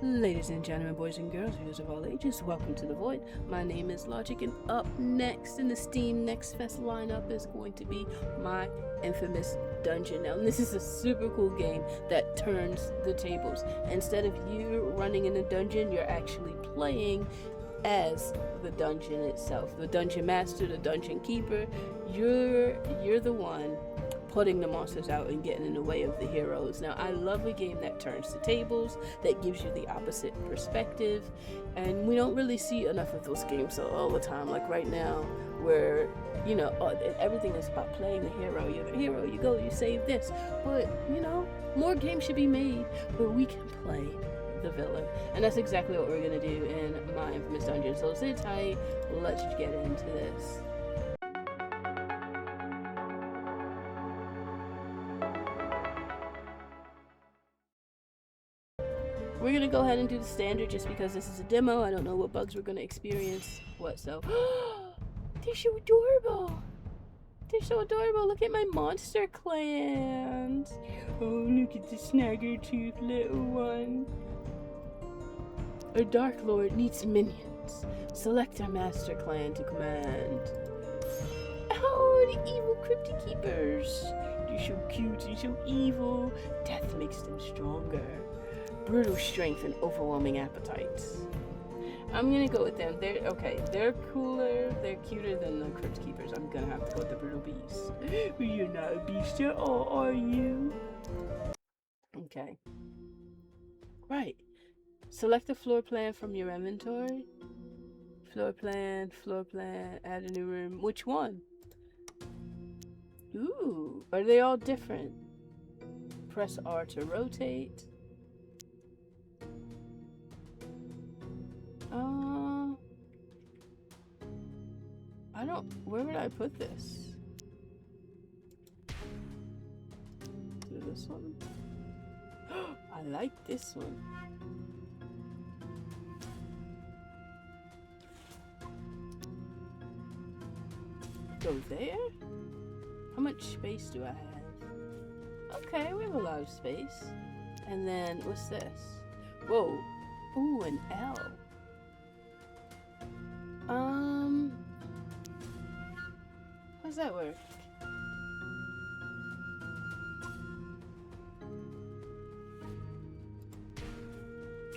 Ladies and gentlemen, boys and girls, viewers of all ages, welcome to The Void. My name is Logic, and up next in the Steam Next Fest lineup is going to be my infamous dungeon. Now, this is a super cool game that turns the tables. Instead of you running in a dungeon, you're actually playing as the dungeon itself. The dungeon master, the dungeon keeper, you're the one putting the monsters out and getting in the way of the heroes. Now, I love a game that turns the tables, that gives you the opposite perspective, and we don't really see enough of those games all the time. Like right now, where, you know, everything is about playing the hero. You're the hero, you go, you save this. But, you know, more games should be made where we can play the villain. And that's exactly what we're going to do in my infamous dungeon. So sit tight, let's get into this. We're gonna go ahead and do the standard just because this is a demo. I don't know what bugs we're gonna experience. What so? They're so adorable. They're so adorable. Look at my monster clans. Oh, look at the snagger-tooth little one. A Dark Lord needs minions. Select our master clan to command. Oh, the evil Cryptic Keepers. They're so cute and so evil. Death makes them stronger. Brutal strength and overwhelming appetites. I'm gonna go with them. They're cooler, they're cuter than the Crypt Keepers. I'm gonna have to go with the Brutal Beast. You're not a beast at all, are you? Okay. Right. Select a floor plan from your inventory. Floor plan, add a new room. Which one? Ooh, are they all different? Press R to rotate. Where would I put this? Do this one? I like this one. Go there? How much space do I have? Okay, we have a lot of space. And then, what's this? Whoa. Ooh, an L. How does that work?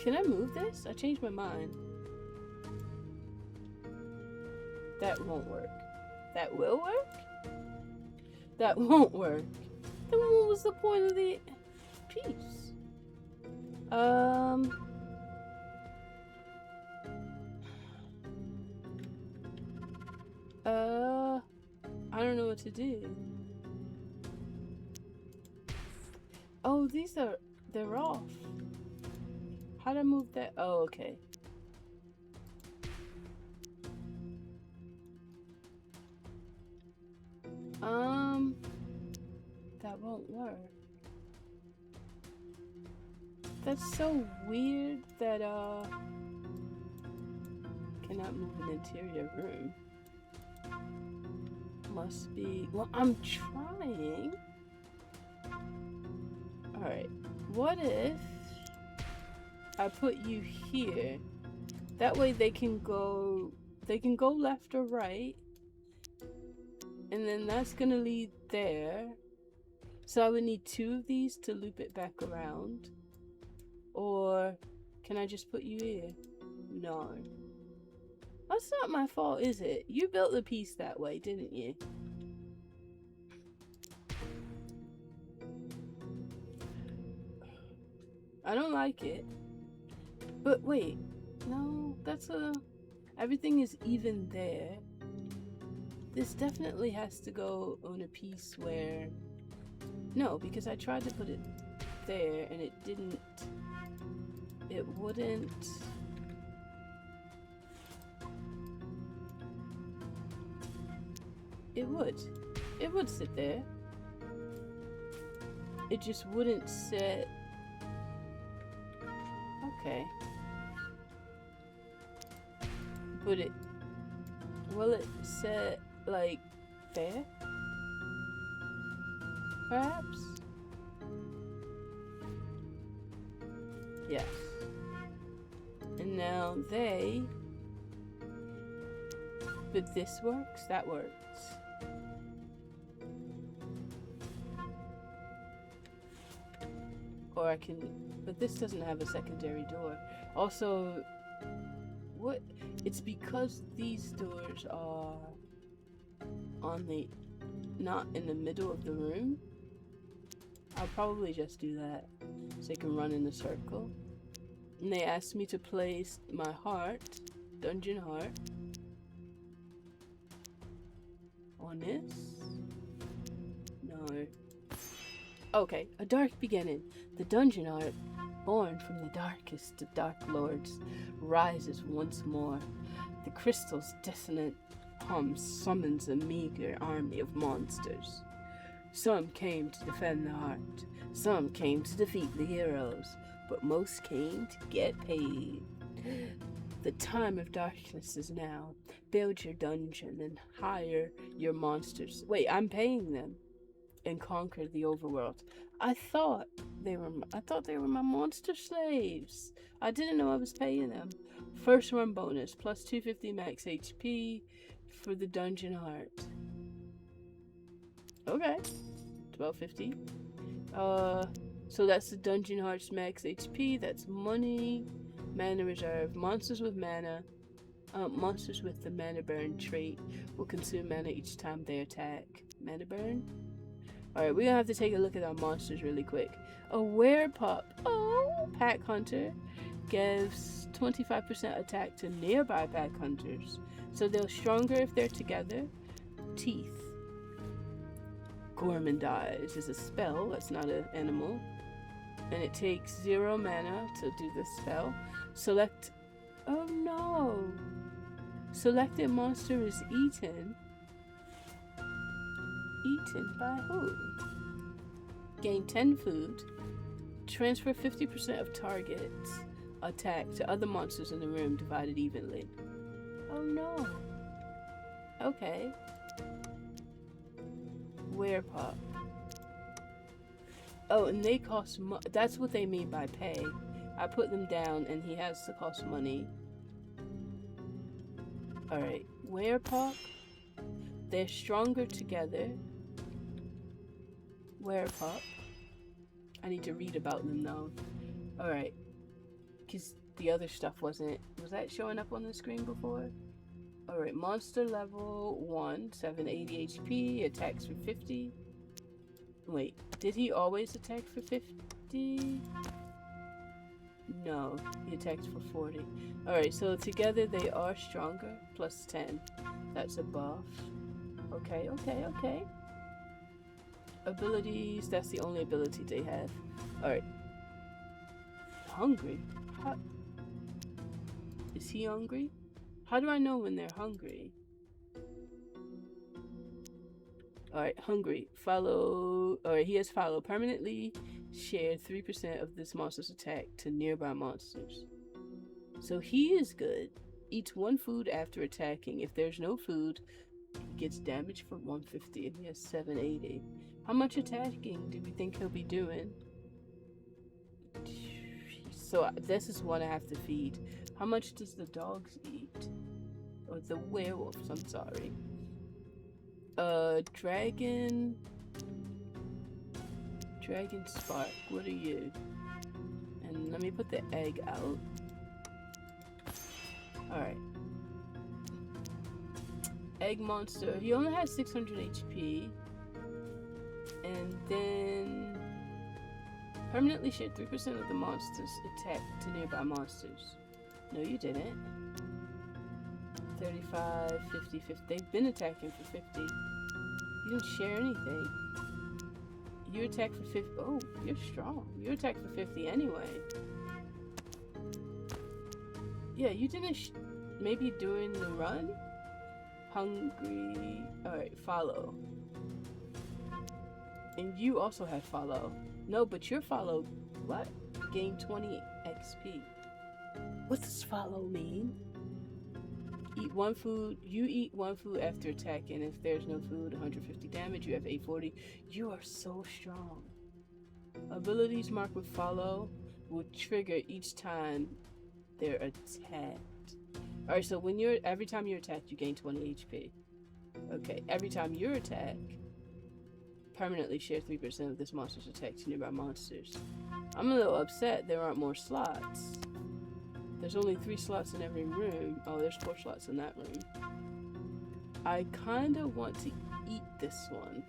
Can I move this? I changed my mind. That won't work. That will work? That won't work. Then what was the point of the piece? I don't know what to do. Oh, they're off. How do I move that? Oh, okay. That won't work. That's so weird that, cannot move an interior room. Must be, well, I'm trying. Alright, what if I put you here? That way they can go left or right. And then that's gonna lead there. So I would need two of these to loop it back around. Or can I just put you here? No. That's not my fault, is it? You built the piece that way, didn't you? I don't like it. But wait. No, everything is even there. This definitely has to go on a piece where... No, because I tried to put it there and it didn't... It wouldn't... It would sit there. It just wouldn't sit. Okay. But will it sit like there? Perhaps? Yes. Now they... But this works? That works. Or I can... But this doesn't have a secondary door. Also... What? It's because these doors are... on the... not in the middle of the room. I'll probably just do that. So I can run in a circle. And they asked me to place my heart, dungeon heart, on this. No. Okay, a dark beginning. The dungeon heart, born from the darkest of dark lords, rises once more. The crystal's dissonant hum summons a meager army of monsters. Some came to defend the heart, some came to defeat the heroes, but most came to get paid. The time of darkness is now. Build your dungeon and hire your monsters. Wait, I'm paying them. And conquer the overworld. I thought they were my monster slaves. I didn't know I was paying them. First run bonus, plus 250 max HP for the dungeon heart. Okay. 1250. So that's the dungeon heart's max HP. That's money. Mana reserve. Monsters with mana. Monsters with the mana burn trait will consume mana each time they attack. Mana burn? Alright, we're gonna have to take a look at our monsters really quick. A werepup. Oh, pack hunter gives 25% attack to nearby pack hunters. So they're stronger if they're together. Teeth. Gormandize is a spell, that's not an animal. And it takes 0 mana to do this spell. Select... Oh no! Selected monster is eaten. Eaten by who? Gain 10 food. Transfer 50% of target's attack to other monsters in the room, divided evenly. Oh no. Okay. Werepup. Oh, and they cost that's what they mean by pay. I put them down and he has to cost money. Alright. Werepup. They're stronger together. Werepup. I need to read about them though. Alright. Because the other stuff wasn't... Was that showing up on the screen before? Alright. Monster level 1. 780 HP. Attacks for 50. Wait. Did he always attack for 50? No. He attacks for 40. Alright. So together they are stronger. Plus 10. That's a buff. Okay. Okay. Okay. Abilities, that's the only ability they have. Alright. Hungry? How... Is he hungry? How do I know when they're hungry? Alright, hungry. Follow... Alright, he has follow. Permanently share 3% of this monster's attack to nearby monsters. So he is good. Eats 1 food after attacking. If there's no food, he gets damage for 150 and he has 780. How much attacking do we think he'll be doing? So this is one I have to feed. How much does the dogs eat? Or the werewolves, I'm sorry. Dragon Spark, what are you? And let me put the egg out. Alright. Egg monster, he only has 600 HP. And then permanently share 3% of the monster's attack to nearby monsters. No, you didn't. 35, 50, 50. They've been attacking for 50. You didn't share anything. You attack for 50. Oh, you're strong. You attack for 50 anyway. Yeah, you didn't. Maybe during the run? Hungry. Alright, follow. And you also had follow. No, but your follow, what? Gain 20 XP. What does follow mean? Eat 1 food. You eat 1 food after attacking. If there's no food, 150 damage. You have 840. You are so strong. Abilities marked with follow will trigger each time they're attacked. Alright, so when you're every time you're attacked, you gain 20 HP. Okay, every time you're attacked, permanently share 3% of this monster's attack to nearby monsters. I'm a little upset there aren't more slots. There's only 3 slots in every room. Oh, there's 4 slots in that room. I kinda want to eat this one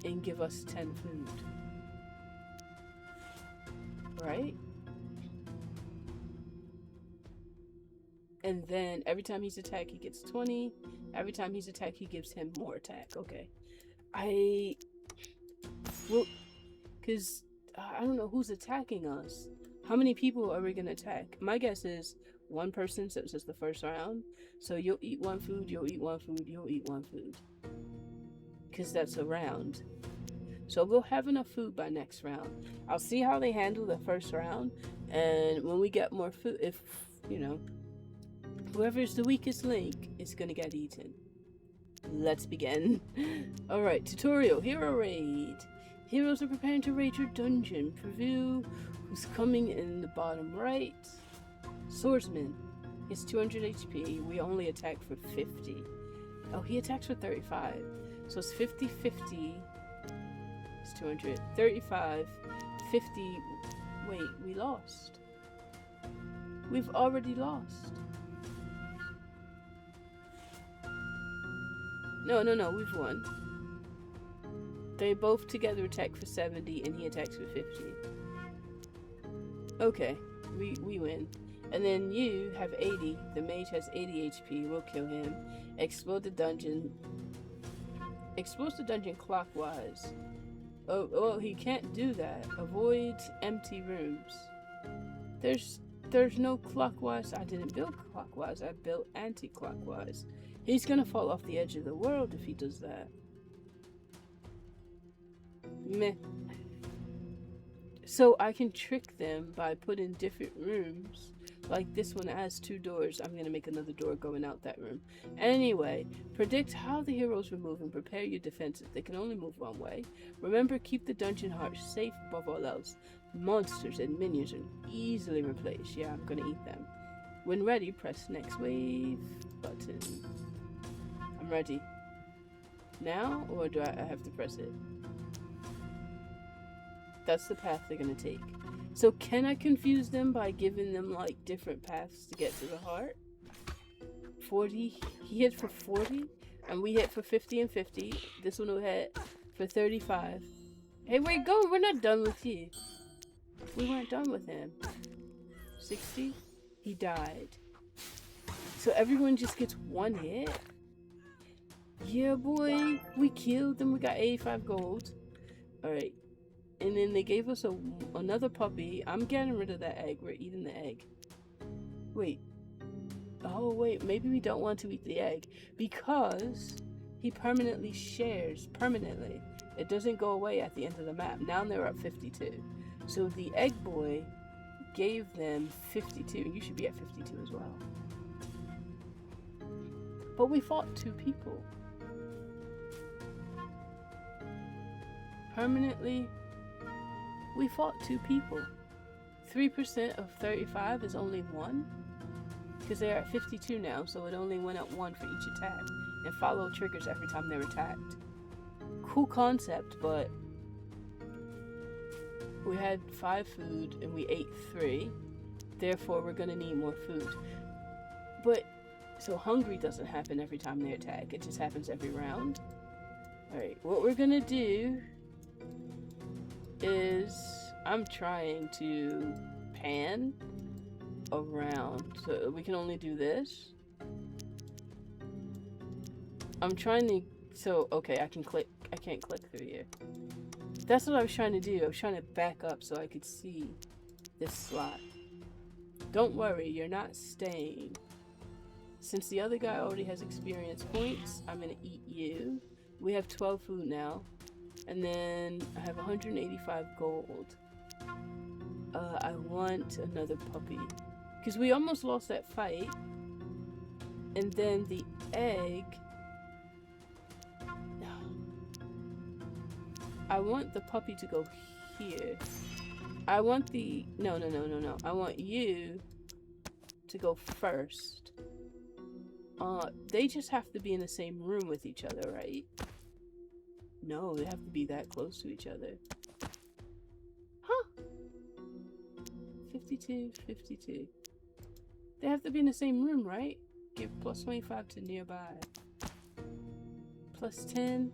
and give us 10 food. Right? And then every time he's attacked, he gets 20. Every time he's attacked, he gives him more attack. Okay. Well, because I don't know who's attacking us. How many people are we going to attack? My guess is one person, since it's the first round. So you'll eat 1 food, you'll eat 1 food, you'll eat 1 food. Because that's a round. So we'll have enough food by next round. I'll see how they handle the first round. And when we get more food, if, you know, whoever's the weakest link is going to get eaten. Let's begin. Alright, tutorial. Hero raid. Heroes are preparing to raid your dungeon. Preview who's coming in the bottom right. Swordsman. He's 200 HP. We only attack for 50. Oh, he attacks for 35. So it's 50-50. It's 200. 35. 50. Wait, we lost. We've already lost. No, we've won. They both together attack for 70 and he attacks for 50. Okay, we win. And then you have 80. The mage has 80 HP. We'll kill him. Explode the dungeon. Explodes the dungeon clockwise. Oh, he can't do that. Avoid empty rooms. There's no clockwise. I didn't build clockwise. I built anti-clockwise. He's gonna fall off the edge of the world if he does that. Meh. So I can trick them by putting different rooms. Like this one has 2 doors. I'm gonna make another door going out that room. Anyway, predict how the heroes will move and prepare your defenses. They can only move one way. Remember, keep the dungeon heart safe above all else. Monsters and minions are easily replaced. Yeah, I'm gonna eat them. When ready, press next wave button. I'm ready. Now, or do I have to press it? That's the path they're gonna take. So can I confuse them by giving them like different paths to get to the heart? 40, he hit for 40, and we hit for 50 and 50. This one will hit for 35. Hey, where you going? We're not done with you. We weren't done with him. 60, he died. So everyone just gets 1 hit? Yeah, boy, we killed them. We got 85 gold. Alright. And then they gave us another puppy. I'm getting rid of that egg. We're eating the egg. Wait. Oh, wait. Maybe we don't want to eat the egg. Because he permanently shares. Permanently. It doesn't go away at the end of the map. Now they're up 52. So the egg boy gave them 52. You should be at 52 as well. But we fought 2 people. Permanently, we fought 2 people. 3% of 35 is only 1. Because they're at 52 now, so it only went up 1 for each attack. And follow triggers every time they're attacked. Cool concept, but we had 5 food and we ate 3. Therefore, we're gonna need more food. But, so hungry doesn't happen every time they attack. It just happens every round. Alright, what we're gonna do is I'm trying to pan around, so we can only do this. I'm trying to, so okay, I can't click through here. That's what I was trying to do. I was trying to back up so I could see this slot. Don't worry, you're not staying. Since the other guy already has experience points, I'm gonna eat you. We have 12 food now. And then I have 185 gold. I want another puppy. Because we almost lost that fight. And then the egg. I want the puppy to go here. I want the... No. I want you to go first. They just have to be in the same room with each other, right? No, they have to be that close to each other. Huh? 52, 52. They have to be in the same room, right? Give plus 25 to nearby. Plus 10.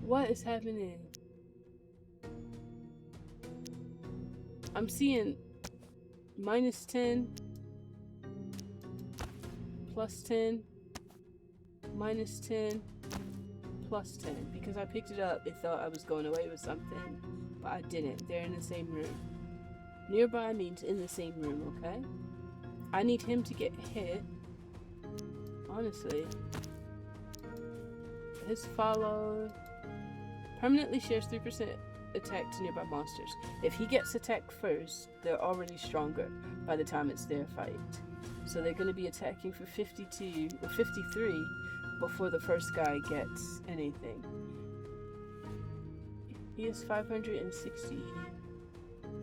What is happening? I'm seeing minus 10, plus 10, minus 10, plus 10. Because I picked it up, it thought I was going away with something, but I didn't. They're in the same room. Nearby means in the same room, okay? I need him to get hit. Honestly. His follow permanently shares 3% attack to nearby monsters. If he gets attacked first, they're already stronger by the time it's their fight. So they're going to be attacking for 52 or 53 before the first guy gets anything. He has 560.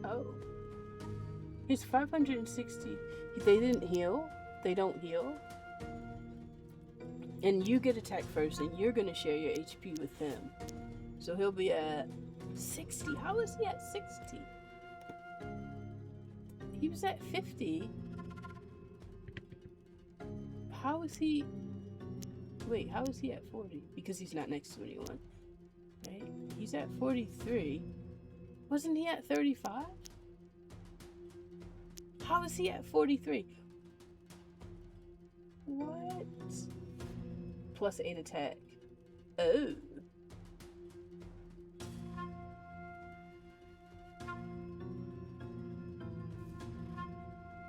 Oh. He's 560. They didn't heal. They don't heal. And you get attacked first, and you're going to share your HP with him. So he'll be at 60. How is he at 60? He was at 50. How is he... Wait, how is he at 40? Because he's not next to anyone. Right? He's at 43. Wasn't he at 35? How is he at 43? What? Plus 8 attack. Oh.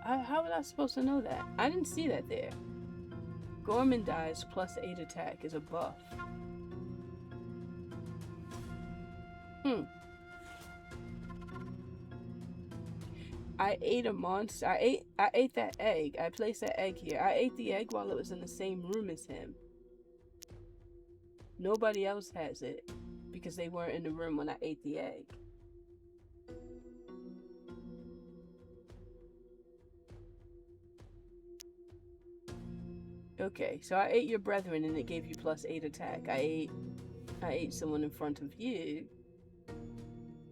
How was I supposed to know that? I didn't see that there. Gorman dies plus 8 attack is a buff. I ate a monster. I ate that egg. I placed that egg here. I ate the egg while it was in the same room as him. Nobody else has it because they weren't in the room when I ate the egg. Okay, so I ate your brethren and it gave you plus 8 attack. I ate someone in front of you.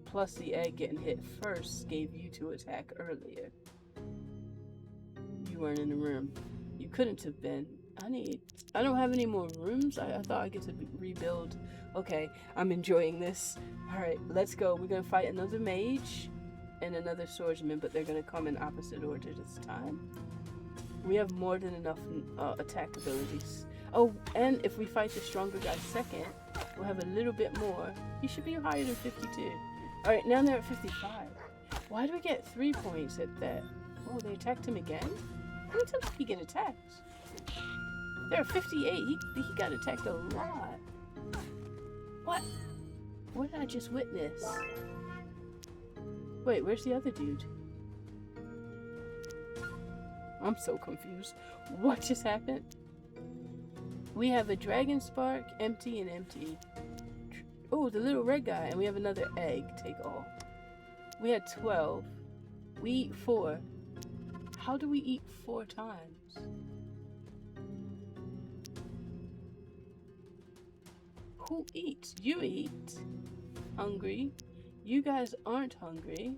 Plus the egg getting hit first gave you 2 attack earlier. You weren't in the room. You couldn't have been. I don't have any more rooms. I thought I get to rebuild. Okay, I'm enjoying this. Alright, let's go. We're gonna fight another mage and another swordsman, but they're gonna come in opposite order this time. We have more than enough attack abilities. Oh, and if we fight the stronger guy second, we'll have a little bit more. He should be higher than 52. Alright, now they're at 55. Why do we get 3 points at that? Oh, they attacked him again? How many times did he get attacked? They're at 58. He got attacked a lot. What? What did I just witness? Wait, where's the other dude? I'm so confused. What just happened? We have a dragon spark, empty and empty. Oh, the little red guy, and we have another egg. Take all. We had 12. We eat 4. How do we eat 4 times? Who eats? You eat. Hungry. You guys aren't hungry.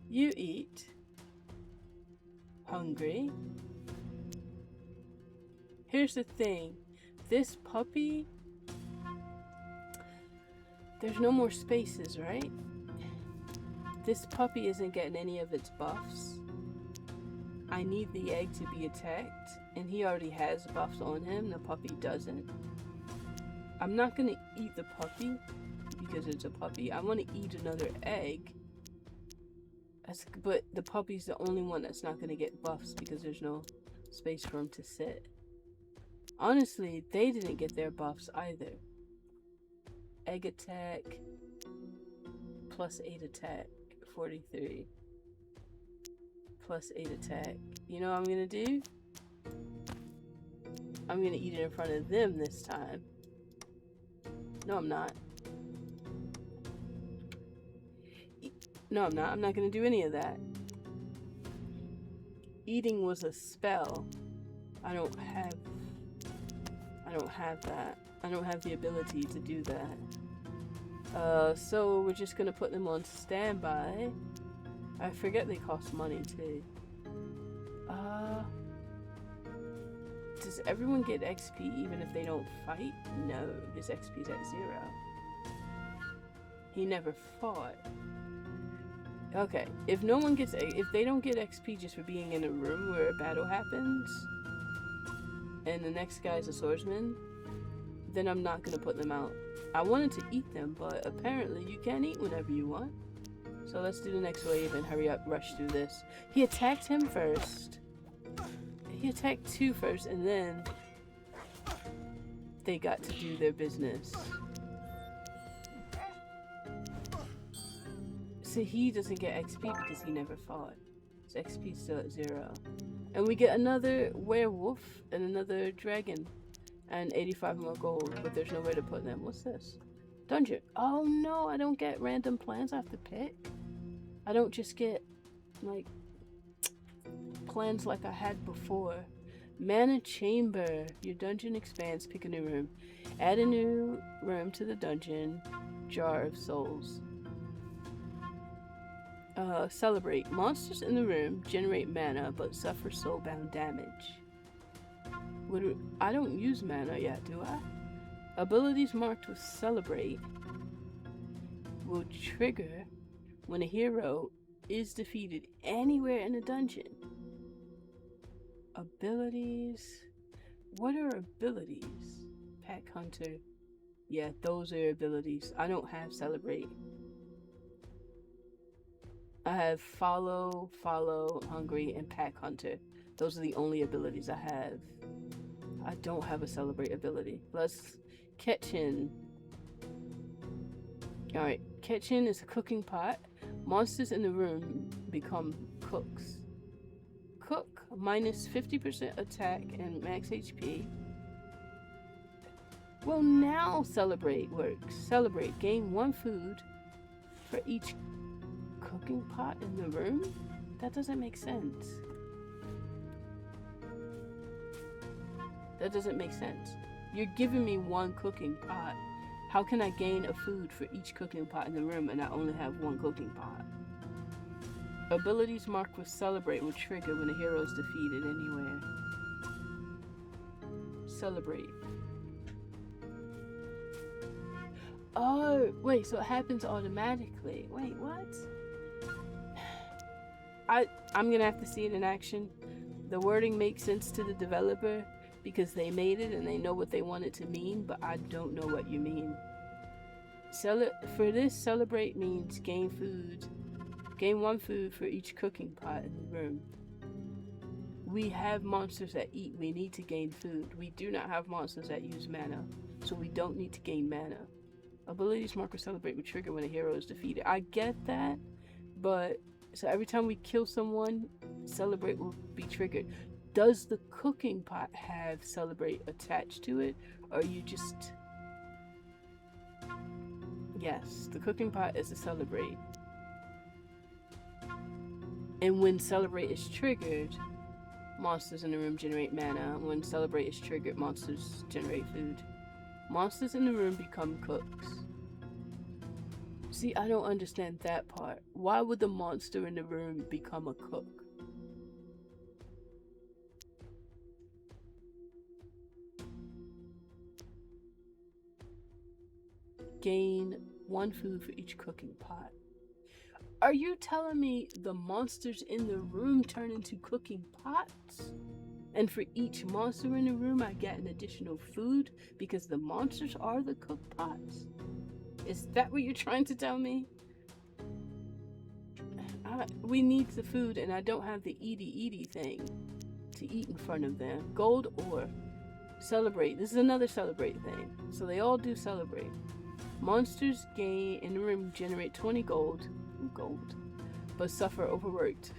You eat. Hungry. Here's the thing. This puppy, there's no more spaces, right? This puppy isn't getting any of its buffs. I need the egg to be attacked, and he already has buffs on him. The puppy doesn't. I'm not gonna eat the puppy because it's a puppy. I want to eat another egg. But the puppy's the only one that's not gonna get buffs because there's no space for him to sit. Honestly, they didn't get their buffs either. Egg attack, plus 8 attack, 43. Plus 8 attack. You know what I'm gonna do? I'm gonna eat it in front of them this time. No, I'm not. No, I'm not. I'm not gonna do any of that. Eating was a spell. I don't have that. I don't have the ability to do that. So we're just gonna put them on standby. I forget they cost money too. Does everyone get XP even if they don't fight? No, his XP's at 0. He never fought. Okay, if they don't get XP just for being in a room where a battle happens, and the next guy's a swordsman, then I'm not gonna put them out. I wanted to eat them, but apparently you can't eat whenever you want. So let's do the next wave and hurry up, rush through this. He attacked him first. He attacked 2 first, and then they got to do their business. So he doesn't get XP because he never fought. His XP's still at 0. And we get another werewolf and another dragon. And 85 more gold, but there's nowhere to put them. What's this? Dungeon. Oh no, I don't get random plans I have to pick. I don't just get, like, plans like I had before. Mana chamber. Your dungeon expands. Pick a new room. Add a new room to the dungeon. Jar of souls. Celebrate. Monsters in the room generate mana but suffer soulbound damage. I don't use mana yet, do I? Abilities marked with celebrate will trigger when a hero is defeated anywhere in a dungeon. Abilities. What are abilities? Pack Hunter. Yeah, those are abilities. I don't have Celebrate. I have Follow, Hungry, and Pack Hunter. Those are the only abilities I have. I don't have a Celebrate ability. Let's Kitchen. Alright, Kitchen is a cooking pot. Monsters in the room become cooks. Cook, minus 50% attack and max HP. Well, now Celebrate works. Celebrate, gain 1 food for each cooking pot in the room? That doesn't make sense. That doesn't make sense. You're giving me 1 cooking pot. How can I gain a food for each cooking pot in the room and I only have 1 cooking pot? Abilities marked with Celebrate will trigger when a hero is defeated anywhere. Celebrate. Oh, wait, so it happens automatically. Wait, what? I'm gonna have to see it in action. The wording makes sense to the developer because they made it and they know what they want it to mean, but I don't know what you mean. For this, Celebrate means gain food. Gain 1 food for each cooking pot in the room. We have monsters that eat. We need to gain food. We do not have monsters that use mana, so we don't need to gain mana. Abilities mark or Celebrate will trigger when a hero is defeated. I get that, but so every time we kill someone, Celebrate will be triggered. Does the cooking pot have Celebrate attached to it, or you just... Yes, the cooking pot is a Celebrate. And when Celebrate is triggered, monsters in the room generate mana. When Celebrate is triggered, monsters generate food. Monsters in the room become cooks. See, I don't understand that part. Why would the monster in the room become a cook? Gain 1 food for each cooking pot. Are you telling me the monsters in the room turn into cooking pots? And for each monster in the room I get an additional food because the monsters are the cook pots? Is that what you're trying to tell me? We need the food and I don't have the eaty thing to eat in front of them. Gold ore. Celebrate. This is another Celebrate thing. So they all do Celebrate. Monsters gain in the room generate 20 gold, but suffer overworked.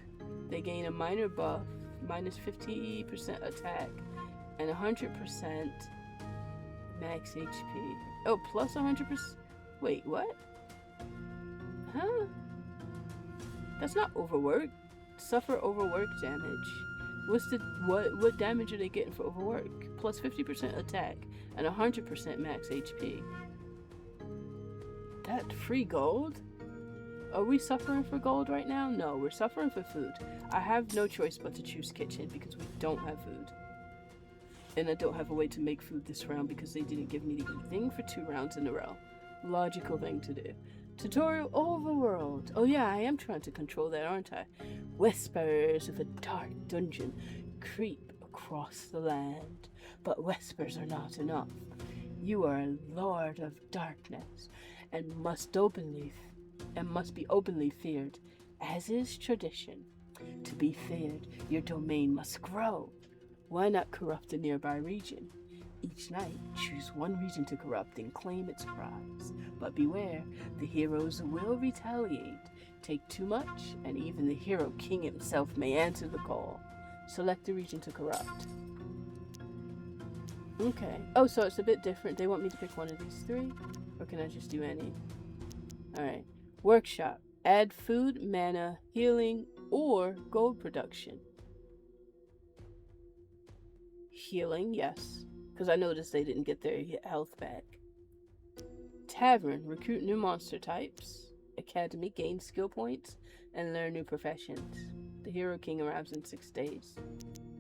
They gain a minor buff, minus 50% attack, and 100% max HP. Oh, plus 100%? Wait, what? Huh? That's not overwork. Suffer overwork damage. What damage are they getting for overwork? Plus 50% attack and 100% max HP. That free gold? Are we suffering for gold right now? No, we're suffering for food. I have no choice but to choose kitchen because we don't have food. And I don't have a way to make food this round because they didn't give me the eat thing for 2 rounds in a row. Logical thing to do. Tutorial overworld. Oh yeah, I am trying to control that, aren't I? Whispers of a dark dungeon creep across the land. But whispers are not enough. You are a lord of darkness and must be openly feared, as is tradition. To be feared, your domain must grow. Why not corrupt a nearby region? Each night, choose one region to corrupt and claim its prize. But beware, the heroes will retaliate. Take too much, and even the hero king himself may answer the call. Select the region to corrupt. Okay. Oh, so it's a bit different. They want me to pick one of these 3? Or can I just do any? Alright. Workshop. Add food, mana, healing, or gold production. Healing, yes. Because I noticed they didn't get their health back. Tavern. Recruit new monster types. Academy. Gain skill points and learn new professions. The Hero King arrives in 6 days.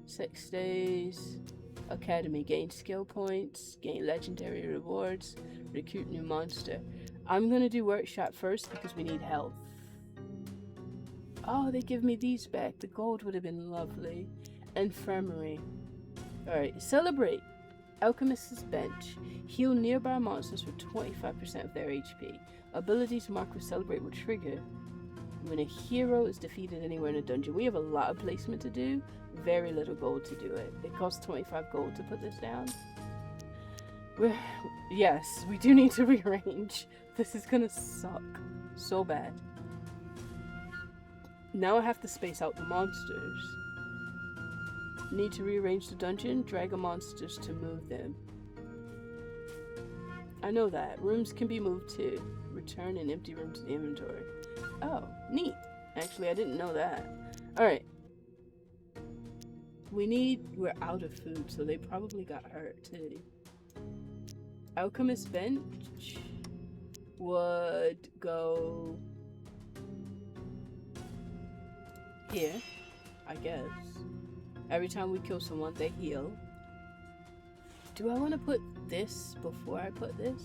6 days. Academy. Gain skill points. Gain legendary rewards. Recruit new monster. I'm going to do workshop first because we need health. Oh, they give me these back. The gold would have been lovely. Infirmary. Alright, celebrate. Alchemist's Bench. Heal nearby monsters for 25% of their HP. Abilities marked with celebrate will trigger when a hero is defeated anywhere in a dungeon. We have a lot of placement to do. Very little gold to do it. It costs 25 gold to put this down. Yes, we do need to rearrange. This is gonna suck so bad. Now I have to space out the monsters. Need to rearrange the dungeon, drag a monsters to move them. I know that. Rooms can be moved too. Return an empty room to the inventory. Oh, neat. Actually, I didn't know that. Alright. We're out of food, so they probably got hurt too. Alchemist's Bench would go here, I guess. Every time we kill someone, they heal. Do I want to put this before I put this?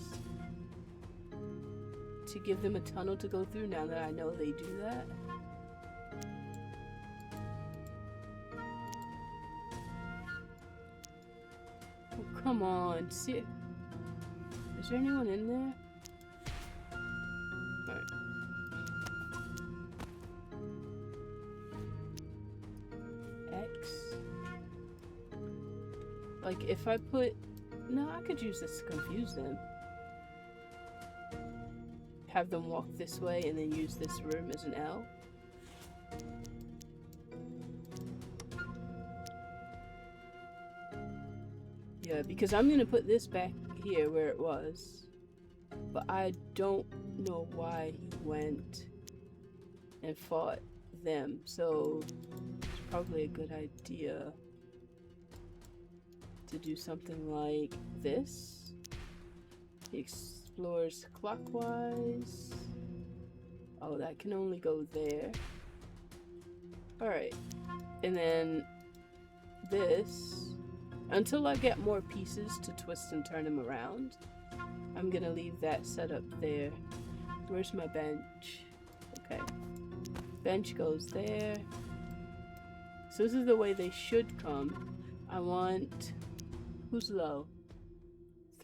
To give them a tunnel to go through now that I know they do that? Oh, come on. See, is there anyone in there? Alright. X. Like, if I put... No, I could use this to confuse them. Have them walk this way and then use this room as an L. Yeah, because I'm going to put this back here where it was. But I don't know why he went and fought them. So it's probably a good idea to do something like this. He explores clockwise. Oh, that can only go there. Alright. And then this. Until I get more pieces to twist and turn him around, I'm gonna leave that set up there. Where's my bench? Okay. Bench goes there. So this is the way they should come. I want... Who's low?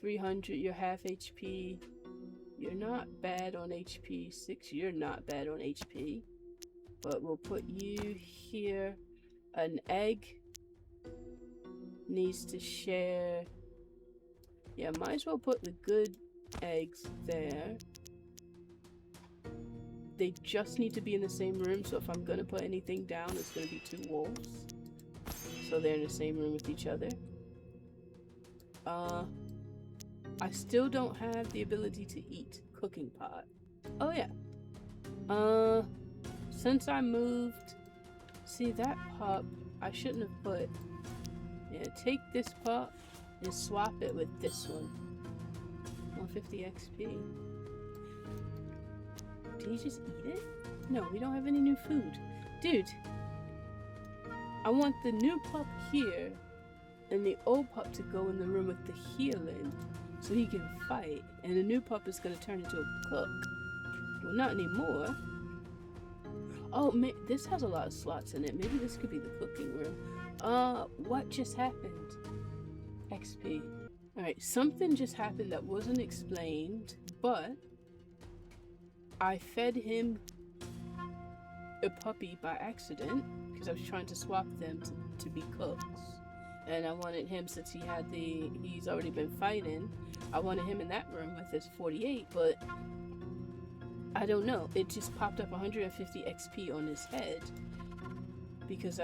300, you're half HP. You're not bad on HP. 6, you're not bad on HP. But we'll put you here. An egg needs to share. Yeah, might as well put the good eggs there. They just need to be in the same room, so if I'm gonna put anything down, it's gonna be 2 wolves. So they're in the same room with each other. I still don't have the ability to eat cooking pot. Oh yeah. since I moved, see that pup, I shouldn't have put, yeah, take this pup and swap it with this one. 150 XP. Did he just eat it? No, we don't have any new food. Dude, I want the new pup here and the old pup to go in the room with the healing so he can fight. And the new pup is going to turn into a cook. Well, not anymore. Oh, this has a lot of slots in it. Maybe this could be the cooking room. What just happened? XP. Alright, something just happened that wasn't explained, but I fed him a puppy by accident because I was trying to swap them to be cooks. And I wanted him, since he's already been fighting, I wanted him in that room with his 48, but I don't know. It just popped up 150 XP on his head because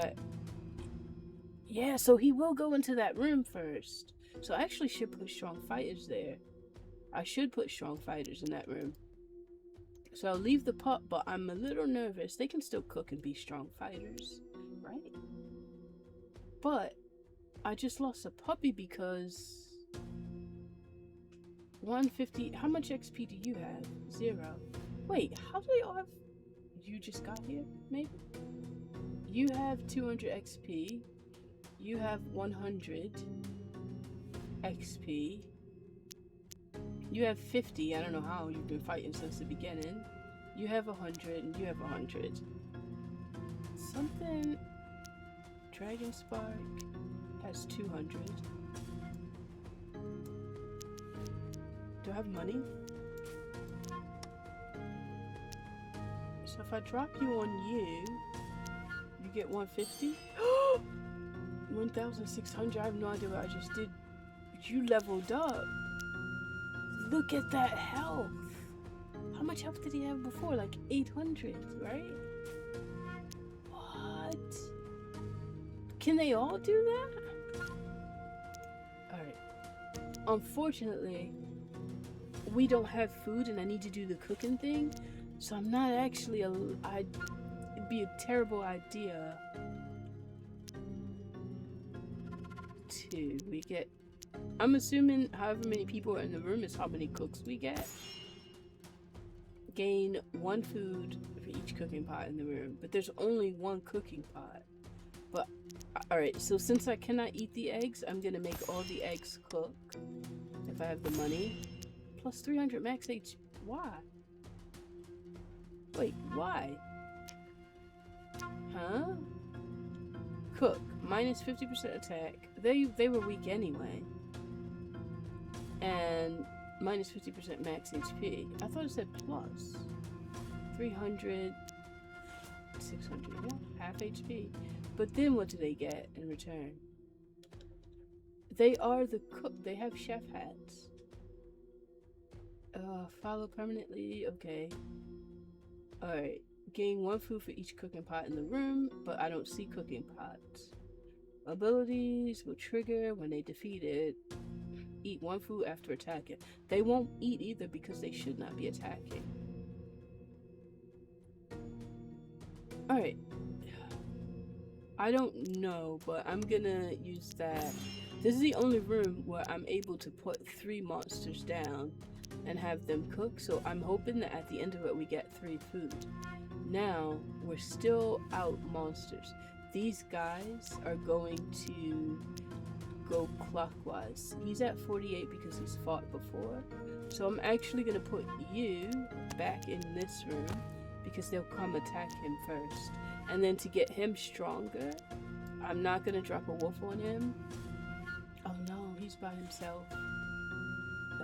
yeah, so he will go into that room first. So I actually should put strong fighters there. I should put strong fighters in that room. So I'll leave the pup, but I'm a little nervous. They can still cook and be strong fighters, right? But I just lost a puppy because 150. How much XP do you have? 0. Wait, how do they all have? You just got here, maybe? You have 200 XP. You have 100 XP. You have 50. I don't know how you've been fighting since the beginning. You have 100 and you have 100. Something. Dragon Spark has 200. Do I have money? So if I drop you on you get 150? 1,600. I have no idea what I just did. You leveled up. Look at that health. How much health did he have before? Like 800, right? What? Can they all do that? Alright. Unfortunately, we don't have food and I need to do the cooking thing. So I'm not actually it'd be a terrible idea we get, I'm assuming however many people are in the room is how many cooks we get. Gain 1 food for each cooking pot in the room, but there's only 1 cooking pot. But alright, so since I cannot eat the eggs, I'm gonna make all the eggs cook if I have the money. Plus 300 max H. Why? Wait, why? Huh? Cook. Minus 50% attack. They were weak anyway. And minus 50% max HP. I thought it said plus. 300, 600, yeah, half HP. But then what do they get in return? They are the cook. They have chef hats. Follow permanently. Okay. Alright. Gain 1 food for each cooking pot in the room, but I don't see cooking pots. Abilities will trigger when they defeat it. Eat 1 food after attacking. They won't eat either because they should not be attacking. Alright. I don't know, but I'm gonna use that. This is the only room where I'm able to put 3 monsters down and have them cook, so I'm hoping that at the end of it we get 3 food. Now, we're still out monsters. These guys are going to go clockwise. He's at 48 because he's fought before. So I'm actually going to put you back in this room because they'll come attack him first. And then to get him stronger, I'm not going to drop a wolf on him. Oh no, he's by himself.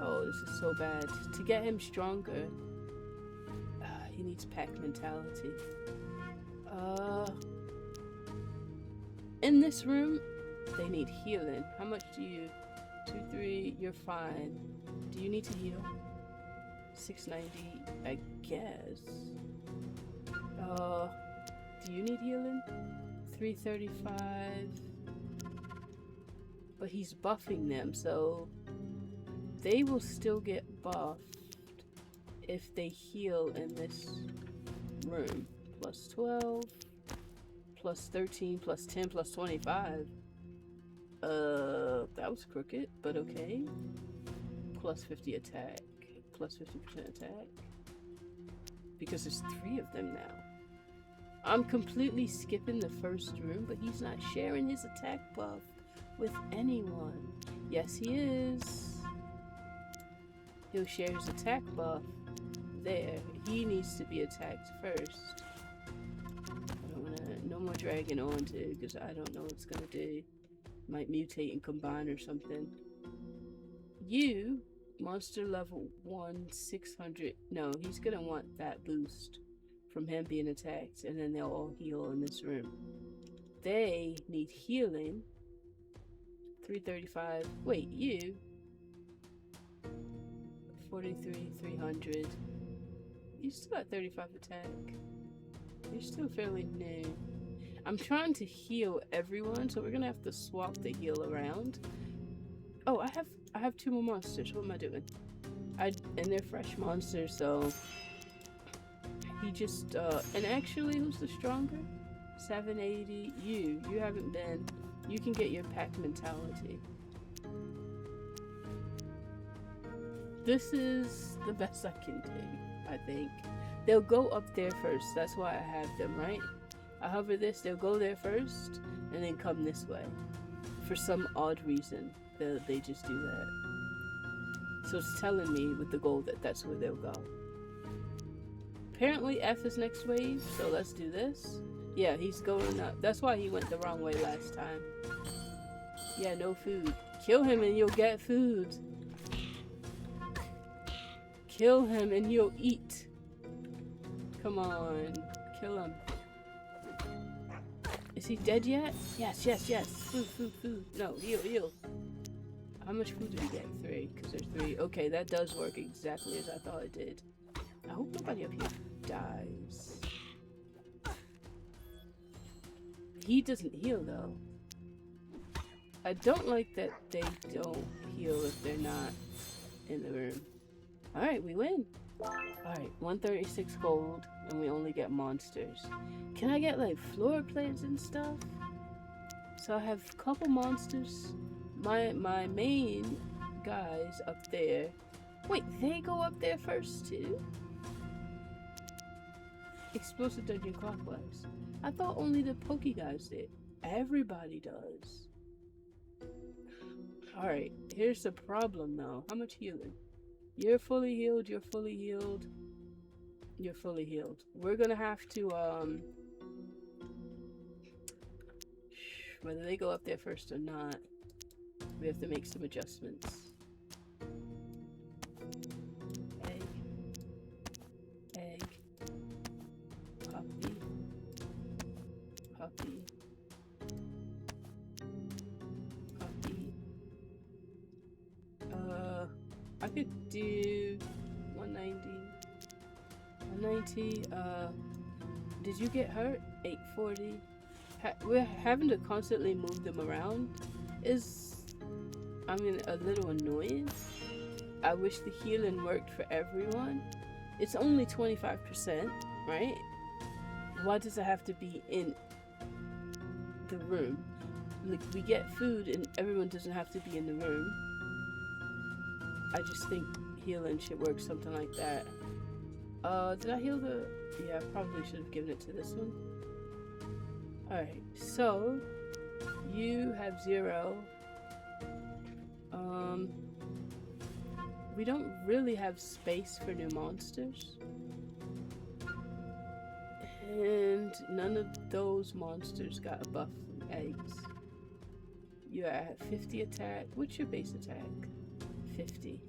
Oh, this is so bad. To get him stronger, he needs pack mentality. In this room, they need healing. How much do you? 2, 3, you're fine. Do you need to heal? 690, I guess. Do you need healing? 335. But he's buffing them, so they will still get buffed if they heal in this room. plus 12, plus 13, plus 10, plus 25. That was crooked, but okay. Plus 50 attack, plus 50% attack. Because there's 3 of them now. I'm completely skipping the first room, but he's not sharing his attack buff with anyone. Yes, he is. He'll share his attack buff there. He needs to be attacked first. I don't wanna, no more dragging on to, because I don't know what it's gonna do. Might mutate and combine or something. You, monster level 1, 600. No, he's gonna want that boost from him being attacked, and then they'll all heal in this room. They need healing. 335. Wait, you. 43, 300. You still got 35 attack. You're still fairly new. I'm trying to heal everyone, so we're gonna have to swap the heal around. Oh, I have 2 more monsters. What am I doing? And they're fresh monsters, so he just and actually, who's the stronger? 780. You haven't been. You can get your pack mentality. This is the best I can do, I think. They'll go up there first. That's why I have them, right? I hover this, they'll go there first, and then come this way. For some odd reason, they just do that. So it's telling me with the goal that that's where they'll go. Apparently F is next wave, so let's do this. Yeah, he's going up. That's why he went the wrong way last time. Yeah, no food. Kill him and you'll get food. Kill him and you'll eat. Come on, kill him. Is he dead yet? Yes, yes, yes. Food, food, food. No, heal, heal. How much food did he get? 3, because there's 3. Okay, that does work exactly as I thought it did. I hope nobody up here dies. He doesn't heal, though. I don't like that they don't heal if they're not in the room. Alright, we win. Alright, 136 gold, and we only get monsters. Can I get, like, floor plans and stuff? So I have a couple monsters. My main guys up there. Wait, they go up there first, too? Explosive dungeon clockwise. I thought only the pokey guys did. Everybody does. Alright, here's the problem, though. How much healing? You're fully healed, you're fully healed. You're fully healed. We're gonna have to, whether they go up there first or not, we have to make some adjustments. Egg. Egg. Puppy. Puppy. Puppy. I could do 190. 190. Did you get hurt? 840. We're having to constantly move them around is, I mean, a little annoying. I wish the healing worked for everyone. It's only 25%, right? Why does it have to be in the room? Like, we get food and everyone doesn't have to be in the room. I just think healing should work something like that. Did I heal the... Yeah, I probably should have given it to this one. Alright, so you have 0. We don't really have space for new monsters. And none of those monsters got a buff from eggs. You're at 50 attack. What's your base attack? 50.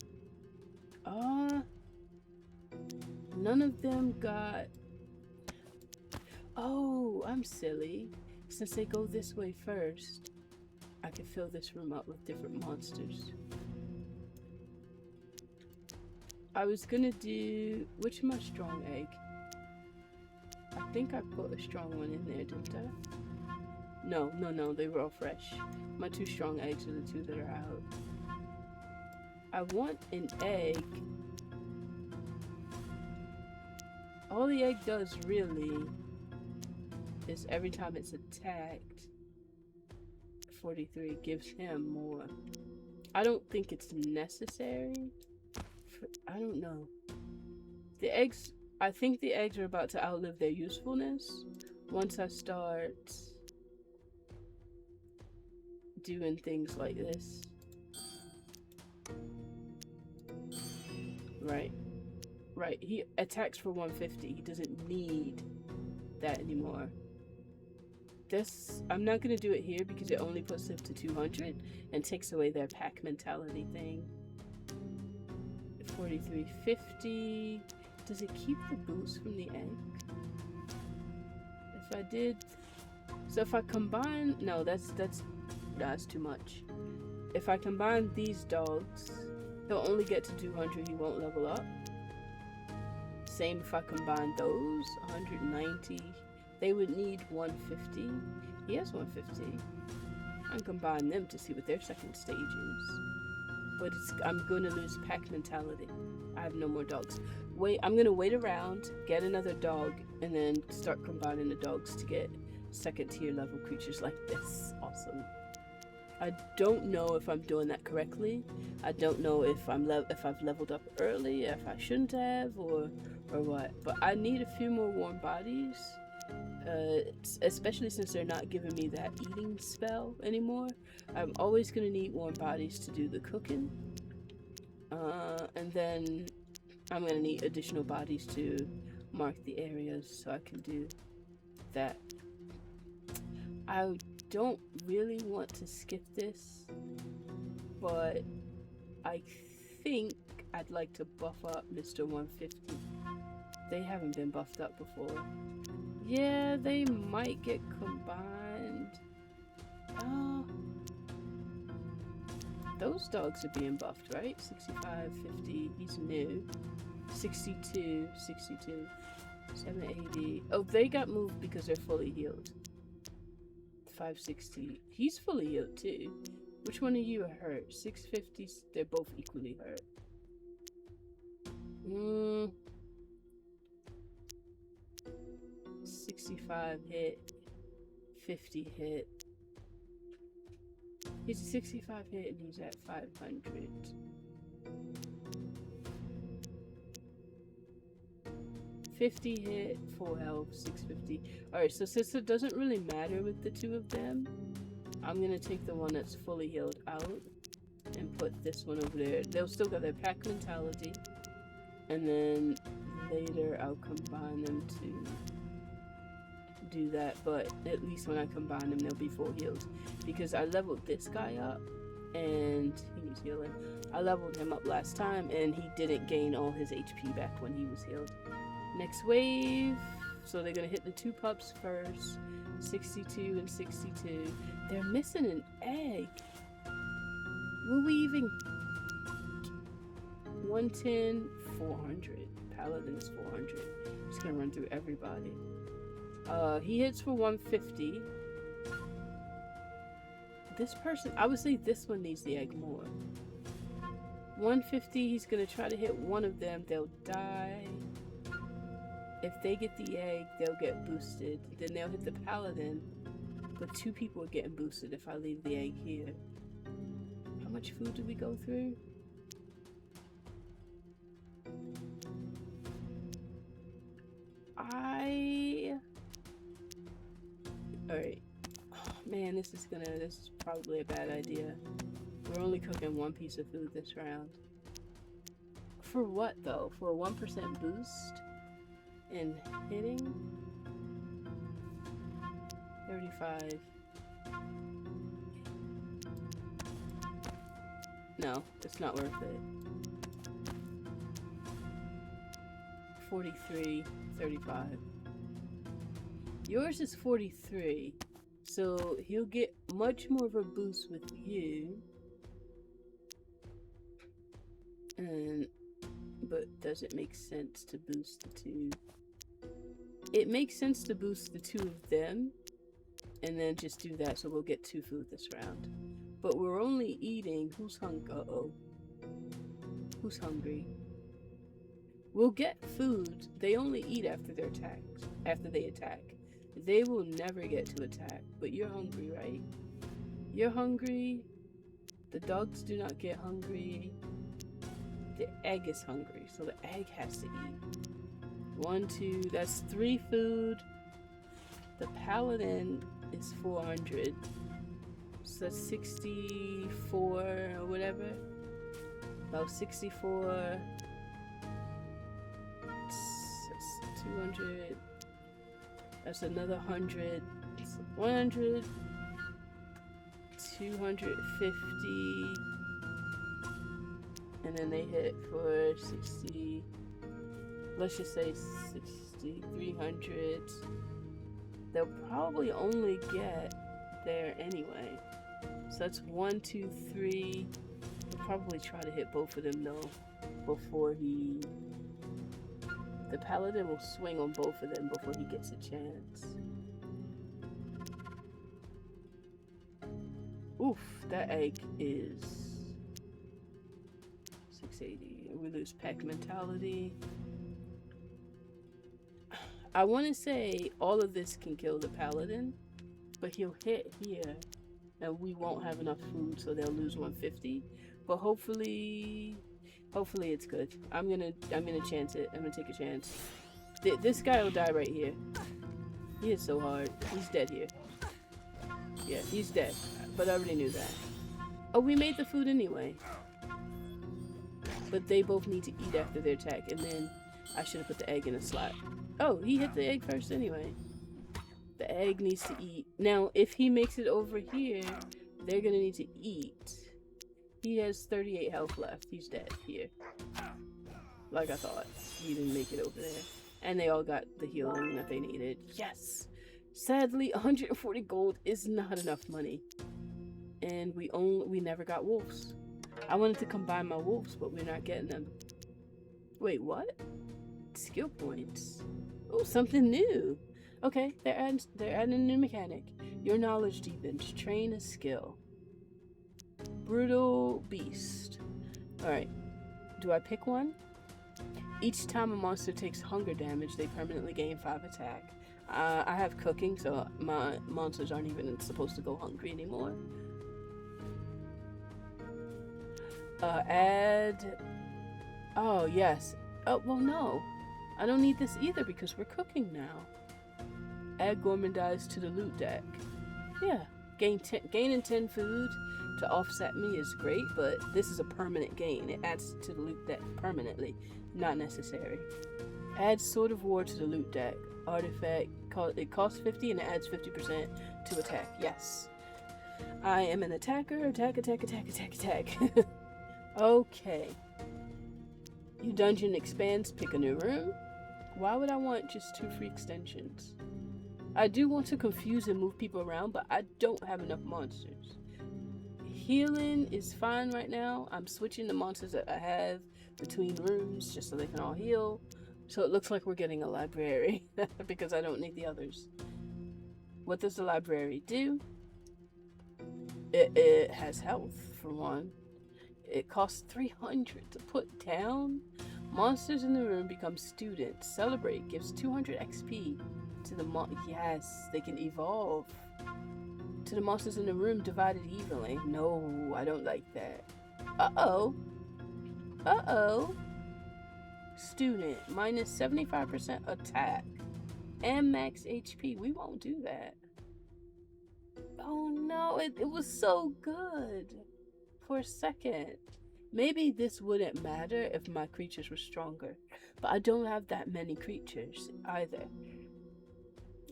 None of them got... Oh, I'm silly. Since they go this way first, I can fill this room up with different monsters. I was gonna do... Which is my strong egg? I think I put a strong one in there, didn't I? No, they were all fresh. My 2 strong eggs are the 2 that are out. I want an egg. All the egg does really is every time it's attacked, 43 gives him more. I don't think it's necessary. I don't know. The eggs, I think the eggs are about to outlive their usefulness once I start doing things like this. Right. Right. He attacks for 150. He doesn't need that anymore. This, I'm not going to do it here because it only puts them to 200 and takes away their pack mentality thing. 4350. Does it keep the boost from the egg? If I did, so if I combine, no, that's too much. If I combine these dogs, he'll only get to 200. He won't level up. Same if I combine those, 190. They would need 150. He has 150. I can combine them to see what their second stage is. But I'm going to lose pack mentality. I have no more dogs. Wait, I'm going to wait around, get another dog, and then start combining the dogs to get second tier level creatures like this. Awesome. I don't know if I'm doing that correctly. I don't know if I've leveled up early, if I shouldn't have, or what. But I need a few more warm bodies. Especially since they're not giving me that eating spell anymore. I'm always going to need warm bodies to do the cooking. And then I'm going to need additional bodies to mark the areas so I can do that. I don't really want to skip this, but I think I'd like to buff up Mr. 150. They haven't been buffed up before. Yeah, they might get combined. Those dogs are being buffed, right? 65, 50, he's new. 62, 62, 780. Oh, they got moved because they're fully healed. 560, he's fully healed too. Which one of you are hurt? 650, they're both equally hurt. 65 hit, 50 hit. He's a 65 hit and he's at 500. $50 hit, full health, 650. Alright, so since it doesn't really matter with the two of them, I'm gonna take the one that's fully healed out and put this one over there. They'll still got their pack mentality. And then later I'll combine them to do that, but at least when I combine them they'll be full healed because I leveled this guy up and he was healing. I leveled him up last time and he didn't gain all his HP back when he was healed. Next wave, so they're gonna hit the two pups first. 62 and 62. They're missing an egg. Will we even 110, 400. Paladin's 400. Just gonna run through everybody. He hits for 150. This person, I would say this one needs the egg more. 150, he's gonna try to hit one of them, they'll die. If they get the egg, they'll get boosted. Then they'll hit the paladin, but two people are getting boosted if I leave the egg here. How much food did we go through? Alright. Oh, man, this is probably a bad idea. We're only cooking one piece of food this round. For what though? For a 1% boost in hitting? 35. No, it's not worth it. 43, 35. Yours is 43, so he'll get much more of a boost with you. But does it make sense to boost the two? It makes sense to boost the two of them, and then just do that, so we'll get 2 food this round. But we're only eating. Who's hungry? Uh-oh. Who's hungry? We'll get food. They only eat after they're attacked. After they attack. They will never get to attack, but you're hungry, right? You're hungry. The dogs do not get hungry. The egg is hungry, so the egg has to eat. 1, 2, that's 3 food. The paladin is 400. So that's 64 or whatever. About 64. That's 200. That's another 100. 100. 250. And then they hit for 60. Let's just say 60. 300. They'll probably only get there anyway. So that's 1, 2, 3. We'll probably try to hit both of them though before he. The paladin will swing on both of them before he gets a chance. Oof, that egg is 680. We lose pack mentality. I want to say all of this can kill the paladin, but he'll hit here and we won't have enough food, so they'll lose 150. But hopefully it's good. I'm gonna chance it. I'm gonna take a chance. This guy will die right here. He is so hard. He's dead here. Yeah, he's dead. But I already knew that. Oh, we made the food anyway. But they both need to eat after their attack, and then I should have put the egg in a slot. Oh, he hit the egg first anyway. The egg needs to eat. Now, if he makes it over here, they're gonna need to eat. He has 38 health left. He's dead here. Like I thought. He didn't make it over there. And they all got the healing that they needed. Yes! Sadly, 140 gold is not enough money. And we never got wolves. I wanted to combine my wolves, but we're not getting them. Wait, what? Skill points. Oh, something new. Okay, they're adding a new mechanic. Your knowledge deepens. Train a skill. Brutal beast. Alright. Do I pick one? Each time a monster takes hunger damage, they permanently gain 5 attack. I have cooking, so my monsters aren't even supposed to go hungry anymore. Add... Oh, yes. Oh, well, no. I don't need this either because we're cooking now. Add gourmandize to the loot deck. Yeah. Gaining 10 food to offset me is great, but this is a permanent gain. It adds to the loot deck permanently. Not necessary. Add Sword of War to the loot deck. Artifact. It costs 50 and it adds 50% to attack. Yes. I am an attacker. Attack, attack, attack, attack, attack. Okay. Your dungeon expands. Pick a new room. Why would I want just 2 free extensions? I do want to confuse and move people around, but I don't have enough monsters. Healing is fine right now. I'm switching the monsters that I have between rooms just so they can all heal. So it looks like we're getting a library because I don't need the others. What does the library do? It has health for one. It costs 300 to put down. Monsters in the room become students. Celebrate gives 200 XP to the yes, they can evolve. To the monsters in the room divided evenly. No, I don't like that. Uh-oh. Uh-oh. Student, minus 75% attack and max HP. We won't do that. Oh no, it was so good for a second. Maybe this wouldn't matter if my creatures were stronger, but I don't have that many creatures either.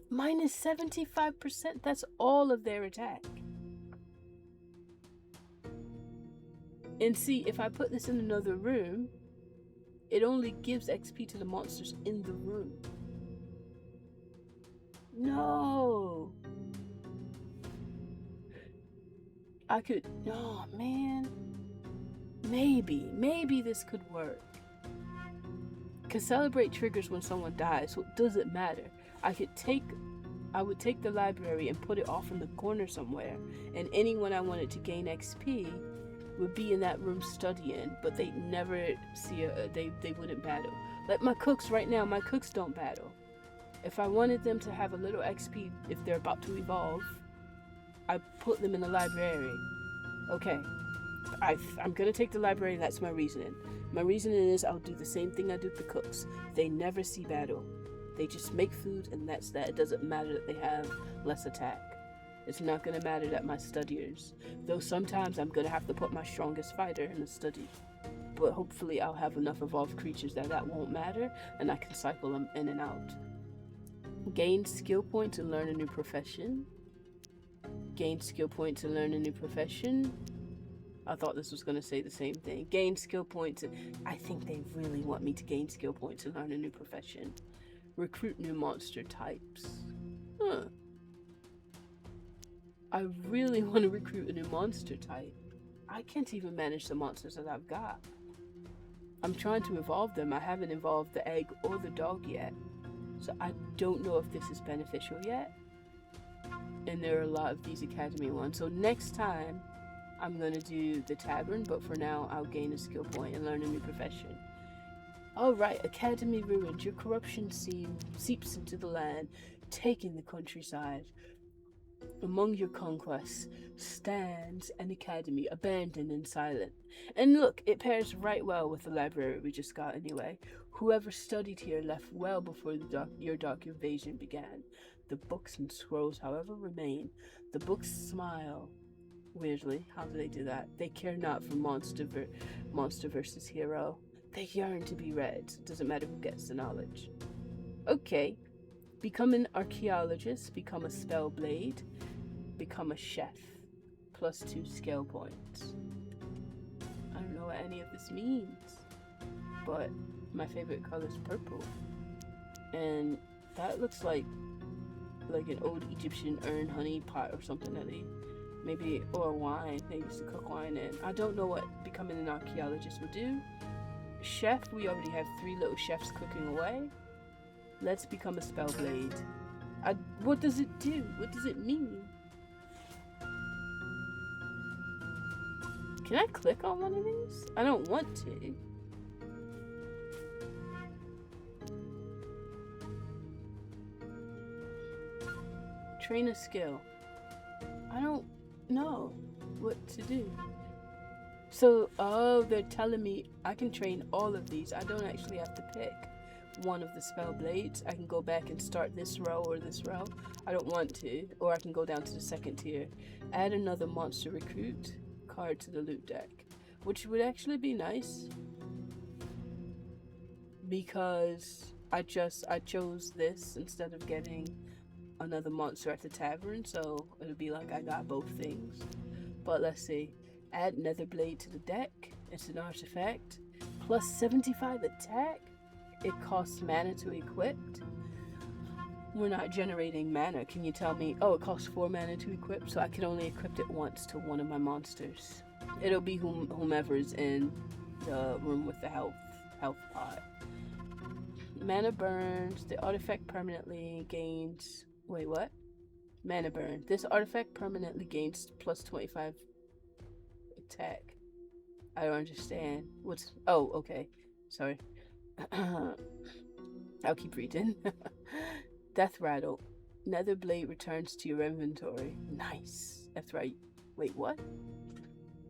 Minus 75%, that's all of their attack. And see, if I put this in another room, it only gives XP to the monsters in the room. No! I could... Oh, man. Maybe this could work. Because celebrate triggers when someone dies, so it doesn't matter. I would take the library and put it off in the corner somewhere, and anyone I wanted to gain XP would be in that room studying, but they never see they wouldn't battle. Like my cooks right now, my cooks don't battle. If I wanted them to have a little XP if they're about to evolve, I put them in the library. Okay, I'm gonna take the library, that's my reasoning. My reasoning is I'll do the same thing I do with the cooks. They never see battle. They just make food and that's that. It doesn't matter that they have less attack. It's not gonna matter that my studiers. Though sometimes I'm gonna have to put my strongest fighter in the study. But hopefully I'll have enough evolved creatures that won't matter and I can cycle them in and out. Gain skill points and learn a new profession. Gain skill points and learn a new profession. I thought this was going to say the same thing. Gain skill points. I think they really want me to gain skill points and learn a new profession. Recruit new monster types. Huh. I really want to recruit a new monster type. I can't even manage the monsters that I've got. I'm trying to evolve them. I haven't evolved the egg or the dog yet. So I don't know if this is beneficial yet. And there are a lot of these academy ones. So next time, I'm going to do the tavern. But for now, I'll gain a skill point and learn a new profession. Alright, academy ruined. Your corruption seeps into the land, taking the countryside. Among your conquests stands an academy, abandoned and silent. And look, it pairs right well with the library we just got anyway. Whoever studied here left well before your dark invasion began. The books and scrolls, however, remain. The books smile. Weirdly, how do they do that? They care not for monster versus hero. They yearn to be read. It doesn't matter who gets the knowledge. Okay. Become an archaeologist, become a spellblade, become a chef. +2 skill points. I don't know what any of this means, but my favorite color is purple. And that looks like an old Egyptian urn honey pot or something that or wine. They used to cook wine in. I don't know what becoming an archaeologist would do. Chef, we already have 3 little chefs cooking away. Let's become a spellblade. What does it do? What does it mean? Can I click on one of these? I don't want to. Train a skill. I don't know what to do. So, they're telling me I can train all of these. I don't actually have to pick one of the spell blades. I can go back and start this row or this row. I don't want to. Or I can go down to the second tier. Add another monster recruit card to the loot deck, which would actually be nice because I chose this instead of getting another monster at the tavern, so it'll be like I got both things. But let's see. Add Netherblade to the deck. It's an artifact. +75 attack. It costs mana to equip. We're not generating mana. Can you tell me? Oh, it costs 4 mana to equip, so I can only equip it once to one of my monsters. It'll be whomever's in the room with the health pot. Mana burns. The artifact permanently gains... Wait, what? Mana burn. This artifact permanently gains +25 attack. I don't understand. Oh, okay. Sorry. I'll keep reading. Death Rattle. Netherblade returns to your inventory. Nice. That's right. Wait, what?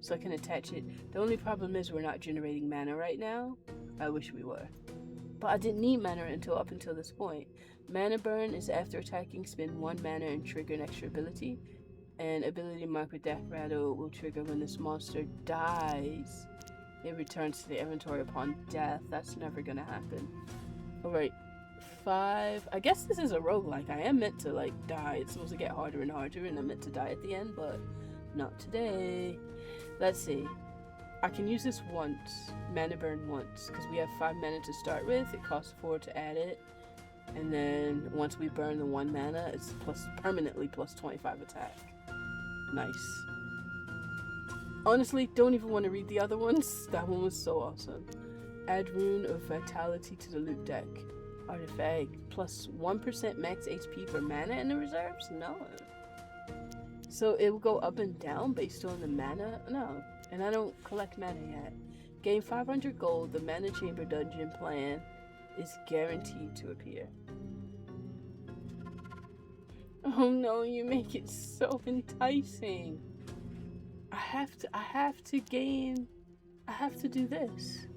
So I can attach it. The only problem is we're not generating mana right now. I wish we were. But I didn't need mana up until this point. Mana burn is after attacking, spend 1 mana and trigger an extra ability. And ability marked with Death Rattle will trigger when this monster dies. It returns to the inventory upon death. That's never gonna happen. Alright. 5. I guess this is a roguelike. I am meant to die. It's supposed to get harder and harder and I'm meant to die at the end, but not today. Let's see. I can use this once. Mana burn once. Because we have 5 mana to start with. It costs 4 to add it. And then once we burn the 1 mana, it's permanently +25 attack. Nice. Honestly, don't even want to read the other ones. That one was so awesome. Add Rune of Vitality to the loot deck. Artifact. +1% max HP per mana in the reserves? No. So it will go up and down based on the mana? No. And I don't collect mana yet. Gain 500 gold. The Mana Chamber dungeon plan is guaranteed to appear. Oh no, you make it so enticing. I have to do this.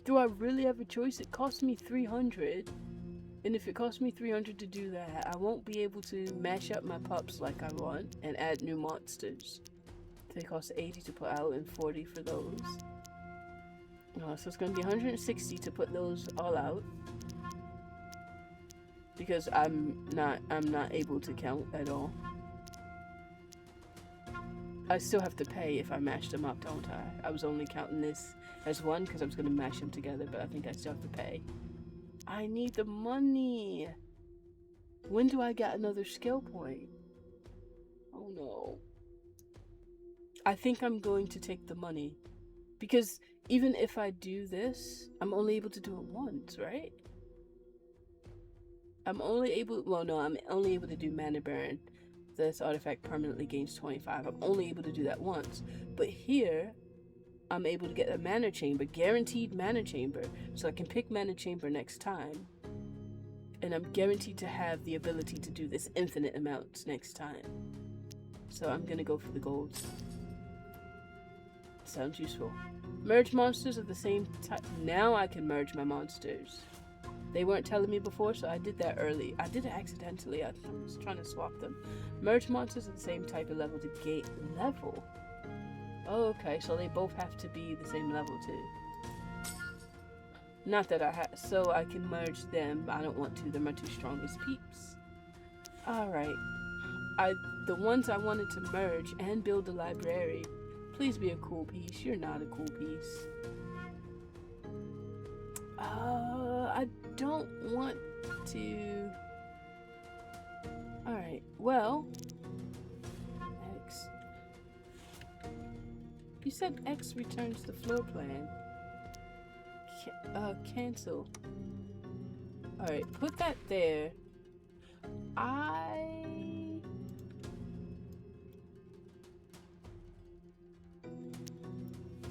Do I really have a choice? It costs me 300. And if it costs me 300 to do that, I won't be able to mash up my pups like I want and add new monsters. They cost 80 to put out and 40 for those. So it's going to be 160 to put those all out. Because I'm not able to count at all. I still have to pay if I mash them up, don't I? I was only counting this as one because I was going to mash them together, but I think I still have to pay. I need the money. When do I get another skill point? Oh no. I think I'm going to take the money. Because even if I do this, I'm only able to do it once, right? I'm only able to do mana burn. This artifact permanently gains 25. I'm only able to do that once. But here, I'm able to get a mana chamber, guaranteed mana chamber, so I can pick mana chamber next time. And I'm guaranteed to have the ability to do this infinite amounts next time. So I'm gonna go for the golds. Sounds useful. Merge monsters of the same type. Now I can merge my monsters. They weren't telling me before, so I did that early. I did it accidentally. I was trying to swap them. Merge monsters of the same type of level to gate level. Oh, okay, so they both have to be the same level too. Not that I have, so I can merge them. I don't want to. They're my two strongest peeps. Alright. The ones I wanted to merge and build a library. Please be a cool piece. You're not a cool piece. I don't want to. Alright, well. X. You said X returns the floor plan. Cancel. Alright, put that there.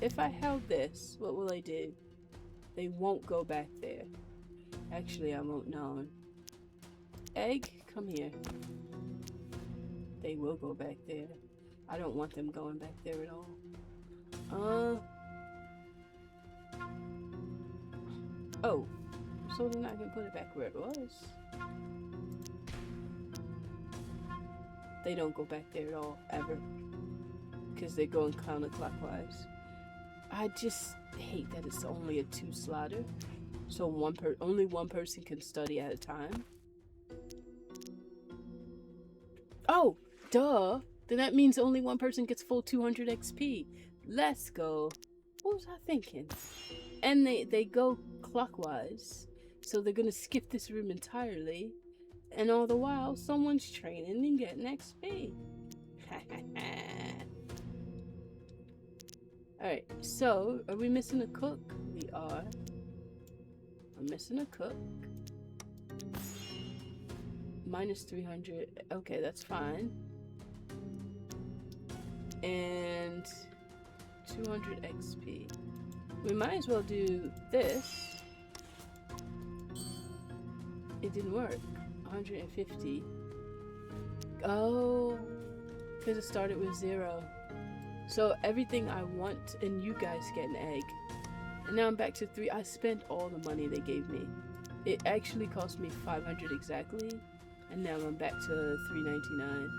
If I held this, what will they do? They won't go back there. Actually, I won't know. Egg, come here. They will go back there. I don't want them going back there at all. Oh. So then I can put it back where it was. They don't go back there at all, ever. Because they're going counterclockwise. I just hate that it's only a 2-slotter. So only one person can study at a time. Oh, duh. Then that means only one person gets full 200 XP. Let's go. What was I thinking? And they go clockwise. So they're gonna skip this room entirely. And all the while, someone's training and getting XP. Alright, so, are we missing a cook? We are. I'm missing a cook. Minus 300. Okay, that's fine. And 200 XP. We might as well do this. It didn't work. 150. Oh, because it started with 0. So everything I want, and you guys get an egg. And now I'm back to 3. I spent all the money they gave me. It actually cost me 500 exactly. And now I'm back to 399.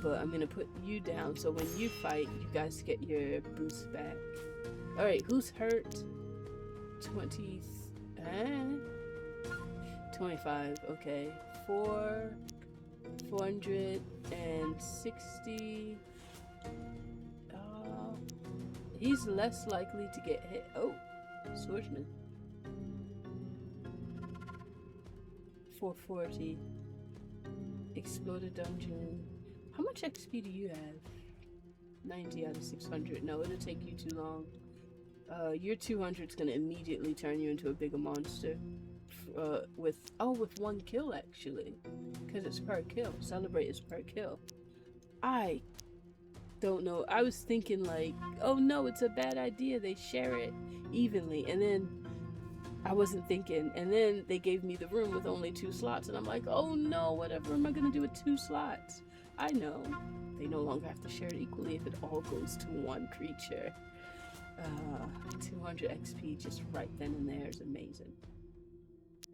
But I'm gonna put you down so when you fight, you guys get your boost back. Alright, who's hurt? 25, okay. 460. He's less likely to get hit. Oh, swordsman. 440. Exploded dungeon. How much XP do you have? 90 out of 600. No, it'll take you too long. Your 200 is gonna immediately turn you into a bigger monster. With 1 kill actually, because it's per kill. Celebrate is per kill. I don't know. I was thinking like, oh no, it's a bad idea. They share it evenly, and then I wasn't thinking. And then they gave me the room with only 2 slots. And I'm like, oh no, whatever am I going to do with 2 slots? I know. They no longer have to share it equally if it all goes to one creature. 200 XP just right then and there is amazing.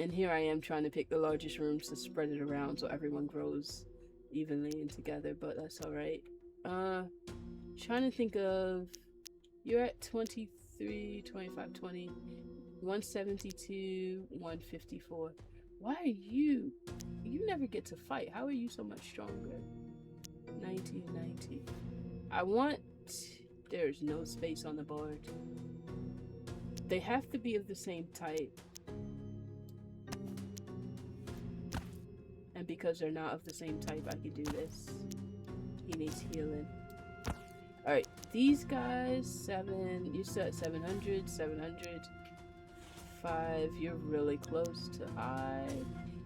And here I am trying to pick the largest rooms to spread it around so everyone grows evenly and together, but that's alright. Trying to think of... You're at 23, 25, 20, 172, 154. Why are you... You never get to fight. How are you so much stronger? 90, 90. I want... There's no space on the board. They have to be of the same type. And because they're not of the same type, I could do this. He needs healing. Alright, these guys, 7. You still at 700, 700. 5. You're really close to high.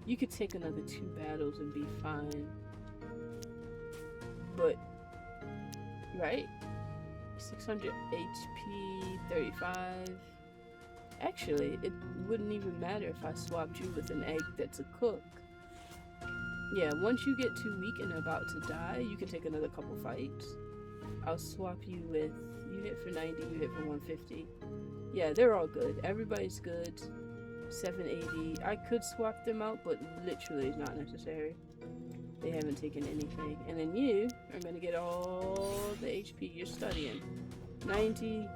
You could take another 2 battles and be fine. But, right? 600 HP, 35. Actually, it wouldn't even matter if I swapped you with an egg that's a cook. Yeah, once you get too weak and about to die, you can take another couple fights. I'll swap you with... You hit for 90, you hit for 150. Yeah, they're all good. Everybody's good. 780. I could swap them out, but literally it's not necessary. They haven't taken anything. And then you are going to get all the HP you're studying. 90.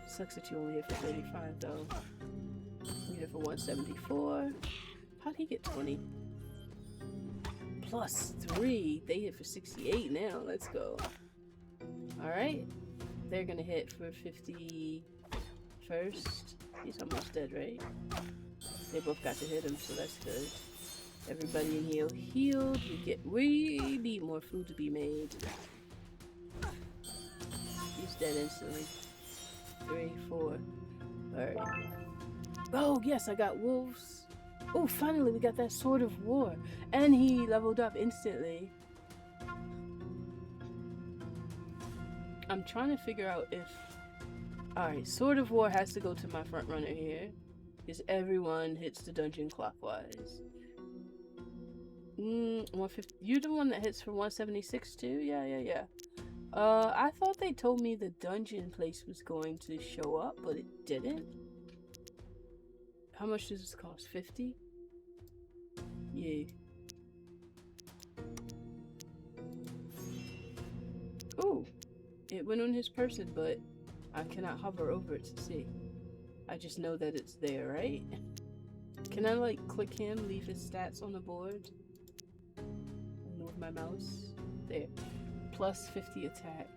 Sucks that you only hit for 35, though. You hit for 174. How'd he get 20? Plus 3. They hit for 68 now. Let's go. Alright. They're going to hit for 50 first. He's almost dead, right? They both got to hit him, so that's good. Everybody in here healed. We need more food to be made. He's dead instantly. 3, 4. Alright. Oh, yes, I got wolves. Oh, finally, we got that Sword of War. And he leveled up instantly. I'm trying to figure out if... Alright, Sword of War has to go to my front runner here. Because everyone hits the dungeon clockwise. 150. You're the one that hits for 176 too? Yeah. I thought they told me the dungeon place was going to show up, but it didn't. How much does this cost? 50? Yeah. Ooh. It went on his person, but I cannot hover over it to see. I just know that it's there, right? Can I, like, click him, leave his stats on the board? Move my mouse. There. Plus 50 attack.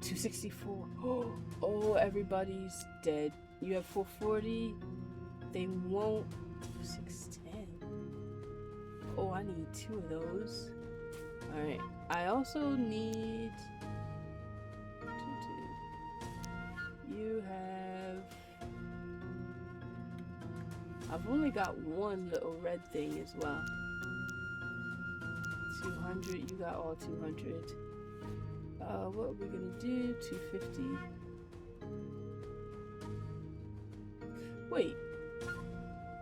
264. Oh, everybody's dead. You have 440. They won't. 610. Oh, I need 2 of those. Alright. I also need... 2. You have... I've only got 1 little red thing as well. 200, you got all 200. What are we gonna do? 250. Wait.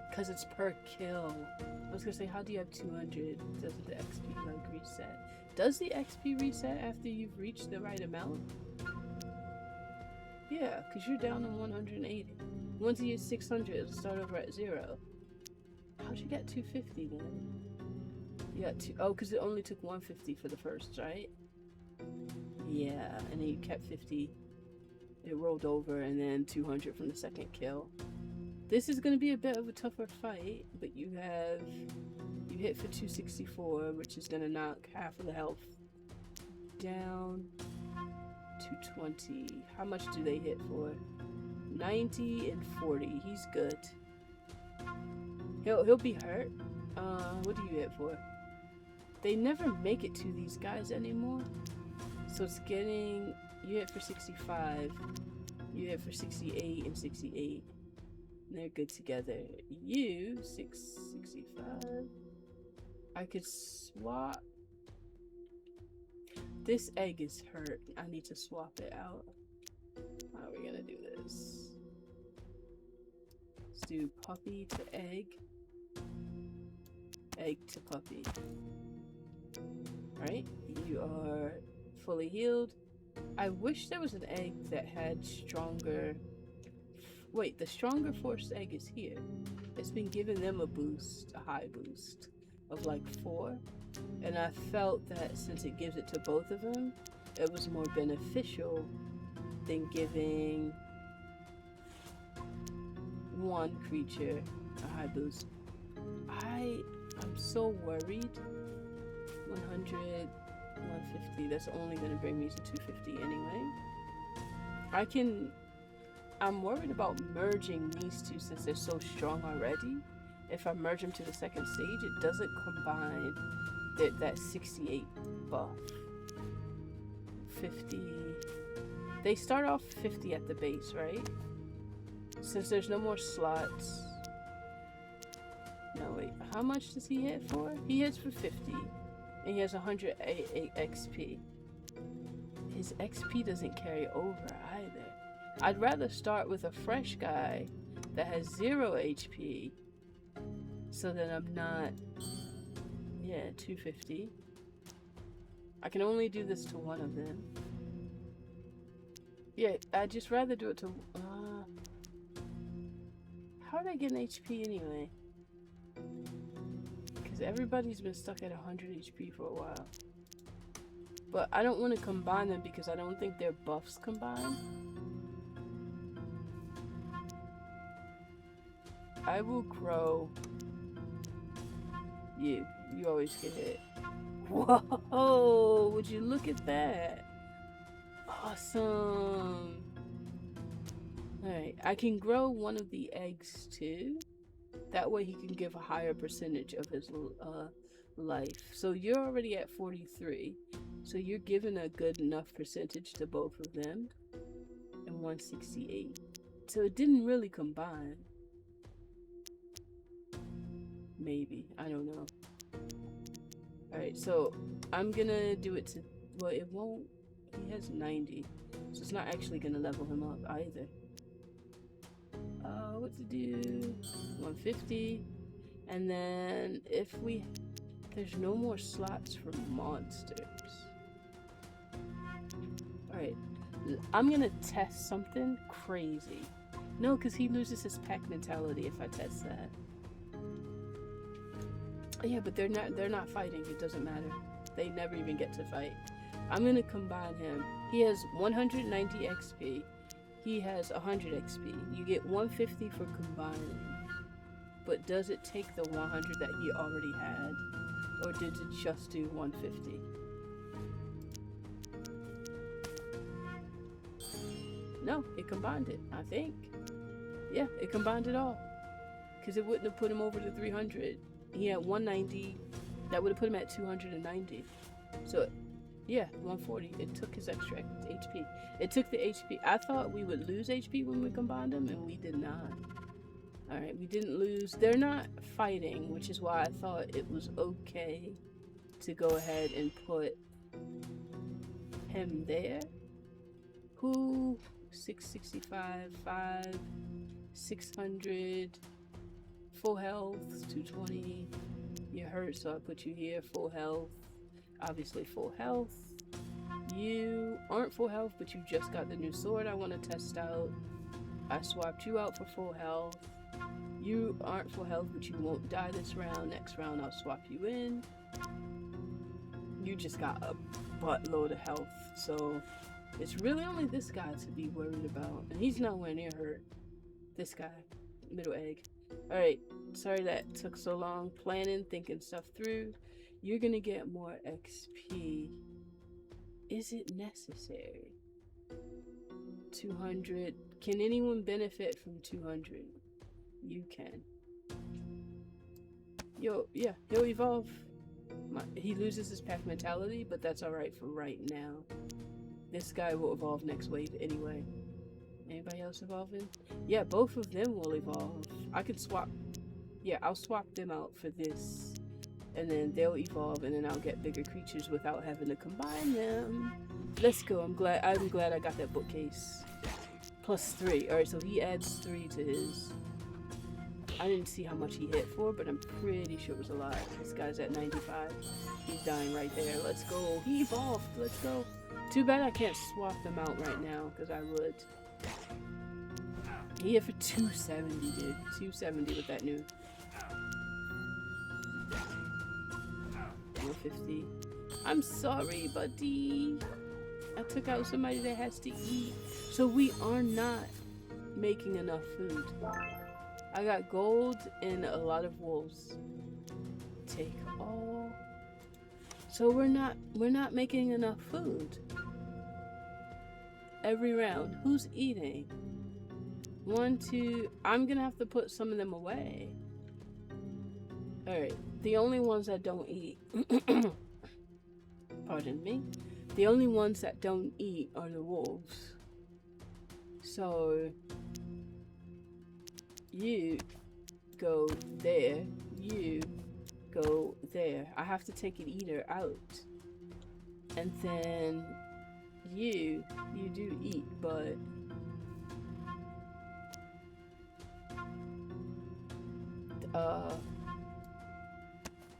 Because it's per kill. I was gonna say, how do you have 200? Doesn't the XP like reset? Does the XP reset after you've reached the right amount? Yeah, because you're down to 180. Once you get 600, it'll start over at 0. How'd you get 250 then? You got 2. Oh, because it only took 150 for the first, right? Yeah, and then you kept 50. It rolled over, and then 200 from the second kill. This is going to be a bit of a tougher fight, but you hit for 264, which is going to knock half of the health down. 220. How much do they hit for? 90 and 40. He's good. He'll be hurt. What do you hit for? They never make it to these guys anymore. So it's getting... You hit for 65. You hit for 68 and 68. And they're good together. You, 665. I could swap... This egg is hurt. I need to swap it out. How are we gonna do this? Let's do puppy to egg. Egg to puppy. Alright, you are fully healed. I wish there was an egg that had stronger... Wait, the stronger force egg is here. It's been giving them a boost, a high boost of like 4. And I felt that since it gives it to both of them, it was more beneficial than giving one creature a high boost. I'm so worried. 100, 150, that's only going to bring me to 250 anyway. I'm worried about merging these two since they're so strong already. If I merge them to the second stage, it doesn't combine that 68 buff. 50. They start off 50 at the base, right? Since there's no more slots. No, wait. How much does he hit for? He hits for 50. And he has 100 XP. His XP doesn't carry over either. I'd rather start with a fresh guy that has 0 HP. So that I'm not... Yeah, 250. I can only do this to one of them. Yeah, I'd just rather do it to... how did I get an HP anyway? Because everybody's been stuck at 100 HP for a while. But I don't want to combine them because I don't think their buffs combine. I will grow you. You always get hit. Whoa! Would you look at that? Awesome! Alright, I can grow one of the eggs too. That way he can give a higher percentage of his life. So you're already at 43. So you're giving a good enough percentage to both of them. And 168. So it didn't really combine. Maybe. I don't know. Alright, so I'm gonna do it to... Well, it won't... He has 90. So it's not actually gonna level him up either. What to do? 150. And then if we... There's no more slots for monsters. Alright. I'm gonna test something crazy. No, because he loses his pack mentality if I test that. Yeah, but they're not fighting. It doesn't matter. They never even get to fight. I'm gonna combine him. He has 190 XP. He has 100 XP. You get 150 for combining. But does it take the 100 that he already had? Or did it just do 150? No, it combined it, I think. Yeah, it combined it all. Because it wouldn't have put him over to 300. He had 190. That would have put him at 290. So, yeah, 140. It took his extra HP. It took the HP. I thought we would lose HP when we combined them, and we did not. Alright, we didn't lose. They're not fighting, which is why I thought it was okay to go ahead and put him there. Who? 665, 5, 600, full health, 220. You're hurt, so I put you here, full health. Obviously full health. You aren't full health, but you just got the new sword I want to test out. I swapped you out for full health. You aren't full health, but you won't die this round. Next round, I'll swap you in. You just got a buttload of health, so it's really only this guy to be worried about. And he's nowhere near hurt. This guy. Middle egg. Alright, sorry that took so long. Planning, thinking stuff through. You're gonna get more XP. Is it necessary? 200. Can anyone benefit from 200? You can. Yo, yeah, he'll evolve. He loses his pack mentality, but that's alright for right now. This guy will evolve next wave anyway. Anybody else evolving? Yeah, both of them will evolve. I can swap. Yeah, I'll swap them out for this. And then they'll evolve, and then I'll get bigger creatures without having to combine them. Let's go. I'm glad I got that bookcase. +3. Alright, so he adds 3 to his. I didn't see how much he hit for, but I'm pretty sure it was a lot. This guy's at 95. He's dying right there. Let's go. He evolved. Let's go. Too bad I can't swap them out right now, because I would. He hit for 270, dude. 270 with that new. 150. I'm sorry, buddy. I took out somebody that has to eat. So we are not making enough food. I got gold and a lot of wolves. Take all. So we're not making enough food. Every round. Who's eating? 1, 2. I'm gonna have to put some of them away. Alright. The only ones that don't eat. Pardon me. The only ones that don't eat are the wolves. So you go there. You go there. I have to take an eater out. And then you do eat, but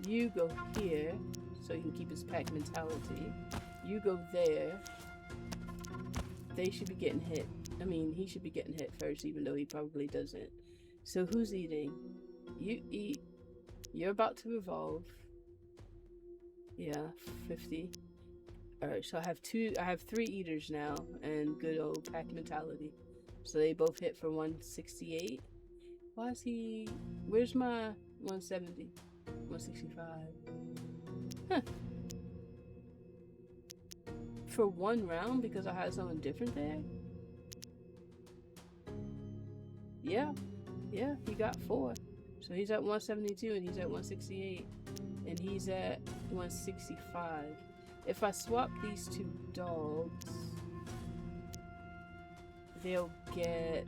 you go here so you can keep his pack mentality. You go there. They should be getting hit. I mean, he should be getting hit first, even though he probably doesn't. So who's eating? You eat. You're about to evolve. Yeah, 50. Alright, so I have 3 eaters now, and good old pack mentality. So they both hit for 168. Why is he... Where's my 170? 165. Huh. For 1 round because I had something different there? Yeah, he got 4. So he's at 172 and he's at 168. And he's at 165. If I swap these 2 dogs, they'll get...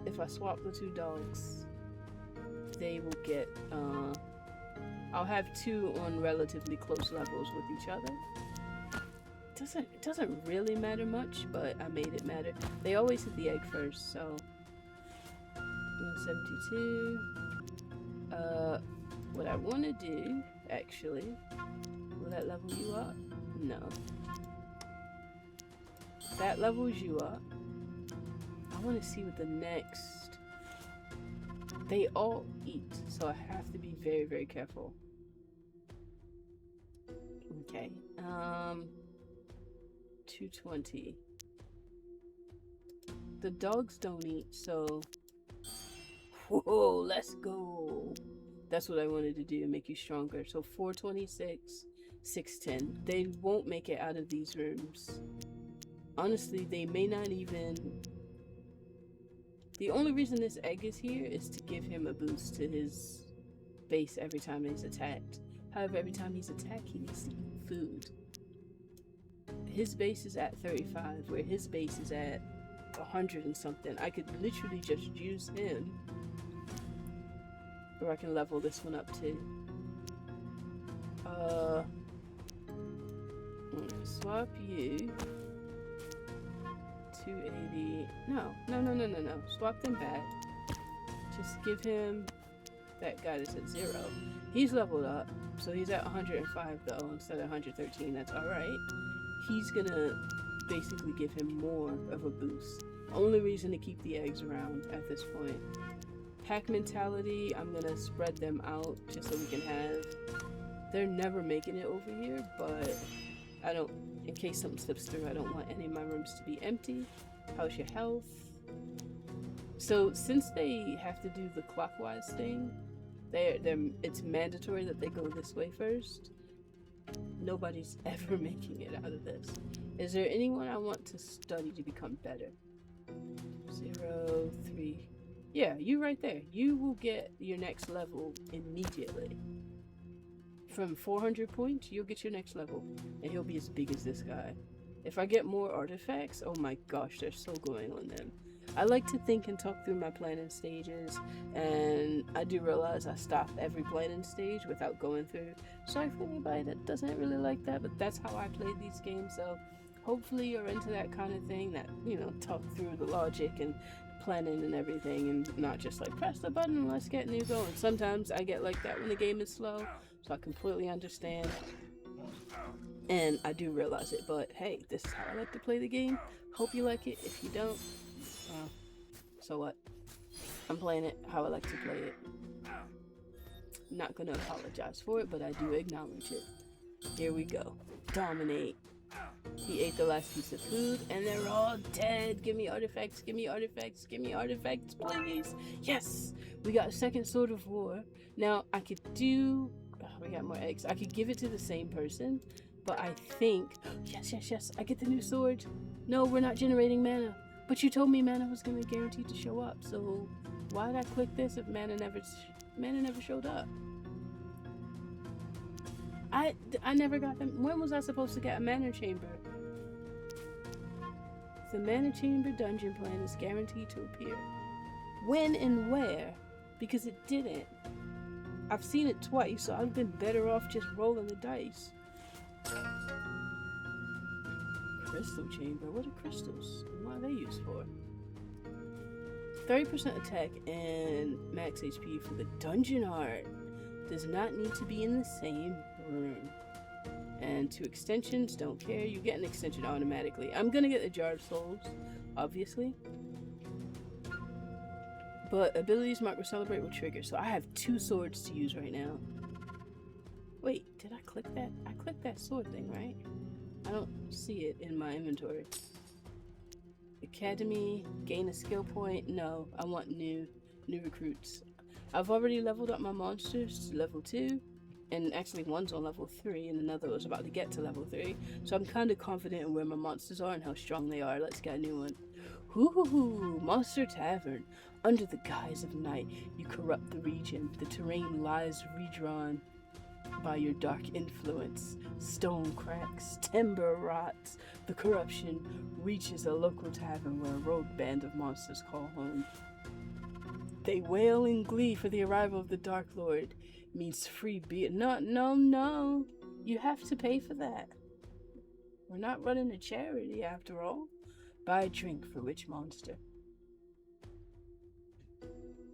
If I swap the 2 dogs, they will get, I'll have 2 on relatively close levels with each other. It doesn't really matter much, but I made it matter. They always hit the egg first, so 172. What I want to do, actually, will that level you up? No. That levels you up. I want to see what the next... They all eat, so I have to be very, very careful. Okay, 220. The dogs don't eat, so... Whoa, let's go! That's what I wanted to do, make you stronger. So 426, 610. They won't make it out of these rooms. Honestly, they may not even... The only reason this egg is here is to give him a boost to his base every time he's attacked. However, every time he's attacked, he needs to eat food. His base is at 35, where his base is at 100 and something. I could literally just use him. Or I can level this one up too. Swap you. 280. No. Swap them back. Just give him that guy that's at 0. He's leveled up, so he's at 105 though instead of 113. That's alright. He's gonna basically give him more of a boost. Only reason to keep the eggs around at this point. Pack mentality, I'm gonna spread them out just so we can have... They're never making it over here, but I don't... In case something slips through, I don't want any of my rooms to be empty. How's your health? So, since they have to do the clockwise thing, it's mandatory that they go this way first. Nobody's ever making it out of this. Is there anyone I want to study to become better? 0, 3... Yeah, you right there. You will get your next level immediately. From 400 points, you'll get your next level. And he'll be as big as this guy. If I get more artifacts, oh my gosh, there's so going on them. I like to think and talk through my planning stages. And I do realize I stop every planning stage without going through. Sorry for anybody that doesn't really like that, but that's how I play these games. So hopefully you're into that kind of thing, that, you know, talk through the logic and planning and everything, and not just like press the button and let's get new going. Sometimes I get like that when the game is slow, so I completely understand. And I do realize it, but hey, this is how I like to play the game. Hope you like it. If you don't, so what? I'm playing it how I like to play it. Not gonna apologize for it, but I do acknowledge it. Here we go. Dominate. He ate the last piece of food, and they're all dead. Give me artifacts, give me artifacts, give me artifacts, please. Yes! We got a second sword of war. Now, I could do... Oh, we got more eggs. I could give it to the same person, but I think... Yes, I get the new sword. No, we're not generating mana. But you told me mana was going to be guaranteed to show up, so why did I click this if mana never showed up? I never got them. When was I supposed to get a mana chamber? The mana chamber dungeon plan is guaranteed to appear. When and where? Because it didn't. I've seen it twice, so I've been better off just rolling the dice. Crystal chamber? What are crystals? What are they used for? 30% attack and max HP for the dungeon art. Does not need to be in the same room. And 2 extensions, don't care. You get an extension automatically. I'm gonna get the Jar of Souls, obviously. But abilities marked with Celebrate will trigger. So I have 2 swords to use right now. Wait, did I click that? I clicked that sword thing, right? I don't see it in my inventory. Academy, gain a skill point. No, I want new recruits. I've already leveled up my monsters to level 2, and actually one's on level 3 and another was about to get to level 3. So I'm kind of confident in where my monsters are and how strong they are. Let's get a new one. Hoo-hoo-hoo, Monster Tavern. Under the guise of night, you corrupt the region. The terrain lies redrawn by your dark influence. Stone cracks, timber rots. The corruption reaches a local tavern where a rogue band of monsters call home. They wail in glee for the arrival of the Dark Lord. Means free beer. No. You have to pay for that. We're not running a charity after all. Buy a drink for which monster?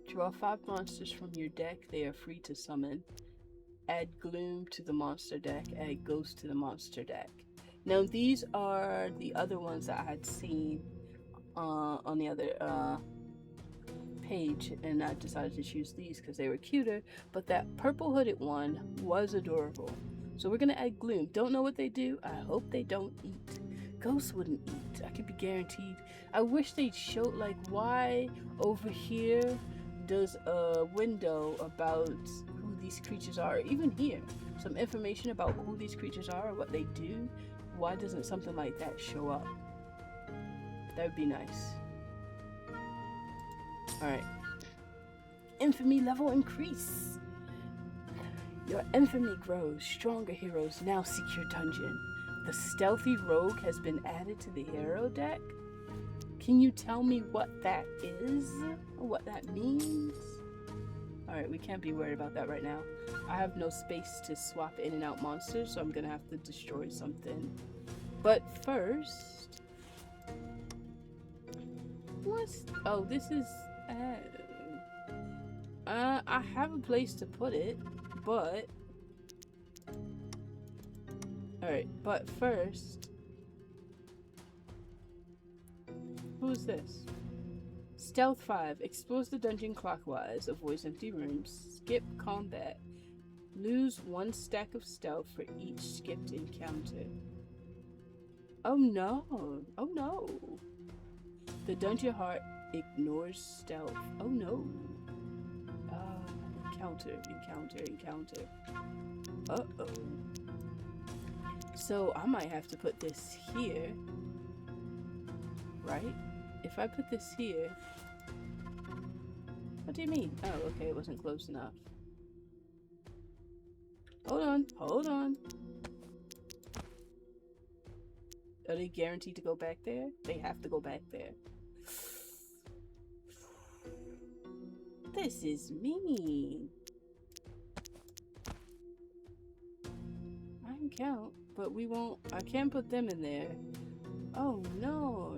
Draw 5 monsters from your deck. They are free to summon. Add Gloom to the monster deck. Add Ghost to the monster deck. Now these are the other ones that I had seen on the other page, and I decided to choose these because they were cuter, but that purple hooded one was adorable. So we're gonna add Gloom. Don't know what they do. I hope they don't eat. Ghosts wouldn't eat. I could be guaranteed. I wish they'd show, like, why over here does a window about who these creatures are, or even here, some information about who these creatures are or what they do. Why doesn't something like that show up? That would be nice. Alright. Infamy level increase. Your infamy grows. Stronger heroes now seek your dungeon. The stealthy rogue has been added to the hero deck. Can you tell me what that is? Or what that means? Alright, we can't be worried about that right now. I have no space to swap in and out monsters, so I'm gonna have to destroy something. But first... What's... Oh, this is... I have a place to put it, but... Alright, but first... Who is this? Stealth 5. Explores the dungeon clockwise. Avoids empty rooms. Skip combat. Lose 1 stack of stealth for each skipped encounter. Oh no! Oh no! The dungeon heart ignores stealth. Oh no! Encounter. Uh-oh. So I might have to put this here. Right? If I put this here... What do you mean? Oh, okay, it wasn't close enough. Hold on. Are they guaranteed to go back there? They have to go back there. This is mean. I can count, but we won't... I can't put them in there. Oh no.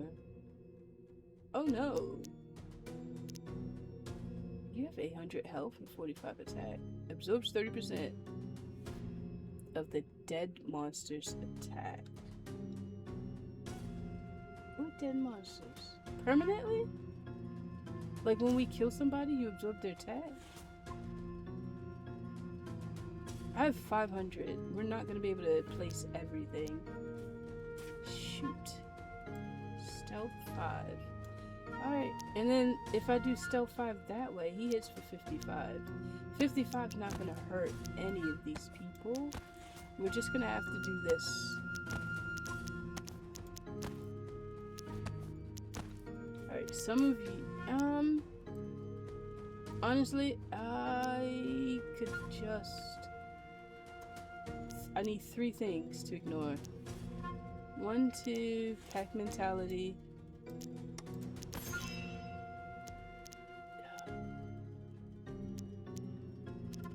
Oh no. You have 800 health and 45 attack. Absorbs 30% of the dead monster's attack. What dead monsters? Permanently? Like when we kill somebody, you absorb their attack? I have 500. We're not going to be able to place everything. Shoot. Stealth 5. Alright, and then if I do stealth 5 that way, he hits for 55. 55 is not going to hurt any of these people. We're just going to have to do this. Alright, some of you, honestly, I could just, I need 3 things to ignore. 1, 2, pack mentality.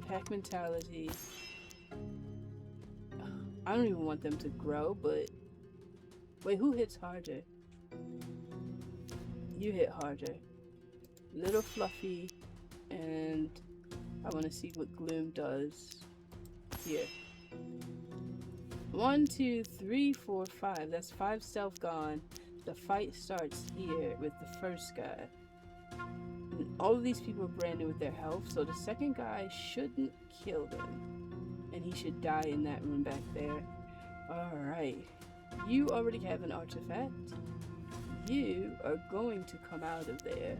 Pack mentality. I don't even want them to grow, but wait, who hits harder? You hit harder. Little Fluffy, and I want to see what Gloom does here. 1, 2, 3, 4, 5. That's 5 stealth gone. The fight starts here with the first guy. And all of these people are brand new with their health, so the second guy shouldn't kill them. And he should die in that room back there. Alright. You already have an artifact. You are going to come out of there.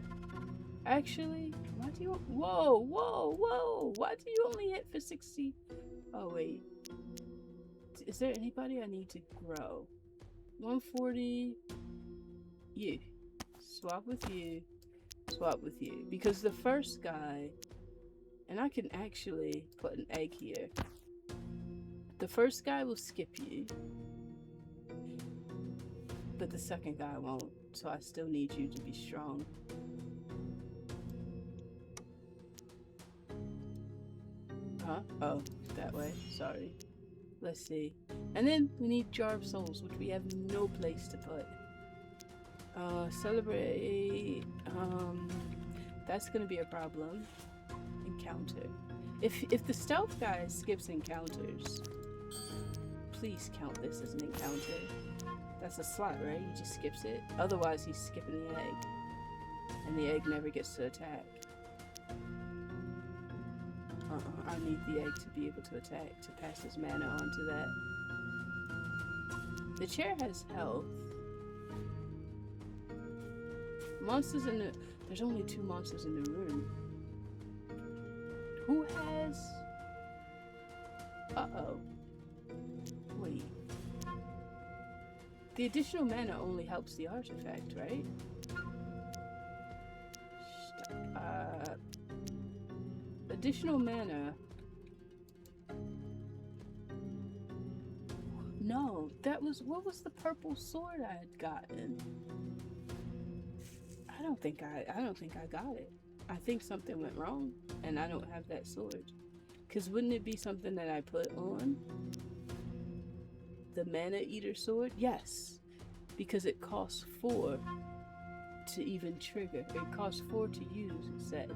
Actually, why do you... Whoa, whoa, whoa! Why do you only hit for 60? Oh, wait. Is there anybody I need to grow? 140. You. Swap with you. Swap with you. Because the first guy... And I can actually put an egg here. The first guy will skip you. But the second guy won't. So I still need you to be strong. Huh? Oh, that way. Sorry. Let's see. And then we need Jar of Souls, which we have no place to put. Celebrate. That's gonna be a problem. Encounter. If the stealth guy skips encounters, please count this as an encounter. That's a slot, right? He just skips it. Otherwise, he's skipping the egg. And the egg never gets to attack. I need the egg to be able to attack, to pass his mana on to that. The chair has health. Monsters in the... There's only 2 monsters in the room. Who has... Uh-oh. Wait. The additional mana only helps the artifact, right? Additional mana. No, that was... What was the purple sword I had gotten? I don't think I got it. I think something went wrong, and I don't have that sword. Because wouldn't it be something that I put on? The Mana Eater sword? Yes. Because it costs 4 to even trigger. It costs 4 to use, it said.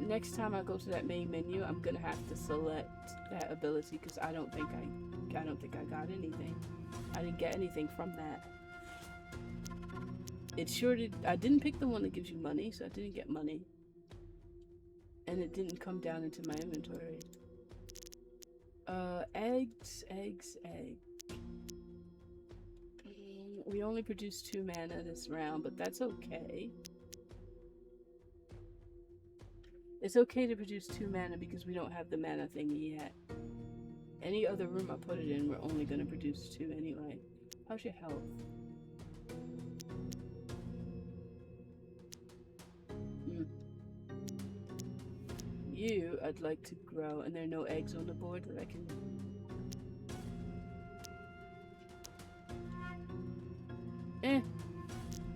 Next time I go to that main menu, I'm gonna have to select that ability because I don't think I got anything. I didn't get anything from that. It sure did. I didn't pick the one that gives you money, so I didn't get money. And it didn't come down into my inventory. Eggs. We only produced 2 mana this round, but that's okay. It's okay to produce 2 mana because we don't have the mana thing yet. Any other room I put it in, we're only going to produce 2 anyway. How's your health? You, I'd like to grow, and there are no eggs on the board that I can...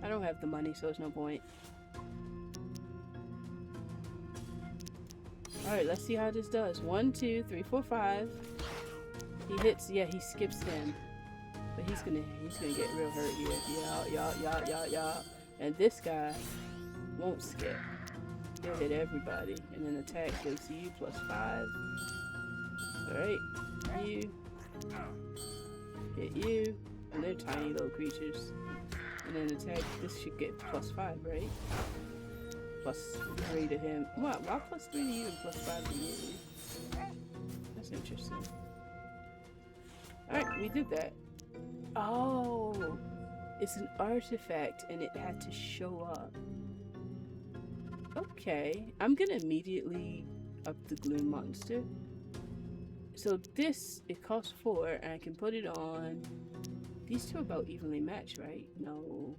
I don't have the money, so there's no point. Alright, let's see how this does. 1, 2, 3, 4, 5. He hits, yeah, he skips 10. But he's gonna get real hurt here. Yeah. And this guy, won't skip. He'll hit everybody. And then attack goes to you +5. Alright. You. Hit you. And they're tiny little creatures. And then attack. This should get +5, right? +3 to him. What? Why +3 to you and +5 to you? That's interesting. Alright, we did that. Oh! It's an artifact and it had to show up. Okay. I'm gonna immediately up the gloom monster. So this, it costs 4 and I can put it on. These two are about evenly matched, right? No.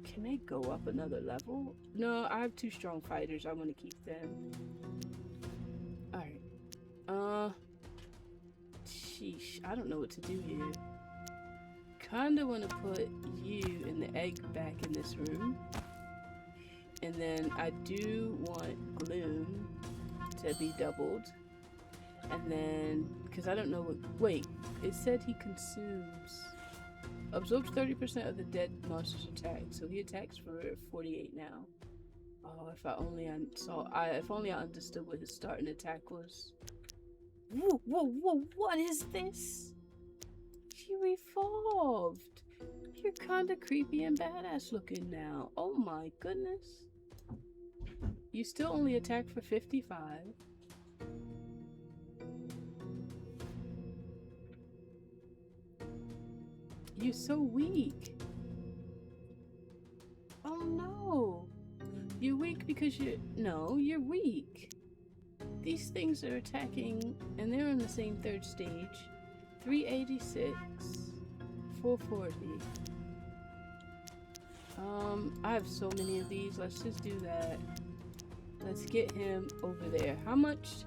Can they go up another level? No, I have 2 strong fighters. I want to keep them. Alright. Sheesh. I don't know what to do here. Kinda want to put you and the egg back in this room. And then I do want gloom to be doubled. And then, because I don't know what... Wait, it said he consumes... Absorbs 30% of the dead monster's attack, so he attacks for 48 now. Oh, if only I understood what his starting attack was. Whoa, whoa, whoa, what is this? You evolved. You're kinda creepy and badass looking now. Oh my goodness. You still only attack for 55. You're so weak. Oh no. You're weak because you're weak. These things are attacking and they're on the same 3rd stage. 386. 440. I have so many of these. Let's just do that. Let's get him over there. How much?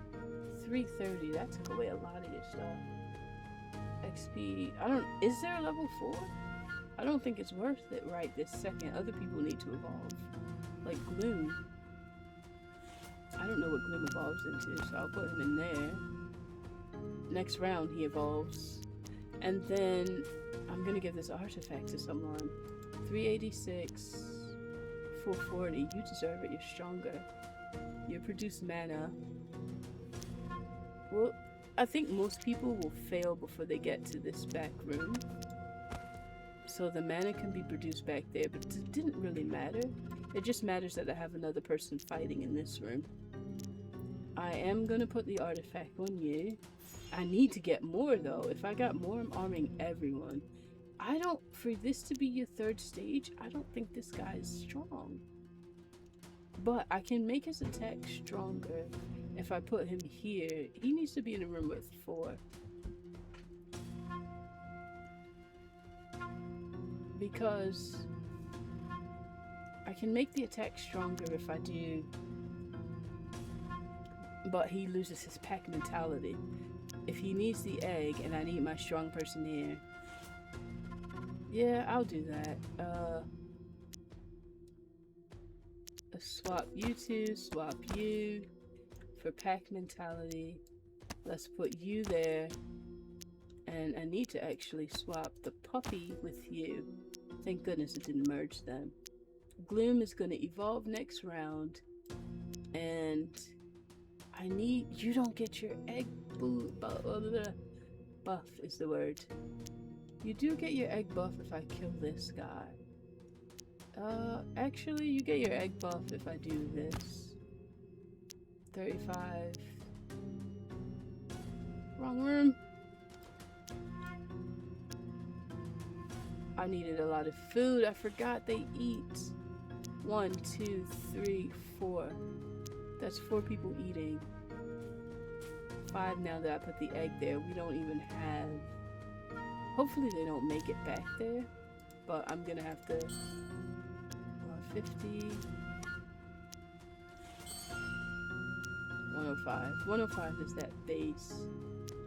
330. That took away a lot of your stuff. XP. Is there a level 4? I don't think it's worth it right this second. Other people need to evolve. Like Gloom. I don't know what Gloom evolves into, so I'll put him in there. Next round he evolves. And then I'm gonna give this artifact to someone. 386. 440. You deserve it. You're stronger. You produce mana. Well, I think most people will fail before they get to this back room. So the mana can be produced back there, but it didn't really matter. It just matters that I have another person fighting in this room. I am gonna put the artifact on you. I need to get more though. If I got more, I'm arming everyone. For this to be your 3rd stage, I don't think this guy is strong. But I can make his attack stronger if I put him here. He needs to be in a room with 4. Because I can make the attack stronger if I do. But he loses his pack mentality. If he needs the egg and I need my strong person here. Yeah, I'll do that. Swap you two, swap you for pack mentality. Let's put you there. And I need to actually swap the puppy with you. Thank goodness it didn't merge them. Gloom is going to evolve next round. And you don't get your egg buff is the word. You do get your egg buff if I kill this guy. Actually, you get your egg buff if I do this. 35. Wrong room. I needed a lot of food. I forgot they eat. 1, 2, 3, 4. That's 4 people eating. 5 now that I put the egg there. We don't even have... Hopefully they don't make it back there. But I'm gonna have to... 50... 105. 105 is that base.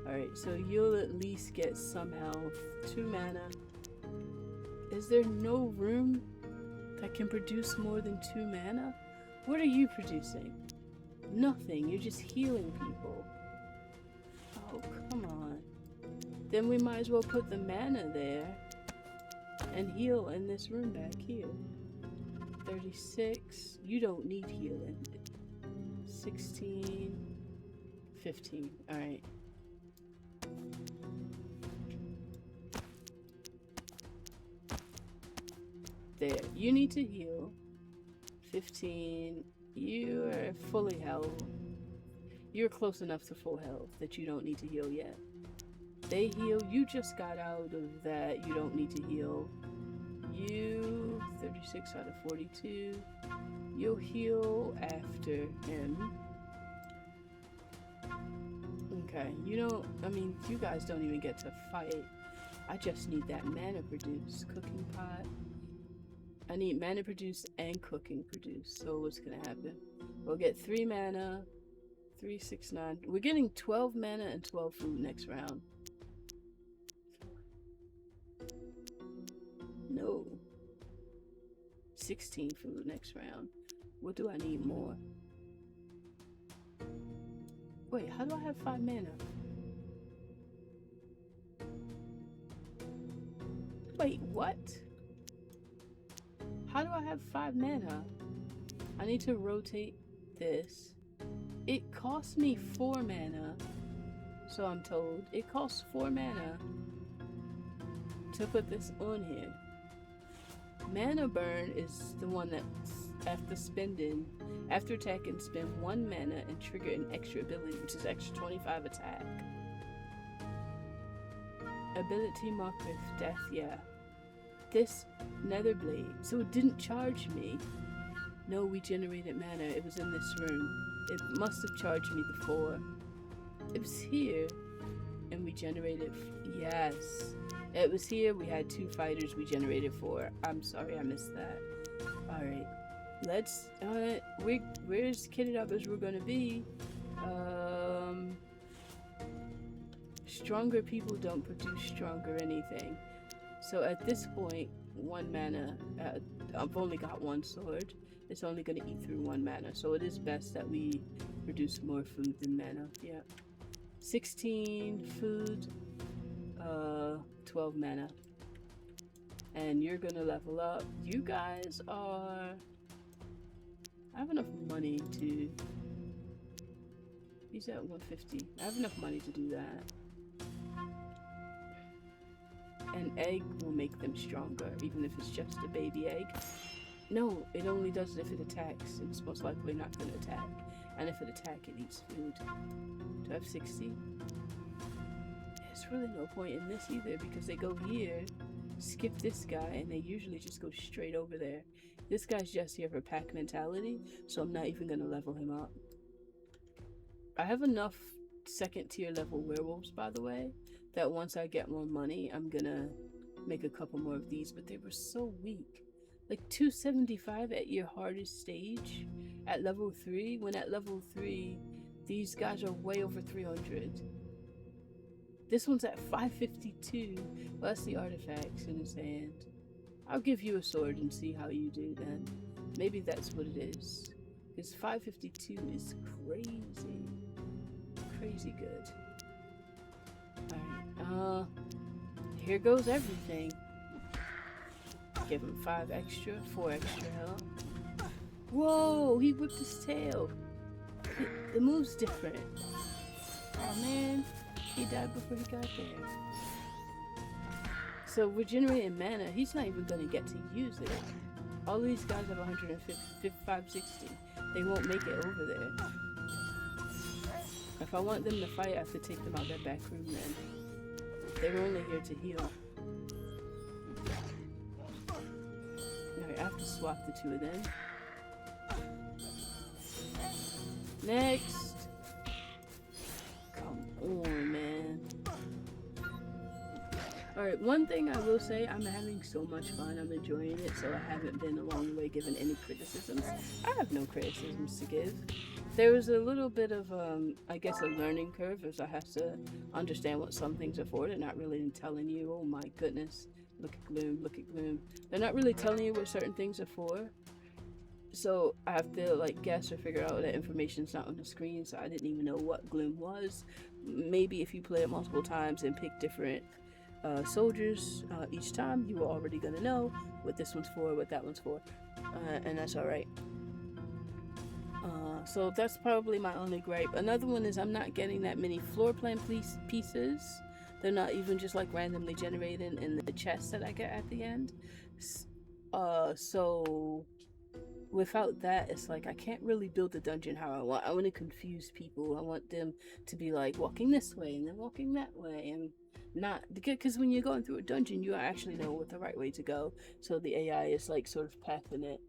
Alright, so you'll at least get some health. 2 mana. Is there no room that can produce more than 2 mana? What are you producing? Nothing. You're just healing people. Oh, come on. Then we might as well put the mana there and heal in this room back here. 36. You don't need healing. 16. 15. Alright. There. You need to heal. 15. You are fully healed. You're close enough to full health that you don't need to heal yet. They heal. You just got out of that. You don't need to heal. You 36 out of 42. You'll heal after him. Okay, you don't, I mean, you guys don't even get to fight. I just need that mana produce. Cooking pot. I need mana produce and cooking produce. So what's gonna happen? We'll get 3 mana. 3, 6, 9. We're getting 12 mana and 12 food next round. No. 16 food next round. What do I need more? Wait, how do I have 5 mana? Wait, what? How do I have 5 mana? I need to rotate this. It costs me 4 mana. So I'm told. It costs 4 mana to put this on here. Mana burn is the one that's after attacking, spend 1 mana and trigger an extra ability, which is extra 25 attack. Ability mark with death, yeah. This nether blade, so it didn't charge me. No, we generated mana. It was in this room. It must have charged me before. It was here, and we generated. Yes, it was here. We had 2 fighters. We generated 4. I'm sorry, I missed that. All right, let's. We're as kitted up as we're gonna be. Stronger people don't produce stronger anything. So at this point, 1 mana. I've only got 1 sword. It's only going to eat through 1 mana. So it is best that we produce more food than mana. Yeah. 16 food. 12 mana. And you're going to level up. You guys are... I have enough money to... He's at 150. I have enough money to do that. An egg will make them stronger, even if it's just a baby egg. No, it only does it if it attacks. It's most likely not going to attack. And if it attacks, it eats food. Do I have 60? There's really no point in this either, because they go here, skip this guy, and they usually just go straight over there. This guy's just here for pack mentality, so I'm not even going to level him up. I have enough 2nd tier level werewolves, by the way, that once I get more money, I'm gonna make a couple more of these, but they were so weak. Like 275 at your hardest stage at level 3, when at level 3, these guys are way over 300. This one's at 552. Well, that's the artifacts in his hand. I'll give you a sword and see how you do then. Maybe that's what it is. Because 552 is crazy. Crazy good. Alright, here goes everything. Give him 5 extra, 4 extra health. Whoa, he whipped his tail. The move's different. Oh man, he died before he got there. So we're generating mana. He's not even gonna get to use it. All these guys have 560. They won't make it over there. If I want them to fight, I have to take them out that back room then. They were only here to heal. Alright, I have to swap the 2 of them. Next! Come on, man. Alright, one thing I will say, I'm having so much fun. I'm enjoying it, so I haven't been along the way given any criticisms. I have no criticisms to give. There was a little bit of, I guess, a learning curve, as I have to understand what some things are for. They're not really telling you, oh my goodness, look at gloom, look at gloom. They're not really telling you what certain things are for. So I have to, like, guess or figure out that information's not on the screen, so I didn't even know what gloom was. Maybe if you play it multiple times and pick different soldiers each time, you were already gonna know what this one's for, what that one's for. and that's all right. So that's probably my only gripe. Another one is I'm not getting that many floor plan pieces. They're not even just like randomly generated in the chest that I get at the end. So without that, it's like I can't really build the dungeon how I want. I want to confuse people. I want them to be like walking this way and then walking that way, and not because when you're going through a dungeon, you actually know what the right way to go. So the AI is like sort of pathing it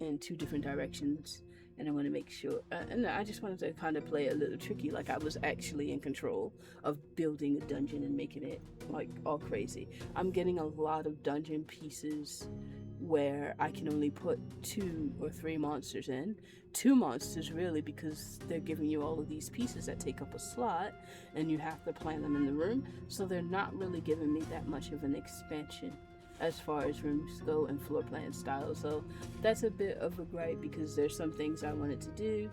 in two different directions, and I want to make sure. And I just wanted to kind of play a little tricky, like I was actually in control of building a dungeon and making it like all crazy. I'm getting a lot of dungeon pieces where I can only put 2 or 3 monsters in. 2 monsters really, because they're giving you all of these pieces that take up a slot and you have to plant them in the room, so they're not really giving me that much of an expansion as far as rooms go and floor plan style. So that's a bit of a gripe because there's some things I wanted to do.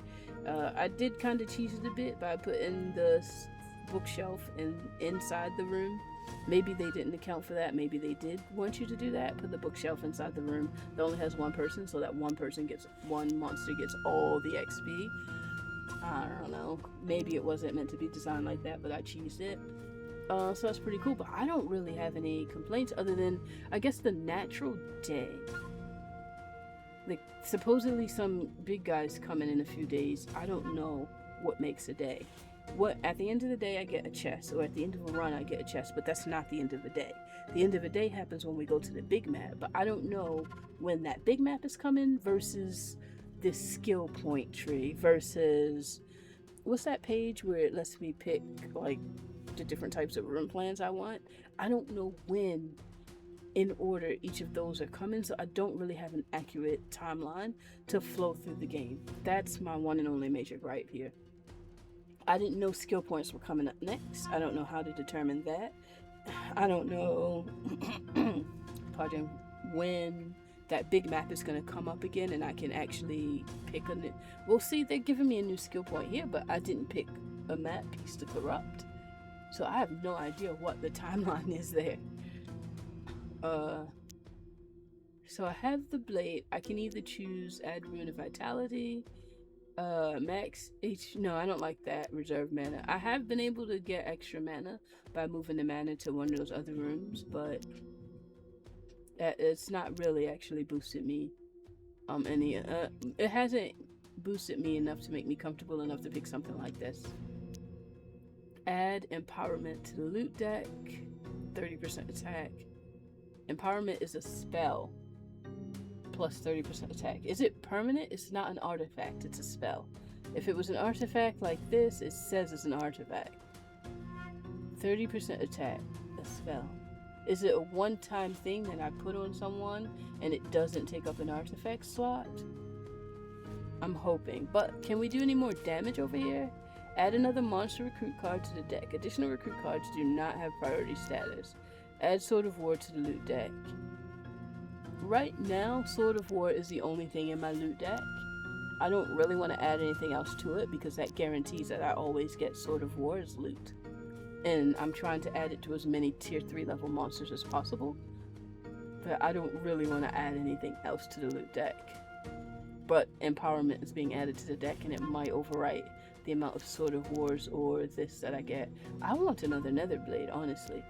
I did kind of cheese it a bit by putting the bookshelf inside the room. Maybe they didn't account for that. Maybe they did want you to do that. Put the bookshelf inside the room that only has one person, so that one monster gets all the XP. I don't know. Maybe it wasn't meant to be designed like that, but I cheesed it. So that's pretty cool. But I don't really have any complaints other than, I guess, the natural day. Like, supposedly some big guys coming in a few days. I don't know what makes a day. At the end of the day I get a chest, or at the end of a run I get a chest, but that's not the end of the day. The end of the day happens when we go to the big map, but I don't know when that big map is coming versus this skill point tree versus what's that page where it lets me pick like the different types of room plans I want. I don't know when in order each of those are coming, so I don't really have an accurate timeline to flow through the game. That's my one and only major gripe here. I didn't know skill points were coming up next. I don't know how to determine that. I don't know pardon, when that big map is going to come up again and I can actually pick a new... Well, see, they're giving me a new skill point here, but I didn't pick a map piece to corrupt. So I have no idea what the timeline is there. So I have the blade. I can either choose add rune of vitality, max no, I don't like that. Reserve mana. I have been able to get extra mana by moving the mana to one of those other rooms, but it's not really actually boosted me it hasn't boosted me enough to make me comfortable enough to pick something like this. Add empowerment to the loot deck, 30% attack. Empowerment is a spell plus 30% attack. Is it permanent? It's not an artifact, it's a spell. If it was an artifact like this, it says it's an artifact. 30% attack, a spell. Is it a one-time thing that I put on someone and it doesn't take up an artifact slot? I'm hoping. But can we do any more damage over here? Add another monster recruit card to the deck. Additional recruit cards do not have priority status. Add Sword of War to the loot deck. Right now, Sword of War is the only thing in my loot deck. I don't really want to add anything else to it because that guarantees that I always get Sword of War as loot. And I'm trying to add it to as many tier 3 level monsters as possible. But I don't really want to add anything else to the loot deck. But empowerment is being added to the deck and it might overwrite the amount of Sword of Wars or this that I get. I want another Nether Blade, honestly.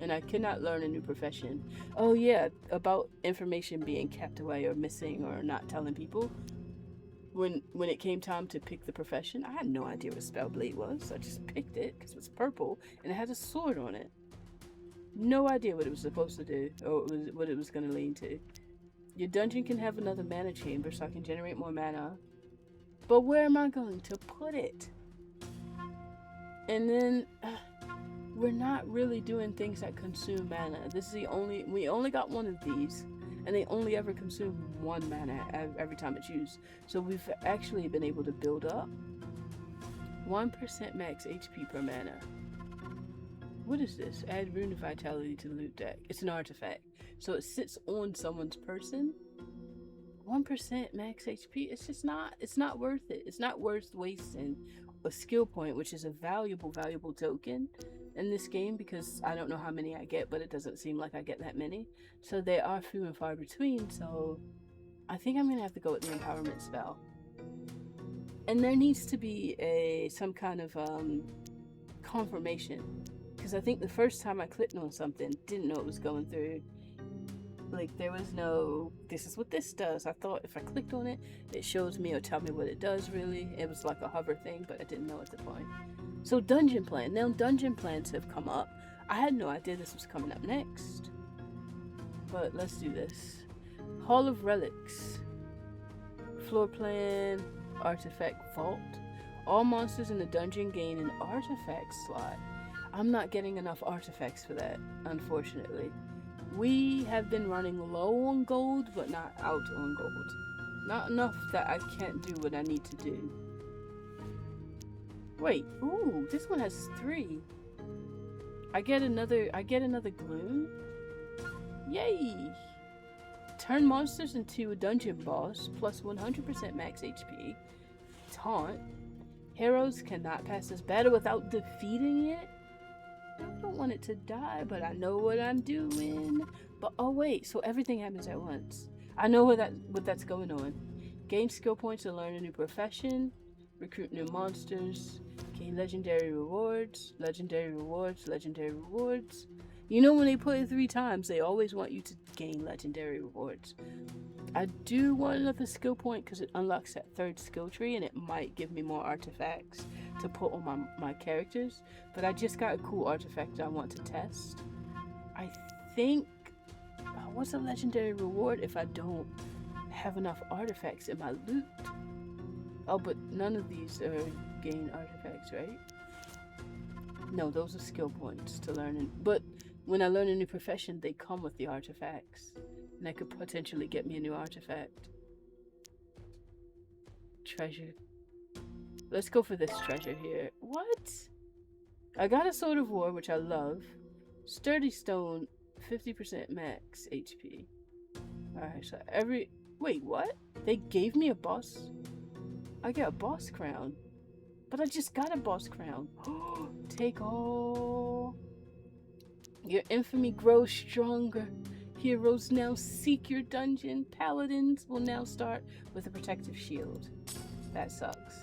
And I cannot learn a new profession. Oh yeah, about information being kept away or missing or not telling people. When it came time to pick the profession, I had no idea what Spellblade was. I just picked it because it was purple and it had a sword on it. No idea what it was supposed to do or what it was going to lead to. Your dungeon can have another mana chamber so I can generate more mana. But where am I going to put it? And then... we're not really doing things that consume mana. This is we only got one of these, and they only ever consume 1 mana every time it's used. So we've actually been able to build up 1% max HP per mana. What is this? Add Rune of Vitality to the loot deck. It's an artifact, so it sits on someone's person. 1% max HP. It's just not. It's not worth it. It's not worth wasting a skill point, which is a valuable token in this game, because I don't know how many I get, but it doesn't seem like I get that many. So they are few and far between, so I think I'm gonna have to go with the empowerment spell. And there needs to be some kind of confirmation, because I think the first time I clicked on something, didn't know it was going through. Like, there was no, this is what this does. I thought if I clicked on it, it shows me or tell me what it does, really. It was like a hover thing, but I didn't know at the point. So dungeon plan. Now dungeon plans have come up. I had no idea this was coming up next. But let's do this. Hall of Relics. Floor plan. Artifact vault. All monsters in the dungeon gain an artifact slot. I'm not getting enough artifacts for that, unfortunately. We have been running low on gold, but not out on gold. Not enough that I can't do what I need to do. Wait, ooh, this one has 3. I get another gloom. Yay! Turn monsters into a dungeon boss, plus 100% max HP. Taunt. Heroes cannot pass this battle without defeating it. I don't want it to die, but I know what I'm doing. But oh wait, so everything happens at once. I know what that's going on. Gain skill points to learn a new profession, recruit new monsters, gain legendary rewards, legendary rewards, legendary rewards. You know, when they put it 3 times, they always want you to gain legendary rewards. I do want another skill point because it unlocks that 3rd skill tree, and it might give me more artifacts to put on my characters. But I just got a cool artifact I want to test. I think, what's a legendary reward if I don't have enough artifacts in my loot? Oh, but none of these are gain artifacts, right? No, those are skill points to learn. But when I learn a new profession, they come with the artifacts. And that could potentially get me a new artifact. Treasure. Let's go for this treasure here. What? I got a Sword of War, which I love. Sturdy Stone, 50% max HP. Alright, so wait, what? They gave me a boss? I get a boss crown. But I just got a boss crown. Take all. Your infamy grows stronger. Heroes now seek your dungeon. Paladins will now start with a protective shield. That sucks.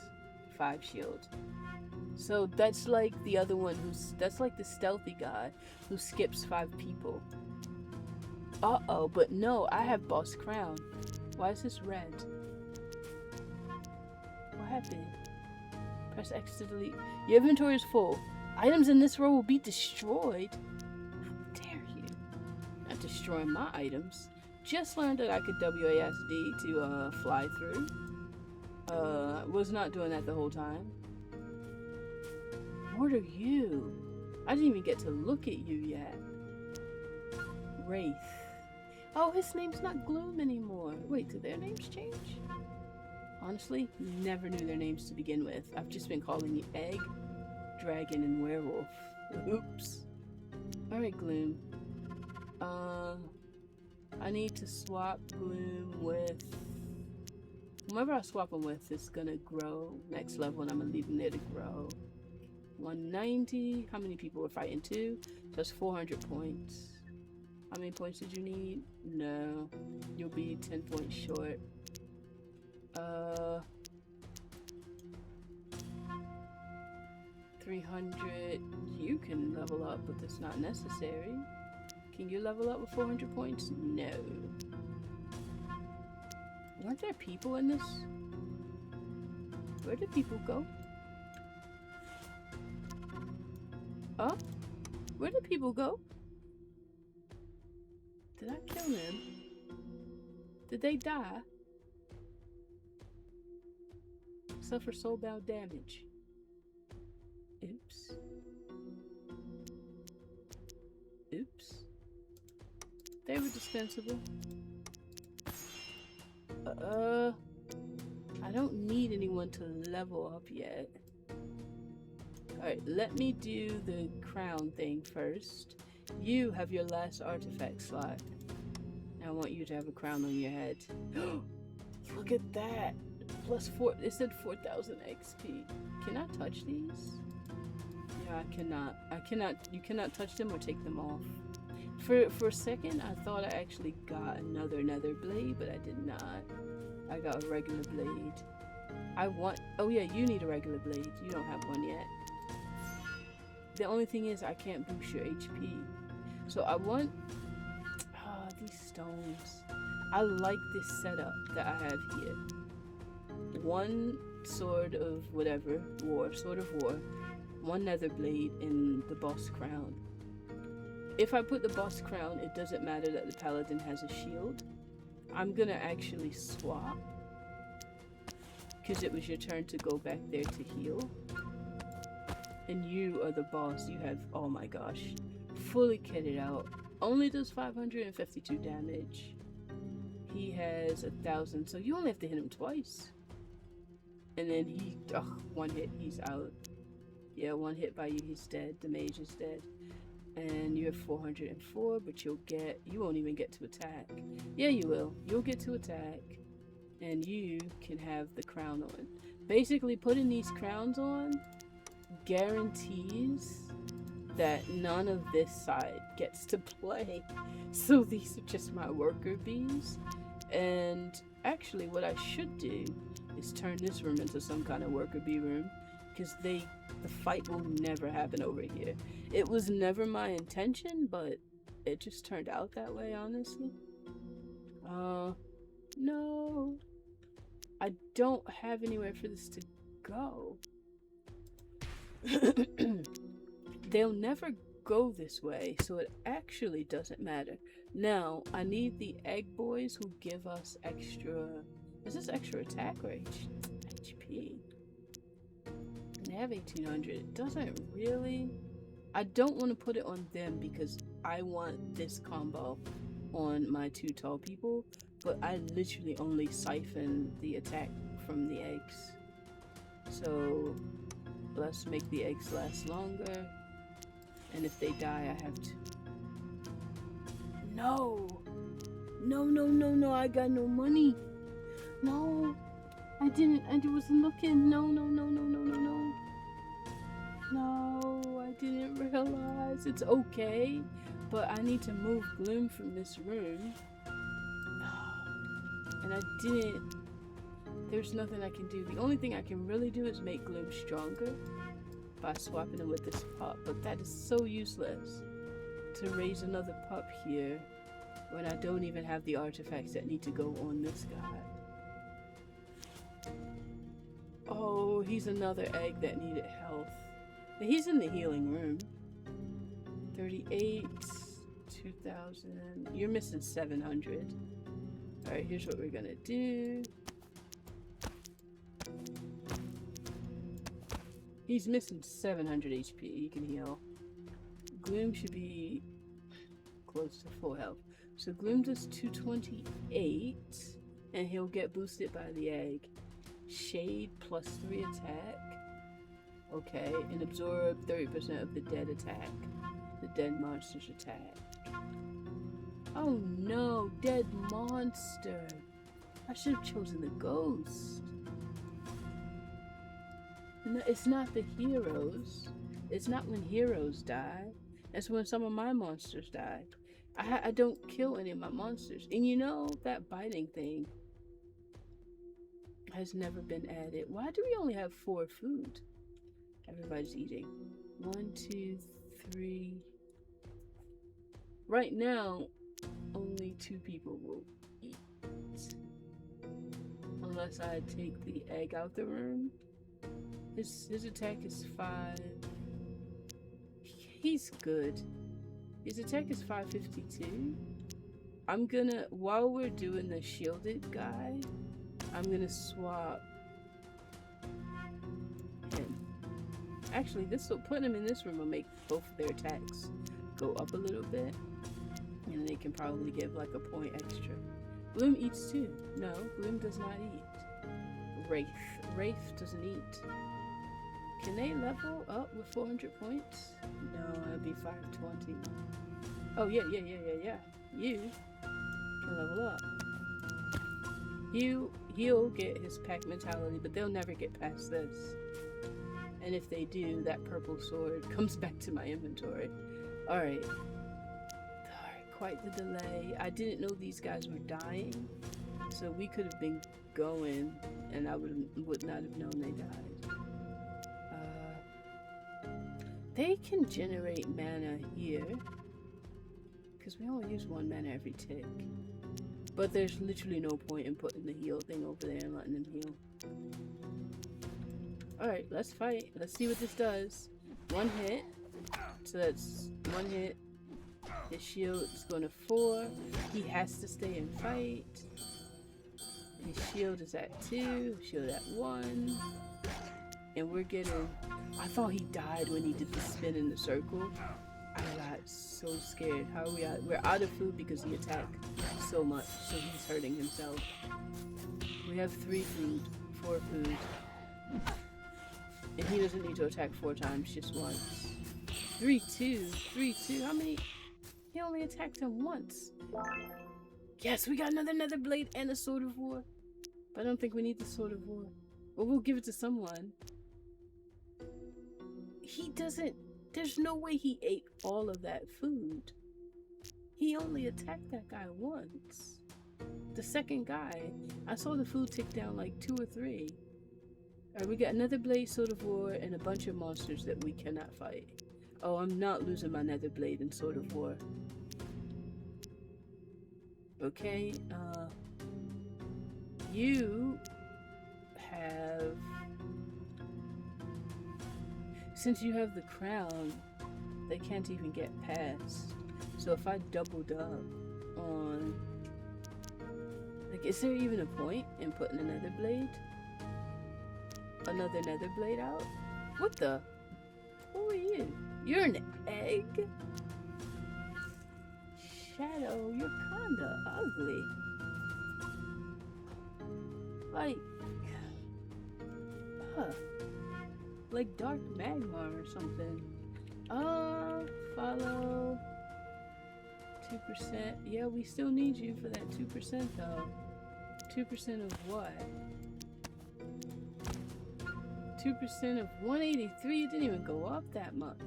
5 shield. So that's like the other one that's like the stealthy guy who skips 5 people. Uh-oh, but no, I have boss crown. Why is this red? What happened? Press X to delete. Your inventory is full. Items in this row will be destroyed. How dare you? Not destroying my items. Just learned that I could WASD to fly through. Was not doing that the whole time. What are you? I didn't even get to look at you yet. Wraith. Oh, his name's not Gloom anymore. Wait, did their names change? Honestly, never knew their names to begin with. I've just been calling you Egg, Dragon, and Werewolf. Oops. Alright, Gloom. I need to swap Gloom with... Whoever I swap him with is gonna grow next level, and I'm gonna leave him there to grow. 190. How many people we're fighting? 2. So that's 400 points. How many points did you need? No. You'll be 10 points short. 300. You can level up, but that's not necessary. Can you level up with 400 points? No. Weren't there people in this? Where did people go? Oh? Where did people go? Did I kill them? Did they die? Suffer soulbound damage. Oops. Oops. They were dispensable. I don't need anyone to level up yet. Alright, let me do the crown thing first. You have your last artifact slot. I want you to have a crown on your head. Look at that! plus 4. It said 4,000 XP. Can I touch these? Yeah, I cannot. You cannot touch them or take them off. For a second, I thought I actually got another nether blade, but I did not. I got a regular blade. Oh yeah, you need a regular blade. You don't have one yet. The only thing is I can't boost your HP. So I want these stones. I like this setup that I have here. One sword of whatever, sword of war, one nether blade, and the boss crown. If I put the boss crown, it doesn't matter that the paladin has a shield. I'm gonna actually swap, because it was your turn to go back there to heal. And you are the boss. You have, oh my gosh, fully kitted out. Only does 552 damage. He has 1,000, so you only have to hit him twice. And then he, one hit, he's out. Yeah, one hit by you, he's dead. The mage is dead. And you have 404, but you won't even get to attack. Yeah, you will. You'll get to attack. And you can have the crown on. Basically, putting these crowns on guarantees that none of this side gets to play. So these are just my worker bees. And actually, what I should do is turn this room into some kind of worker bee room, because the fight will never happen over here. It was never my intention, but it just turned out that way, honestly. No. I don't have anywhere for this to go. They'll never go this way, so it actually doesn't matter. Now, I need the egg boys who give us extra... Is this extra attack or HP? They have 1,800. It doesn't really... I don't want to put it on them because I want this combo on my 2 tall people, but I literally only siphon the attack from the eggs. So let's make the eggs last longer, and if they die I have to... No, I got no money. No, I wasn't looking. No, I didn't realize. It's okay, but I need to move Gloom from this room. And I didn't. There's nothing I can do. The only thing I can really do is make Gloom stronger by swapping him with this pup, but that is so useless to raise another pup here when I don't even have the artifacts that need to go on this guy. Oh, he's another egg that needed health. He's in the healing room. 38, 2,000. You're missing 700. Alright, here's what we're gonna do. He's missing 700 HP. He can heal. Gloom should be close to full health. So Gloom does 228, and he'll get boosted by the egg. Shade plus 3 attack. Okay, and absorb 30% of the dead attack. The dead monster's attack. Oh no, dead monster. I should have chosen the ghost. No, it's not the heroes. It's not when heroes die. It's when some of my monsters die. I don't kill any of my monsters. And you know, that biting thing has never been added. Why do we only have 4 food? Everybody's eating. 1, 2, 3. Right now, only 2 people will eat. Unless I take the egg out the room. His attack is 5. He's good. His attack is 552. I'm gonna, while we're doing the shielded guy, I'm gonna swap him. Actually, putting him in this room will make both of their attacks go up a little bit. And they can probably give like a point extra. Bloom eats too. No, Bloom does not eat. Wraith doesn't eat. Can they level up with 400 points? No, that'd be 520. Oh, yeah. You can level up. He'll get his pack mentality, but they'll never get past this. And if they do, that purple sword comes back to my inventory. Alright. Alright, quite the delay. I didn't know these guys were dying, so we could have been going, and I would not have known they died. They can generate mana here, because we only use 1 mana every tick. But there's literally no point in putting the heal thing over there and letting them heal. Alright, let's fight. Let's see what this does. 1 hit. So that's 1 hit. His shield is going to 4. He has to stay and fight. His shield is at 2. Shield at 1. And we're getting... I thought he died when he did the spin in the circle. I got so scared. How are we out? We're out of food because he attacked so much, so he's hurting himself. We have 3 food, 4 food. And he doesn't need to attack 4 times, just once. 3-2, 3-2, how many? He only attacked him once. Yes, we got another nether blade and a sword of war. But I don't think we need the sword of war. Well, we'll give it to someone. He doesn't... There's no way he ate all of that food. He only attacked that guy once. The second guy, I saw the food tick down like 2 or 3. Alright, we got another blade, sword of war, and a bunch of monsters that we cannot fight. Oh, I'm not losing my nether blade and sword of war. Okay, you have... Since you have the crown, they can't even get past. So if I doubled up on... Like, is there even a point in putting another blade? Another nether blade out? What the? Who are you? You're an egg? Shadow, you're kinda ugly. Like... like dark magma or something. Follow 2%. Yeah, we still need you for that 2% though. 2% of what? 2% of 183. It didn't even go up that much.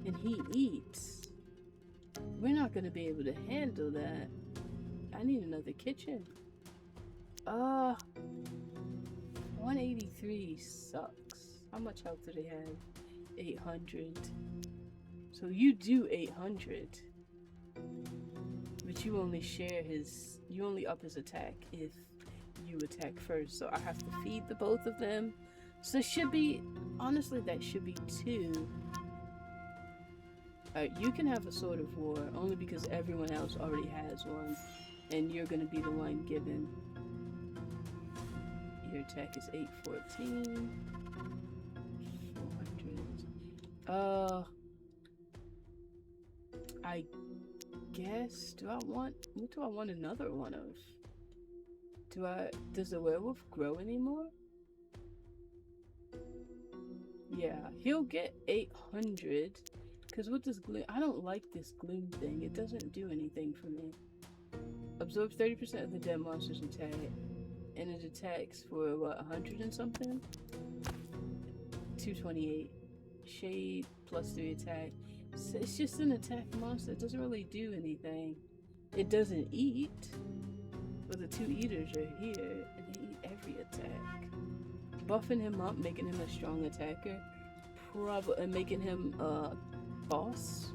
And he eats. We're not gonna be able to handle that. I need another kitchen. 183 sucks. How much health do they have? 800. So you do 800. But you only share his... You only up his attack if you attack first. So I have to feed the both of them. So it should be... Honestly, that should be 2. Alright, you can have a sword of war. Only because everyone else already has one. And you're gonna be the one given. Your attack is 814. 400. I guess, what do I want another one of? Does the werewolf grow anymore? Yeah, he'll get 800. Because with this gloom, I don't like this gloom thing. It doesn't do anything for me. Absorbs 30% of the dead monster's attack. And it attacks for what, 100 and something? 228. Shade plus 3 attack. So it's just an attack monster. It doesn't really do anything. It doesn't eat. But the 2 eaters are here and they eat every attack. Buffing him up, making him a strong attacker. Probably making him a boss.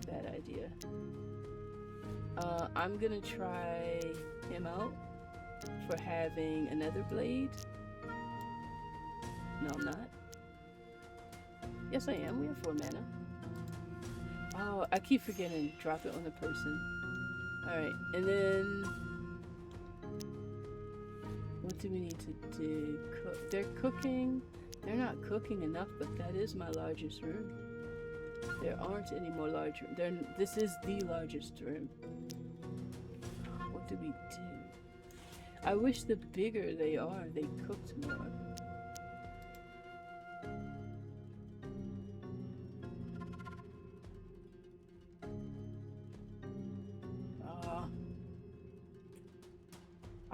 Bad idea. I'm gonna try him out for having another blade. No, I'm not. Yes, I am. We have 4 mana. Oh, I keep forgetting. Drop it on the person. Alright, and then... What do we need to do? Cook. They're cooking. They're not cooking enough, but that is my largest room. There aren't any more large rooms. This is the largest room. What do we do? I wish the bigger they are, they cooked more.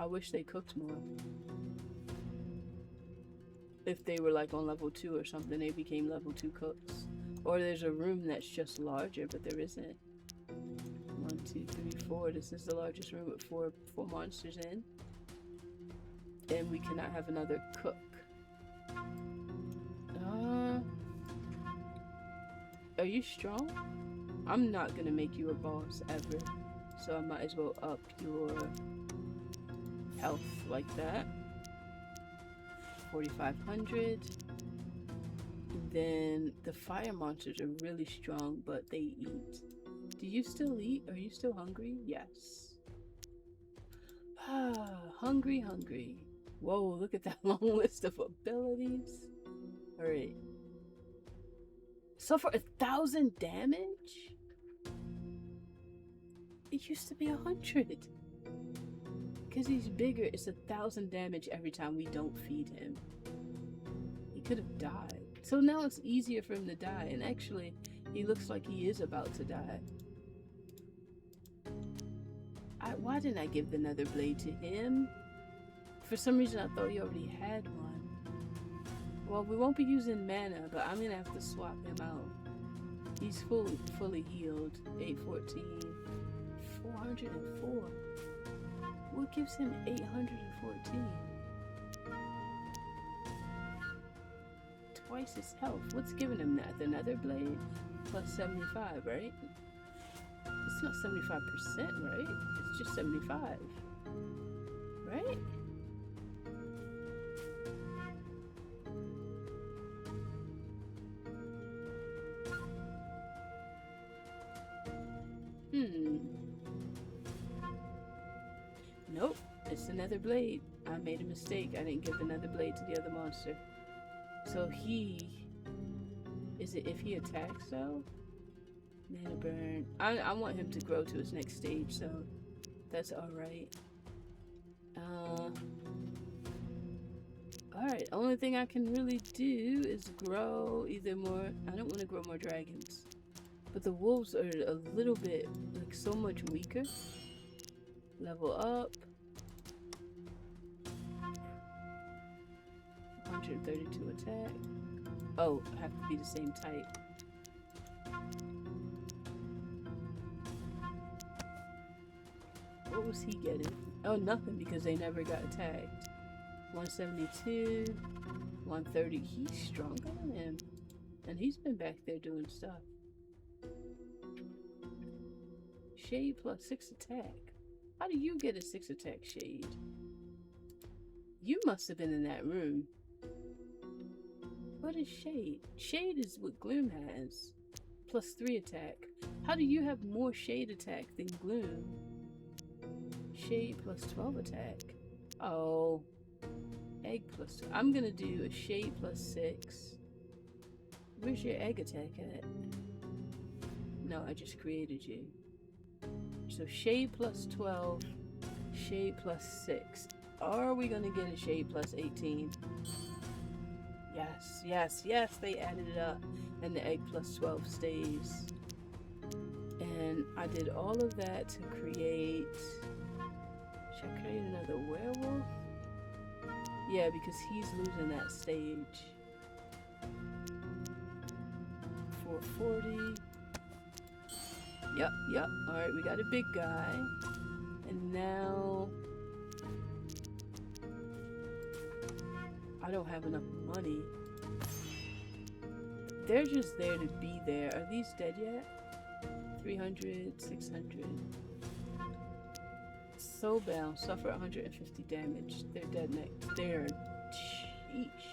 I wish they cooked more. If they were like on level 2 or something, they became level 2 cooks. Or there's a room that's just larger, but there isn't. 1, 2, 3, 4. This is the largest room with four monsters in. And we cannot have another cook. Are you strong? I'm not gonna make you a boss ever. So I might as well up your health like that. 4,500. Then the fire monsters are really strong, but they eat. Do you still eat? Are you still hungry? Yes. Hungry, hungry. Whoa, look at that long list of abilities. Alright. Suffer 1,000 damage? It used to be 100. Because he's bigger, it's 1,000 damage every time we don't feed him. He could have died. So now it's easier for him to die, and actually, he looks like he is about to die. Why didn't I give the nether blade to him? For some reason I thought he already had one. Well, we won't be using mana, but I'm gonna have to swap him out. He's fully healed. 814. 404. What gives him 814? Twice his health. What's giving him that? The nether blade? Plus 75, right? It's not 75%, right? It's just 75. Right? Nope, it's another blade. I made a mistake. I didn't give another blade to the other monster. So is it if he attacks though? Mana burn. I want him to grow to his next stage, so that's alright. Alright, only thing I can really do is grow either more. I don't want to grow more dragons. But the wolves are a little bit, like, so much weaker. Level up. 132 attack. Oh, I have to be the same type. What was he getting? Oh, nothing, because they never got attacked. 172. 130. He's stronger than him. And he's been back there doing stuff. Shade plus 6 attack. How do you get a 6 attack, Shade? You must have been in that room. What is Shade? Shade is what Gloom has. Plus 3 attack. How do you have more Shade attack than Gloom? Shade plus 12 attack. Oh. Egg plus 2. I'm gonna do a Shade plus 6. Where's your egg attack at? No, I just created you. So Shade plus 12, Shade plus 6. Are we gonna get a Shade plus 18? Yes, yes, yes, they added it up. And the egg plus 12 stays. And I did all of that to create... Should I create another werewolf? Yeah, because he's losing that stage. 440. Yep. Alright, we got a big guy. And now... I don't have enough money. They're just there to be there. Are these dead yet? 300, 600. Soulbound, suffer 150 damage. They're dead next. They're... Sheesh.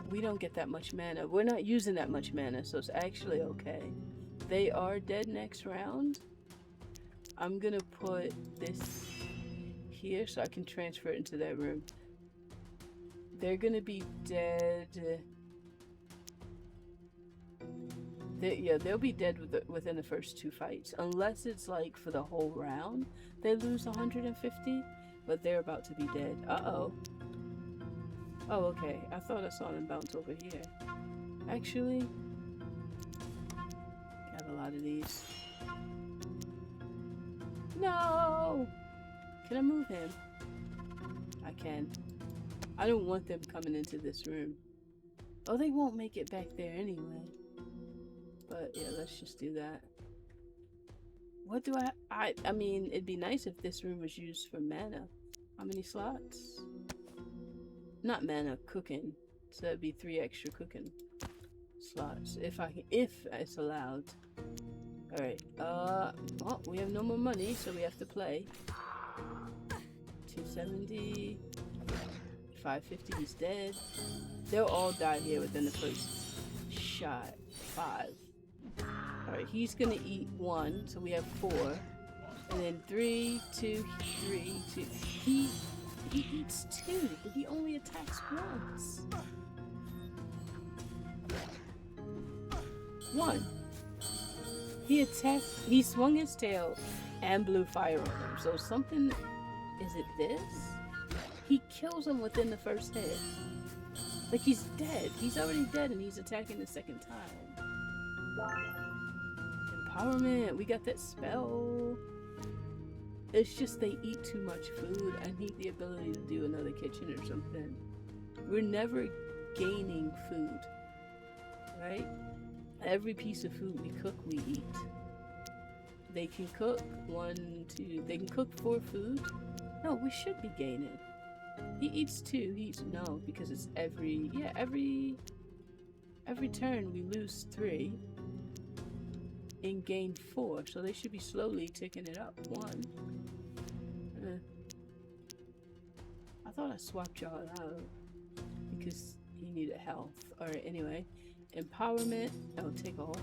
We don't get that much mana. We're not using that much mana, so it's actually okay. They are dead next round. I'm gonna put this here so I can transfer it into that room. They're gonna be dead. They'll be dead within the first 2 fights. Unless it's like for the whole round, they lose 150, but they're about to be dead. Uh-oh. Oh, okay. I thought I saw them bounce over here. Actually, I have a lot of these. No! Can I move him? I can. I don't want them coming into this room. Oh, they won't make it back there anyway. But yeah, let's just do that. What do I mean, it'd be nice if this room was used for mana. How many slots? Not mana, cooking. So that'd be 3 extra cooking slots if it's allowed. Alright, well, we have no more money, so we have to play. 270. 550, he's dead. They'll all die here within the first shot. 5. Alright, he's gonna eat 1, so we have 4. And then 3, 2, 3, 2. He eats 2, but he only attacks once. 1. He swung his tail and blew fire on him. So something, is it this? He kills him within the first hit. Like he's dead. He's already dead and he's attacking the second time. Empowerment, we got that spell. It's just they eat too much food. I need the ability to do another kitchen or something. We're never gaining food, right? Every piece of food we cook, we eat. They can cook 1, 2, they can cook 4 food. No, we should be gaining. He eats 2, he eats, no, because it's every turn we lose 3 and gain 4, so they should be slowly ticking it up. 1. I thought I swapped y'all out because he needed health. Alright, anyway. Empowerment. I'll take all.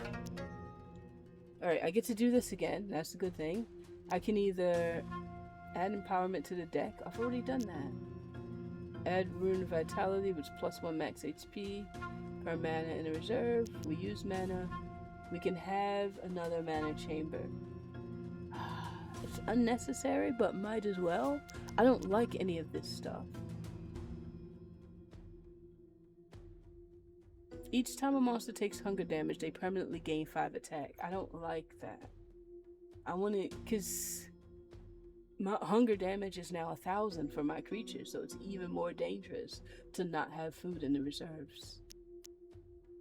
Alright, I get to do this again. That's a good thing. I can either add empowerment to the deck. I've already done that. Add rune of vitality, which +1 max HP per mana in a reserve. We use mana. We can have another mana chamber. It's unnecessary, but might as well. I don't like any of this stuff. Each time a monster takes hunger damage, they permanently gain 5 attack. I don't like that. I want to, because my hunger damage is now 1,000 for my creatures, so it's even more dangerous to not have food in the reserves.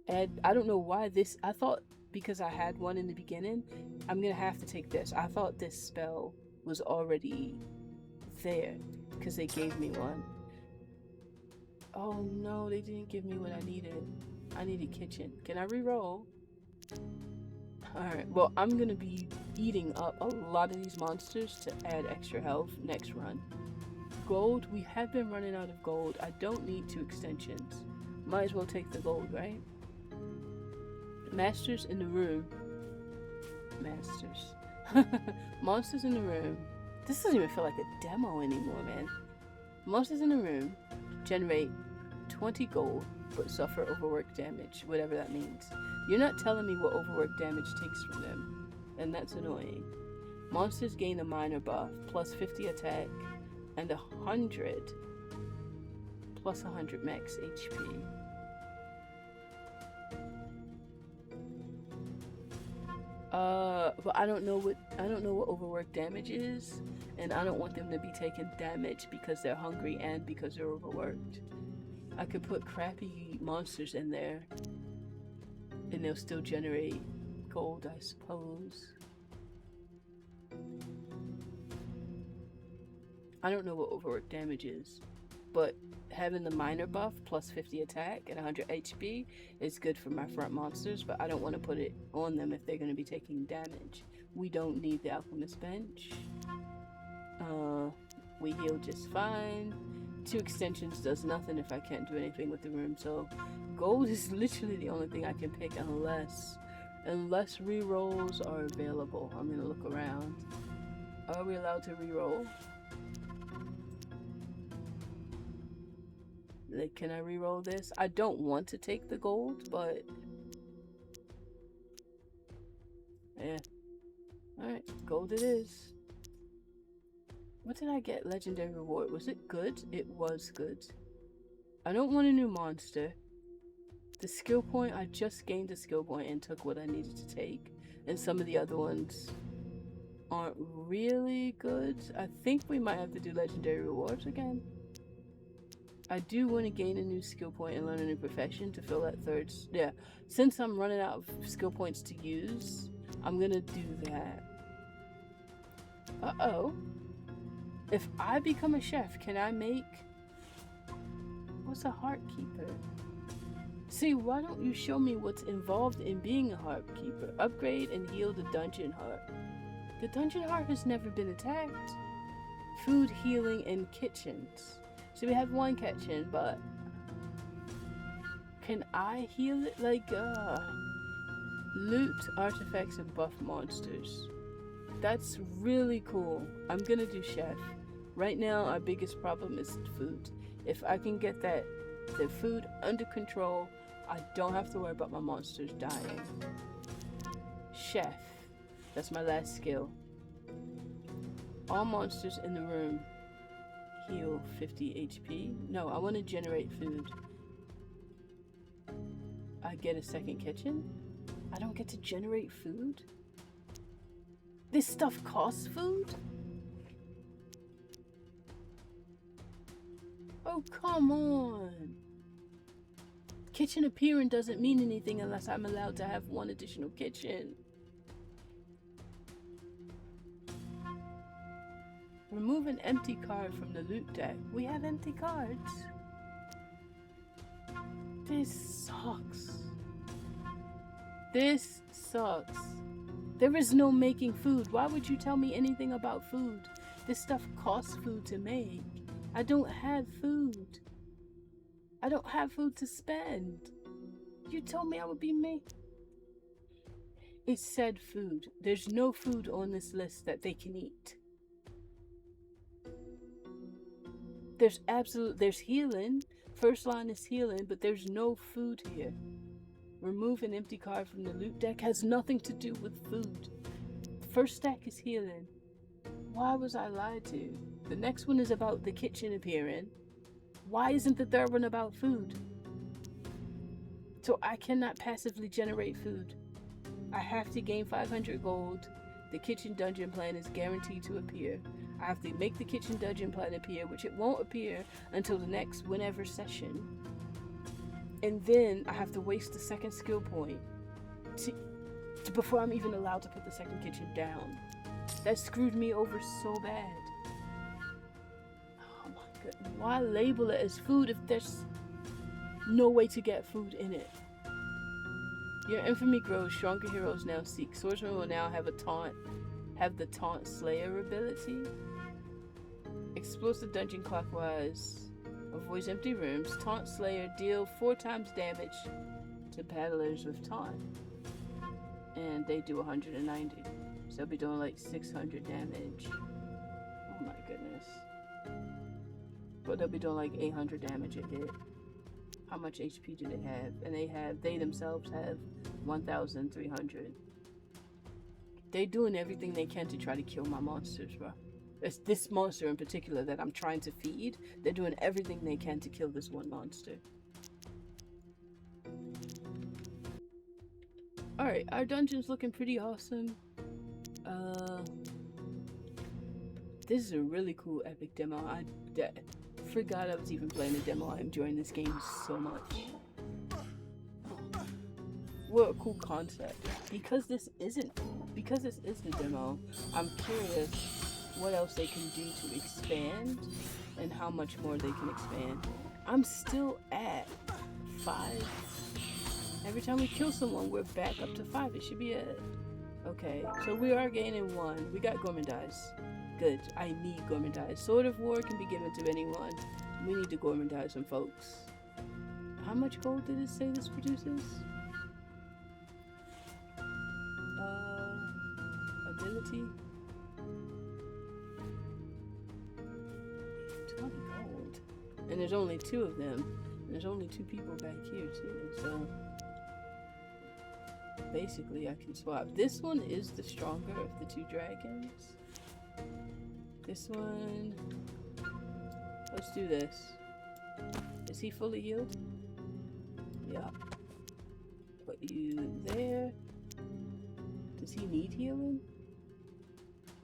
And I don't know why this, I thought because I had one in the beginning, I'm going to have to take this. I thought this spell was already there because they gave me one. Oh no, they didn't give me what I needed. I need a kitchen. Can I reroll? Alright, well, I'm going to be eating up a lot of these monsters to add extra health next run. Gold, we have been running out of gold. I don't need 2 extensions. Might as well take the gold, right? Masters in the room. Masters. Monsters in the room. This doesn't even feel like a demo anymore, man. Monsters in the room generate 20 gold, but suffer overwork damage, whatever that means. You're not telling me what overwork damage takes from them, and that's annoying. Monsters gain a minor buff, plus 50 attack, and 100, plus 100 max HP. But I don't know what overwork damage is, and I don't want them to be taking damage because they're hungry and because they're overworked. I could put crappy monsters in there, and they'll still generate gold, I suppose. I don't know what overwork damage is, but having the minor buff plus 50 attack and 100 HP is good for my front monsters, but I don't want to put it on them if they're going to be taking damage. We don't need the alchemist bench. We heal just fine. 2 extensions does nothing if I can't do anything with the room, so gold is literally the only thing I can pick unless rerolls are available. I'm gonna look around. Are we allowed to reroll? Like, can I reroll this? I don't want to take the gold, but yeah. Alright, gold it is. What did I get? Legendary reward. Was it good? It was good. I don't want a new monster. The skill point, I just gained a skill point and took what I needed to take. And some of the other ones aren't really good. I think we might have to do legendary rewards again. I do want to gain a new skill point and learn a new profession to fill that third. Yeah, since I'm running out of skill points to use, I'm gonna do that. Uh-oh. If I become a chef, can I make... What's a heart keeper? See, why don't you show me what's involved in being a heart keeper? Upgrade and heal the dungeon heart. The dungeon heart has never been attacked. Food, healing, and kitchens. So we have one kitchen, but can I heal it? Like, loot artifacts and buff monsters. That's really cool. I'm gonna do chef. Right now, our biggest problem is food. If I can get the food under control, I don't have to worry about my monsters dying. Chef. That's my last skill. All monsters in the room heal 50 HP. No, I want to generate food. I get a second kitchen? I don't get to generate food? This stuff costs food? Oh, come on. Kitchen appearing doesn't mean anything unless I'm allowed to have one additional kitchen. Remove an empty card from the loot deck. We have empty cards. This sucks. This sucks. There is no making food. Why would you tell me anything about food? This stuff costs food to make. I don't have food. I don't have food to spend. You told me I would be making... It said food. There's no food on this list that they can eat. There's healing. First line is healing, but there's no food here. Remove an empty card from the loot deck has nothing to do with food. The first stack is healing. Why was I lied to? The next one is about the kitchen appearing. Why isn't the third one about food? So I cannot passively generate food. I have to gain 500 gold. The kitchen dungeon plan is guaranteed to appear. I have to make the kitchen dungeon plan appear, which it won't appear until the next whenever session. And then I have to waste the second skill point before I'm even allowed to put the second kitchen down. That screwed me over so bad. Oh my goodness. Why label it as food if there's no way to get food in it? Your infamy grows. Stronger heroes now seek. Swordsman will now have the taunt slayer ability. Explores the dungeon clockwise. Avoids empty rooms. Taunt slayer deal 4 times damage to battlers with taunt. And they do 190. So they'll be doing like 600 damage. Oh my goodness. But they'll be doing like 800 damage a hit. How much HP do they have? And they themselves have 1,300. They're doing everything they can to try to kill my monsters, bro. It's this monster in particular that I'm trying to feed. They're doing everything they can to kill this one monster. Alright, our dungeon's looking pretty awesome. This is a really cool epic demo. I forgot I was even playing a demo. I'm enjoying this game so much. What a cool concept. Because this is the demo, I'm curious what else they can do to expand and how much more they can expand. I'm still at 5. Every time we kill someone, we're back up to 5. It should be a... Okay, so we are gaining 1. We got gourmandize. Good. I need gourmandize. Sword of War can be given to anyone. We need to gourmandize some folks. How much gold did it say this produces? Ability. 20 gold. And there's only 2 of them. And there's only 2 people back here too, so basically I can swap. This one is the stronger of the 2 dragons. This one, let's do this. Is he fully healed? Yeah. Put you there. Does he need healing?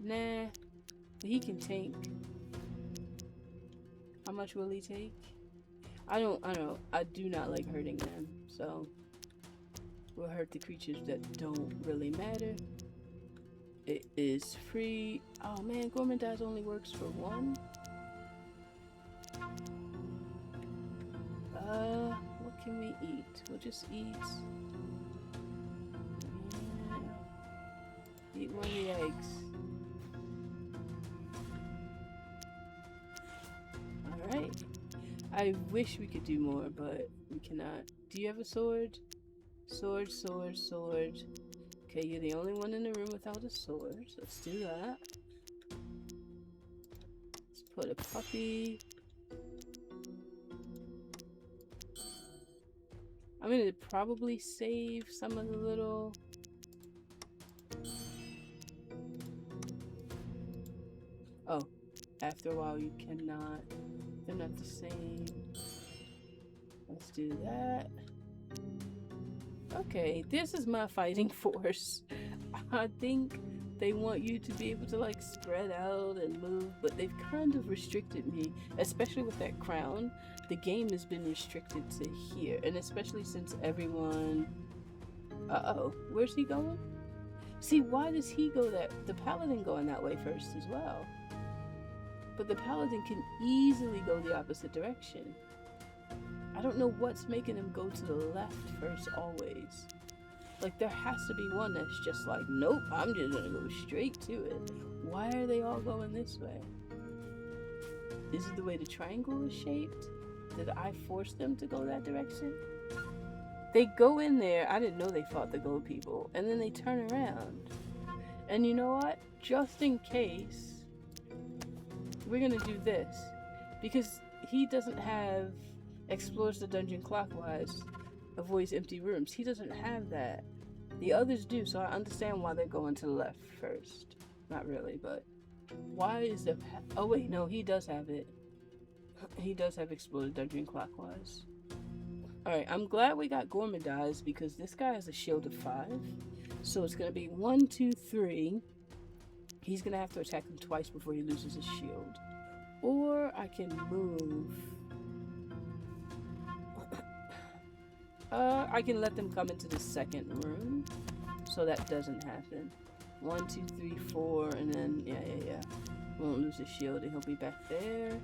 Nah, he can tank. How much will he take? I don't know. I do not like hurting them, so we'll hurt the creatures that don't really matter. It is free. Oh man, gourmandise only works for one. What can we eat? We'll just eat. Yeah. Eat one of the eggs. Alright. I wish we could do more, but we cannot. Do you have a sword? Sword, sword, sword. Okay, you're the only one in the room without a sword. So let's do that. Let's put a puppy. I'm gonna probably save some of the little... Oh, after a while you cannot. They're not the same. Let's do that. Okay, this is my fighting force. I think they want you to be able to like spread out and move, but they've kind of restricted me, especially with that crown. The game has been restricted to here, and especially since everyone... Uh-oh, where's he going? See, why does he go that... The paladin going that way first as well. But the paladin can easily go the opposite direction. I don't know what's making him go to the left first always. Like, there has to be one that's just like, nope, I'm just gonna go straight to it. Why are they all going this way? Is it the way the triangle is shaped? Did I force them to go that direction? They go in there, I didn't know they fought the gold people, and then they turn around. And you know what? Just in case, we're gonna do this. Because he doesn't have explores the dungeon clockwise, avoids empty rooms. He doesn't have that. The others do, so I understand why they're going to the left first. Not really, but why is the... Oh wait, no, he does have it. He does have explore the dungeon clockwise. Alright, I'm glad we got gourmandise because this guy has a shield of 5. So it's gonna be 1, 2, 3. He's gonna have to attack him twice before he loses his shield. Or I can move. I can let them come into the second room, so that doesn't happen. 1, 2, 3, 4, and then yeah. Won't lose his shield, and he'll be back there.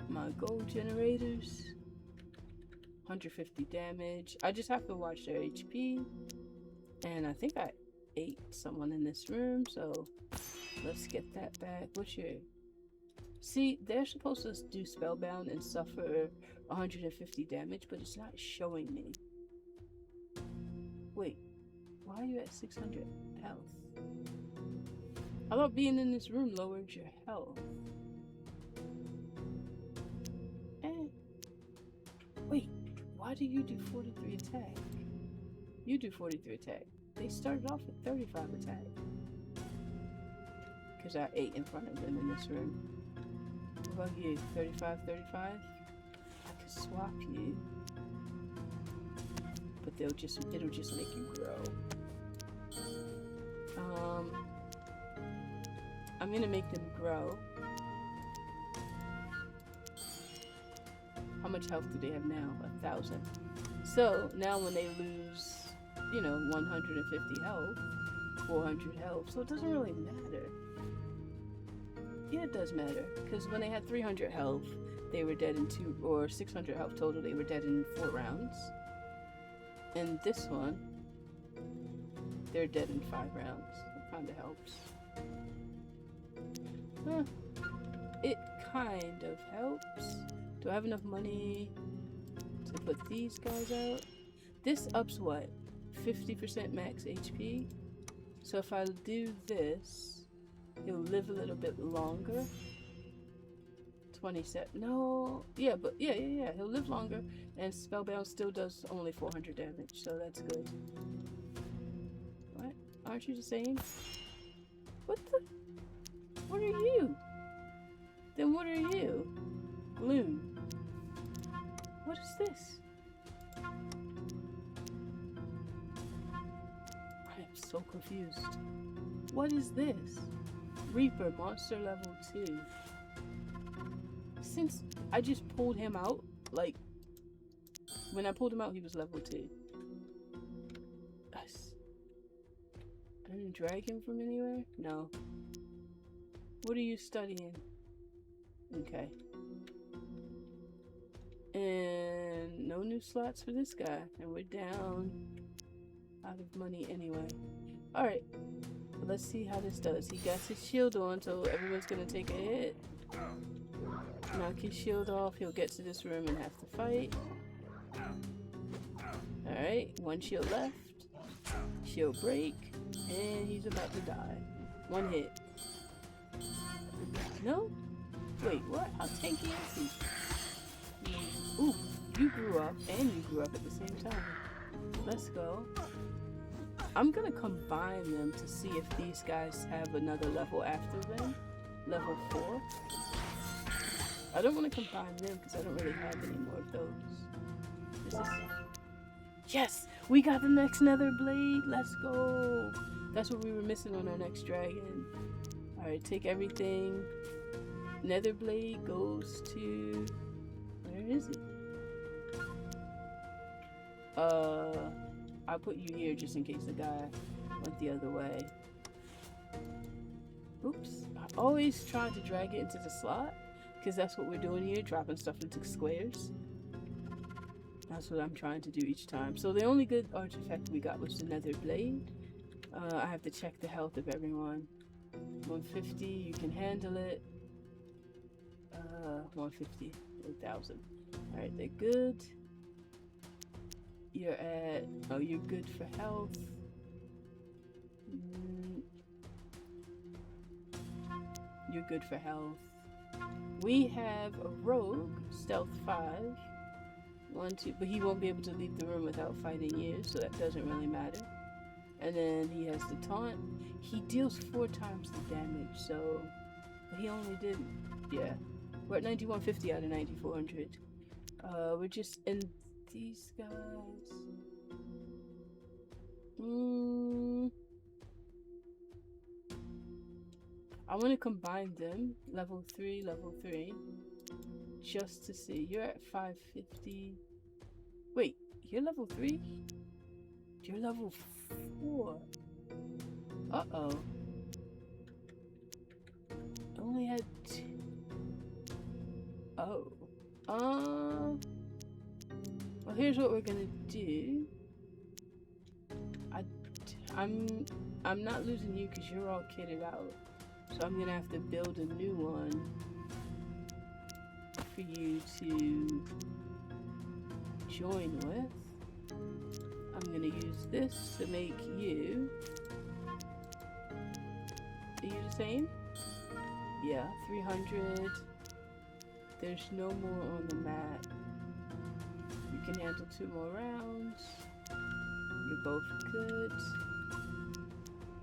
My gold generators, 150 damage. I just have to watch their HP, and I think I ate someone in this room, so let's get that back. What's your... See, they're supposed to do spellbound and suffer 150 damage, but it's not showing me. Wait, why are you at 600 health? I thought being in this room lowered your health. Wait, why do you do 43 attack? You do 43 attack. They started off with 35 attack. Because I ate in front of them in this room. What about you? 35, 35? I could swap you. But it'll just make you grow. I'm gonna make them grow. How much health do they have now? 1,000. So now when they lose, 150 health, 400 health, so it doesn't really matter. Yeah, it does matter, because when they had 300 health, they were dead in 2, or 600 health total, they were dead in 4 rounds. And this one, they're dead in 5 rounds. It kind of helps. It kind of helps. Do I have enough money to put these guys out? This ups what? 50% max HP? So if I do this, he'll live a little bit longer. 27. No. Yeah, but yeah. He'll live longer. And Spellbound still does only 400 damage, so that's good. What? Aren't you the same? What the? What are you? Then what are you? Gloom. What is this? I am so confused. What is this? Reaper, monster level 2. Since I just pulled him out, like, when I pulled him out, he was level 2. Yes. I didn't drag him from anywhere? No. What are you studying? Okay. And no new slots for this guy. And we're down out of money anyway. Alright. Let's see how this does. He got his shield on, so everyone's gonna take a hit. Knock his shield off. He'll get to this room and have to fight. Alright. One shield left. Shield break. And he's about to die. One hit. No? Wait, what? How tanky is he? Ooh, you grew up and you grew up at the same time. Let's go. I'm gonna combine them to see if these guys have another level after them. Level 4. I don't want to combine them because I don't really have any more of those. Is this... Yes! We got the next nether blade! Let's go! That's what we were missing on our next dragon. Alright, take everything. Nether blade goes to... Where is it? I'll put you here just in case the guy went the other way. Oops. I always try to drag it into the slot because that's what we're doing here, dropping stuff into squares. That's what I'm trying to do each time. So the only good artifact we got was the nether blade. I have to check the health of everyone. 150, you can handle it. 150, 1,000. Alright, they're good. You're at... Oh, you're good for health. You're good for health. We have a rogue, stealth 5. 1, 2, but he won't be able to leave the room without fighting you, so that doesn't really matter. And then he has the taunt. He deals 4 times the damage, so... But he only did... Yeah. We're at 9150 out of 9400. We're just in these guys. I want to combine them. Level 3, just to see. You're at 550. Wait, you're level 3? You're level 4. Uh-oh. Only had 2. Oh. Well, here's what we're gonna do. I'm not losing you because you're all kitted out. So I'm gonna have to build a new one for you to join with. I'm gonna use this to make you. Are you the same? Yeah, 300. There's no more on the mat. You can handle 2 more rounds. You're both good.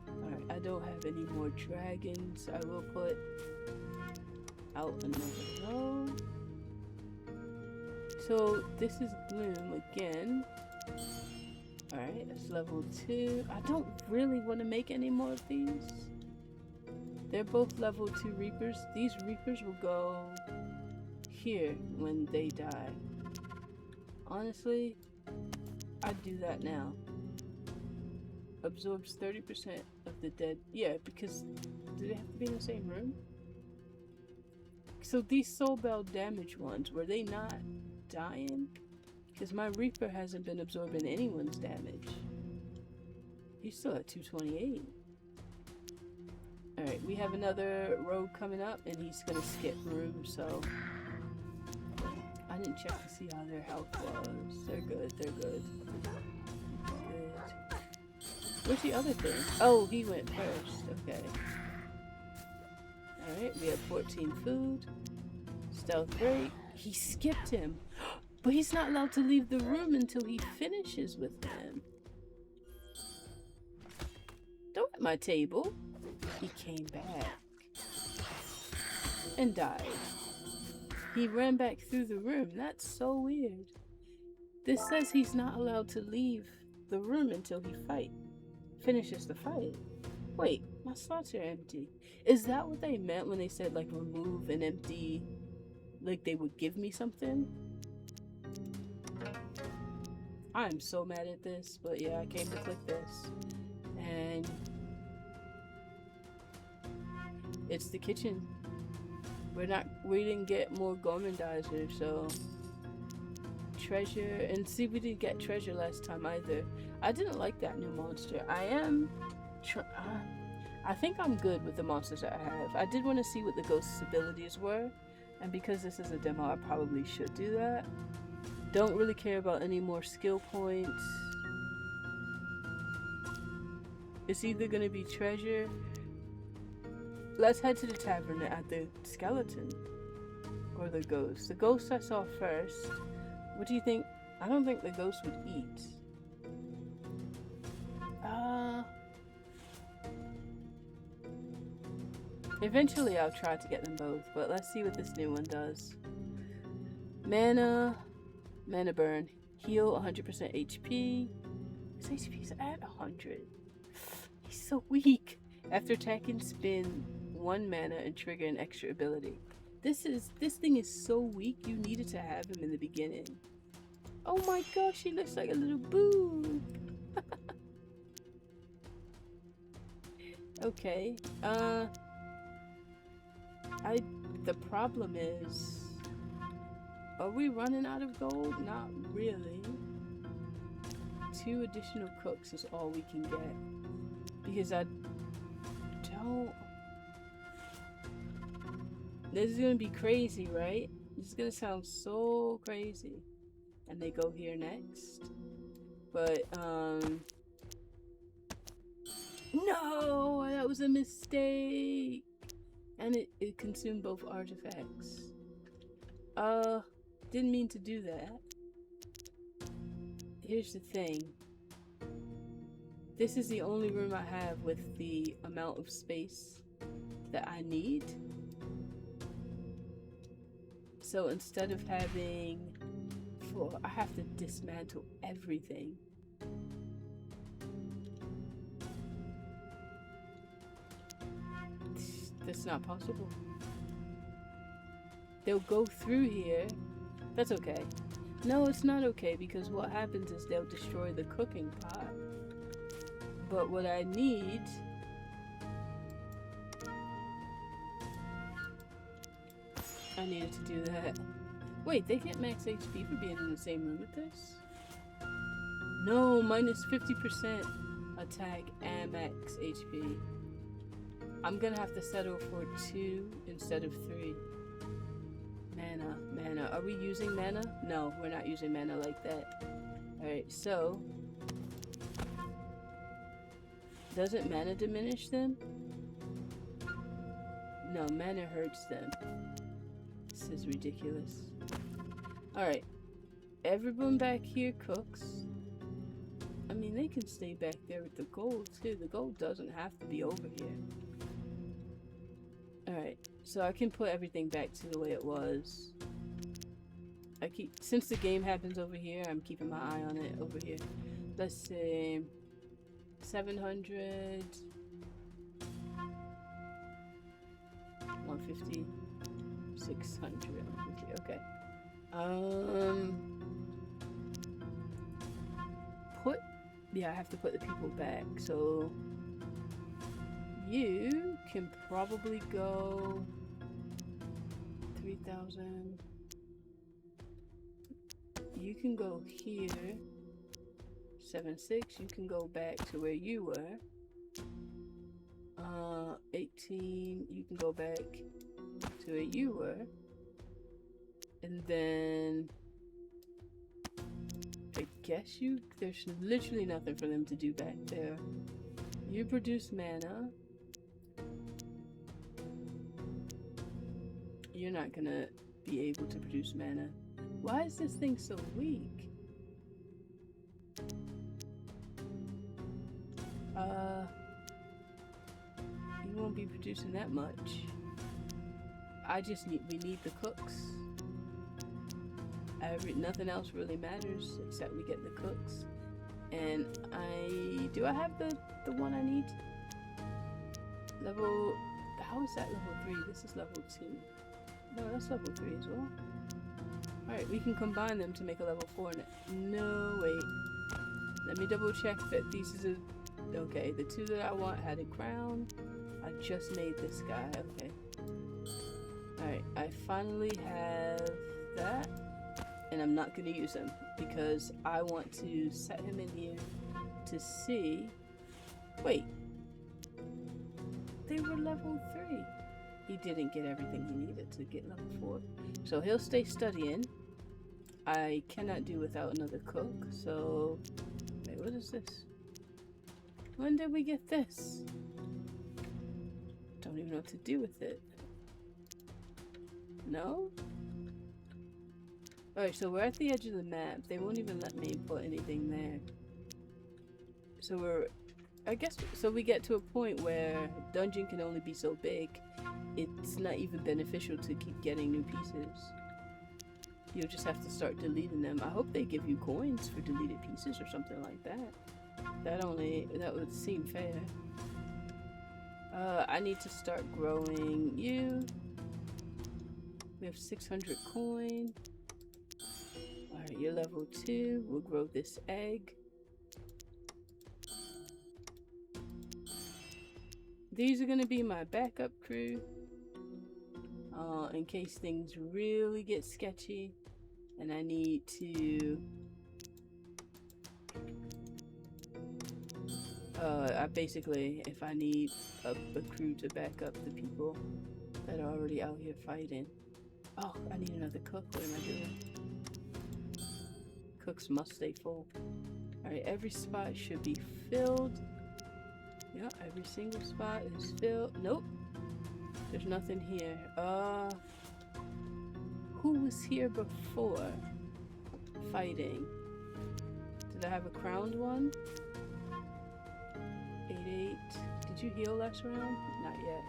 Alright, I don't have any more dragons. I will put out another row. So this is Gloom again. Alright, that's level 2. I don't really want to make any more of these. They're both level 2 Reapers. These Reapers will go here when they die. Honestly, I'd do that now. Absorbs 30% of the dead. Yeah, because do they have to be in the same room? So these soul bell damage ones, were they not dying? Because my Reaper hasn't been absorbing anyone's damage. He's still at 228. Alright, we have another rogue coming up, and he's gonna skip room, so... I didn't check to see how their health was. They're good, they're good. Good. Where's the other thing? Oh, he went first. Okay. Alright, we have 14 food. Stealth break. He skipped him. But he's not allowed to leave the room until he finishes with him. Don't at my table. He came back. And died. He ran back through the room. That's so weird. This says he's not allowed to leave the room until he finishes the fight. Wait, My slots are empty. Is that what they meant when they said, like, remove an empty... Like, they would give me something? I'm so mad at this, but yeah, I came to click this. And... it's the kitchen. We didn't get more gourmandizer, so... treasure, and see, we didn't get treasure last time either. I didn't like that new monster. I think I'm good with the monsters that I have. I did want to see what the ghost's abilities were, and because this is a demo, I probably should do that. Don't really care about any more skill points. It's either gonna be treasure. Let's head to the tavern at the skeleton, or the ghost. The ghost I saw first. What do you think? I don't think the ghost would eat. Eventually I'll try to get them both, but let's see what this new one does. Mana burn. Heal 100% HP. His HP's at 100. He's so weak. After attacking, spin 1 mana and trigger an extra ability. This thing is so weak, you needed to have him in the beginning. Oh my gosh, he looks like a little boob. Okay, the problem is, are we running out of gold? Not really. 2 additional cooks is all we can get, because I don't... This is gonna be crazy, right? This is gonna sound so crazy. And they go here next. But, no! That was a mistake! And it consumed both artifacts. Didn't mean to do that. Here's the thing. This is the only room I have with the amount of space that I need. So instead of having 4, I have to dismantle everything. That's not possible. They'll go through here. That's okay. No, it's not okay, because what happens is they'll destroy the cooking pot. But what I need... I needed to do that. Wait, they get max HP for being in the same room with this? No, minus 50% attack and max HP. I'm gonna have to settle for 2 instead of 3. Mana. Are we using mana? No, we're not using mana like that. Alright, so... doesn't mana diminish them? No, mana hurts them. This is ridiculous. Alright. Everyone back here cooks. I mean, they can stay back there with the gold too. The gold doesn't have to be over here. Alright, so I can put everything back to the way it was. Since the game happens over here, I'm keeping my eye on it over here. Let's see, 700, 150, 600, 150, okay. Yeah, I have to put the people back, so you can probably go 3,000. You can go here, 7,600. You can go back to where you were. 18. You can go back to where you were, and then I guess there's literally nothing for them to do back there. You produce mana. You're not gonna be able to produce mana. Why is this thing so weak? You won't be producing that much. We need the cooks. Nothing else really matters except we get the cooks. And do I have the one I need? Level... How is that level 3? This is level 2. No, that's level 3 as well. Alright, we can combine them to make a level 4. No, wait. Let me double check that these is a... Okay, the 2 that I want had a crown. I just made this guy. Okay. Alright, I finally have that. And I'm not going to use him because I want to set him in here to see... Wait. They were level 3. He didn't get everything he needed to get level 4. So he'll stay studying. I cannot do without another cook, so... Wait, what is this? When did we get this? Don't even know what to do with it. No? Alright, so we're at the edge of the map. They won't even let me put anything there. So we're... I guess... So we get to a point where dungeon can only be so big. It's not even beneficial to keep getting new pieces. You'll just have to start deleting them. I hope they give you coins for deleted pieces or something like that. That would seem fair. I need to start growing you. We have 600 coin. Alright, you're level 2. We'll grow this egg. These are gonna be my backup crew. In case things really get sketchy and I need to I basically, if I need a crew to back up the people that are already out here fighting. Oh, I need another cook. What am I doing? Cooks must stay full. Alright, every spot should be filled. Yeah, every single spot is filled. Nope. There's nothing here. Who was here before fighting? Did I have a crowned one? 8-8. Did you heal last round? Not yet.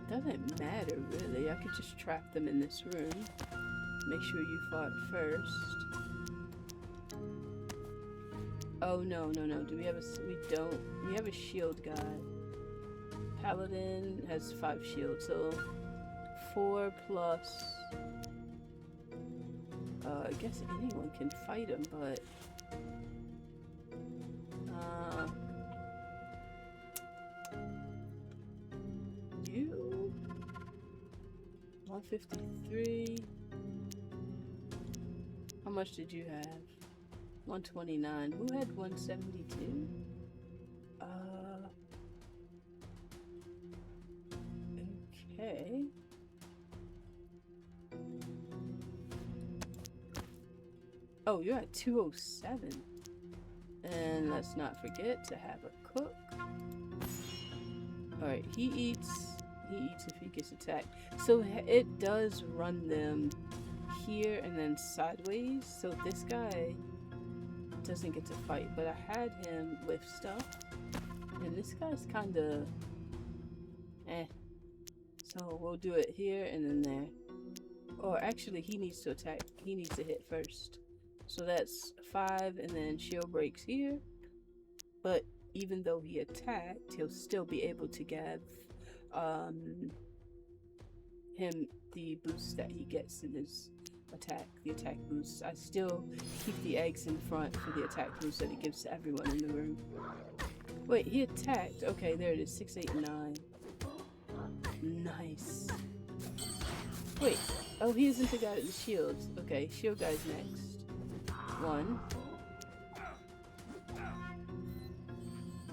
Doesn't matter really. I could just trap them in this room. Make sure you fought first. Oh no. Do we have a... We don't. We have a shield guy. Paladin has 5 shields, so 4 plus... I guess anyone can fight him, but... You... 153... How much did you have? 129. Who had 172? Okay. Oh, you're at 207. And let's not forget to have a cook. Alright, he eats if he gets attacked. So it does run them here and then sideways. So this guy doesn't get to fight. But I had him with stuff. And this guy's kinda... So we'll do it here and then there. Or actually, he needs to attack. He needs to hit first. So that's 5 and then shield breaks here. But even though he attacked, he'll still be able to give him the boost that he gets in his attack, the attack boost. I still keep the eggs in front for the attack boost that it gives to everyone in the room. Wait, he attacked. Okay, there it is. 6, 8, 9. Nice. Wait. Oh, he isn't the guy with the shields. Okay, shield guy's next. 1.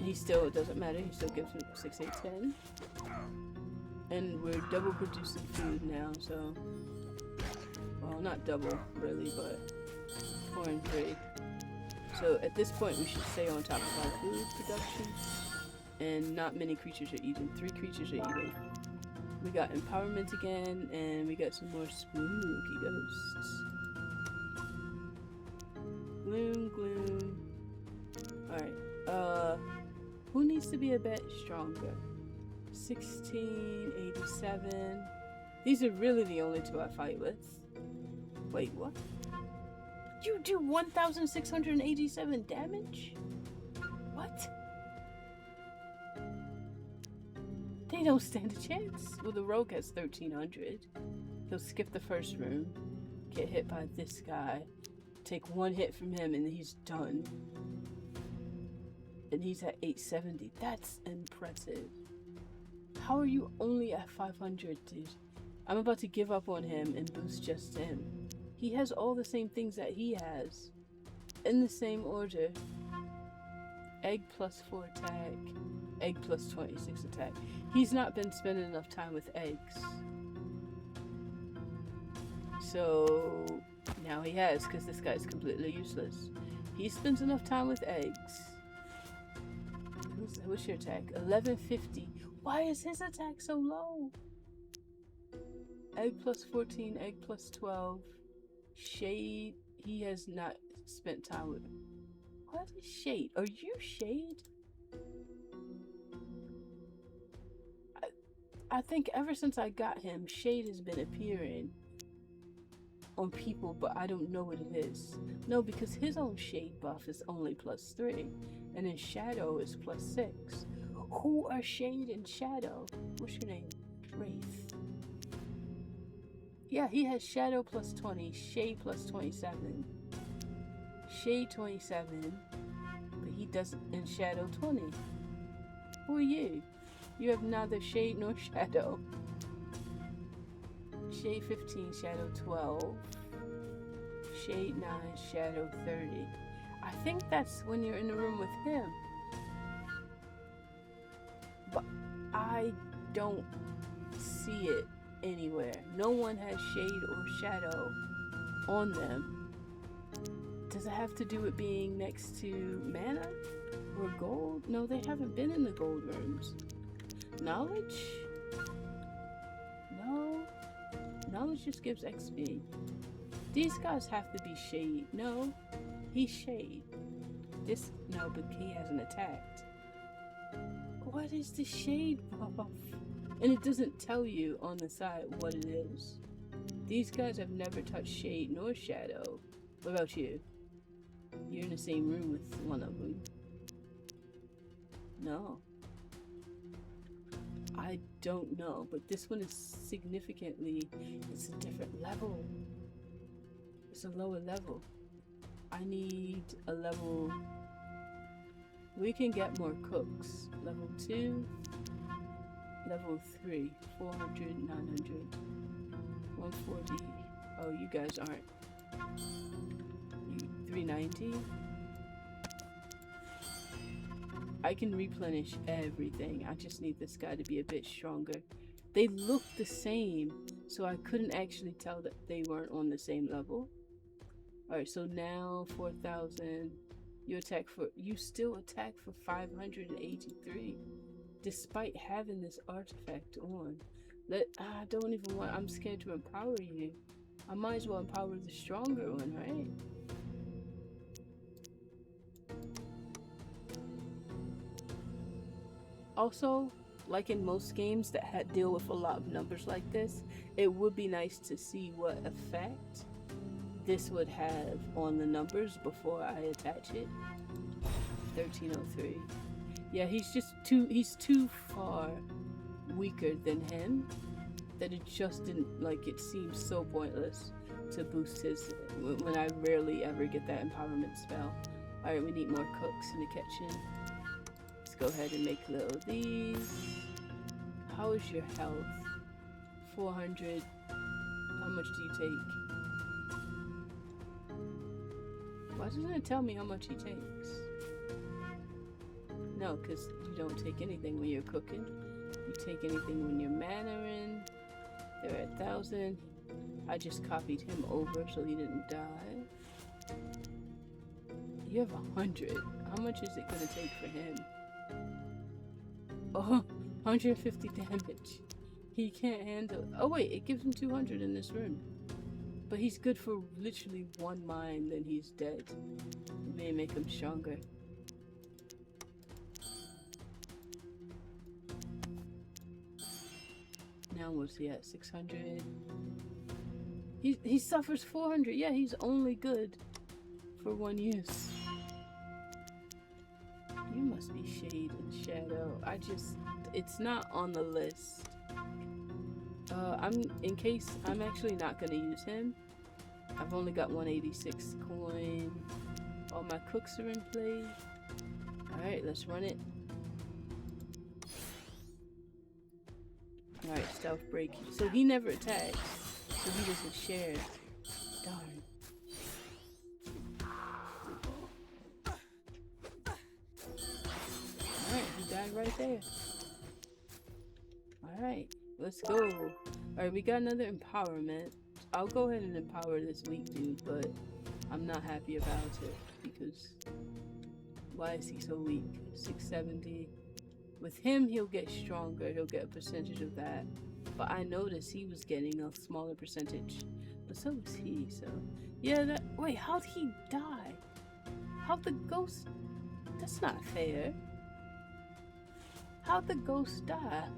He still, it doesn't matter. He still gives him 6, 8, 10. And we're double producing food now, so... Well, not double, really, but 4 and 3. So at this point, we should stay on top of our food production. And not many creatures are eating. 3 creatures are eating. We got empowerment again, and we got some more spooky ghosts. Gloom. Alright, who needs to be a bit stronger? 1687. These are really the only 2 I fight with. Wait, what? You do 1,687 damage? What? He don't stand a chance. Well, the rogue has 1300. He'll skip the first room, get hit by this guy, take one hit from him, and he's done. And he's at 870. That's impressive. How are you only at 500, dude? I'm about to give up on him and boost just him. He has all the same things that he has. In the same order. Egg plus 4 attack. Egg plus 26 attack. He's not been spending enough time with eggs. So now he has, because this guy's completely useless. He spends enough time with eggs. What's your attack? 1150. Why is his attack so low? Egg plus 14, egg plus 12. Shade, he has not spent time with. What is Shade? Are you Shade? I think ever since I got him, Shade has been appearing on people, but I don't know what it is. No, because his own Shade buff is only plus 3, and then Shadow is plus 6. Who are Shade and Shadow? What's your name? Wraith. Yeah, he has Shadow plus 20, Shade plus 27, Shade 27, but he doesn't, and Shadow 20. Who are you? You have neither Shade nor Shadow. Shade 15, Shadow 12, Shade 9, Shadow 30. I think that's when you're in the room with him. But I don't see it anywhere. No one has Shade or Shadow on them. Does it have to do with being next to mana or gold? No, they haven't been in the gold rooms. Knowledge? No. Knowledge just gives XP. These guys have to be Shade. No, he's Shade. This, no, but he hasn't attacked. What is the Shade buff? And it doesn't tell you on the side what it is. These guys have never touched Shade nor Shadow. What about you? You're in the same room with one of them. No. I don't know, but this one is significantly, it's a different level. It's a lower level. I need a level, we can get more cooks. Level 2, level 3, 400, 900, 140. Oh, you guys aren't. You 390. I can replenish everything. I just need this guy to be a bit stronger. They look the same, so I couldn't actually tell that they weren't on the same level. Alright, so now 4,000. You still attack for 583, despite having this artifact on. I don't even want, I'm scared to empower you. I might as well empower the stronger one, right? Also, like in most games that deal with a lot of numbers like this, it would be nice to see what effect this would have on the numbers before I attach it. 1303. Yeah, he's too far weaker than him that it just didn't, like, it seems so pointless to boost his, when I rarely ever get that empowerment spell. Alright, we need more cooks in the kitchen. Let's go ahead and make a little of these. How is your health? 400. How much do you take? Why doesn't it tell me how much he takes? No, because you don't take anything when you're cooking. You take anything when you're mannering. They're at 1,000. I just copied him over so he didn't die. You have 100. How much is it going to take for him? Oh, 150 damage. He can't handle. Oh wait, it gives him 200 in this room. But he's good for literally one mine, then he's dead. It may make him stronger. Now what's he at? 600. He suffers 400. Yeah, he's only good for one use. You must be Shade and Shadow. it's not on the list. In case I'm actually not gonna use him. I've only got 186 coin. All my cooks are in play. Alright, let's run it. Alright, stealth break. So he never attacks. So he doesn't share. Darn. Alright, he died right there. Alright, let's go. Alright, we got another empowerment. I'll go ahead and empower this weak dude, but I'm not happy about it because why is he so weak? 670. With him, he'll get stronger. He'll get a percentage of that. But I noticed he was getting a smaller percentage. But so was he, so... Yeah, that... Wait, how'd he die? How'd the ghost... That's not fair. How'd the ghost die?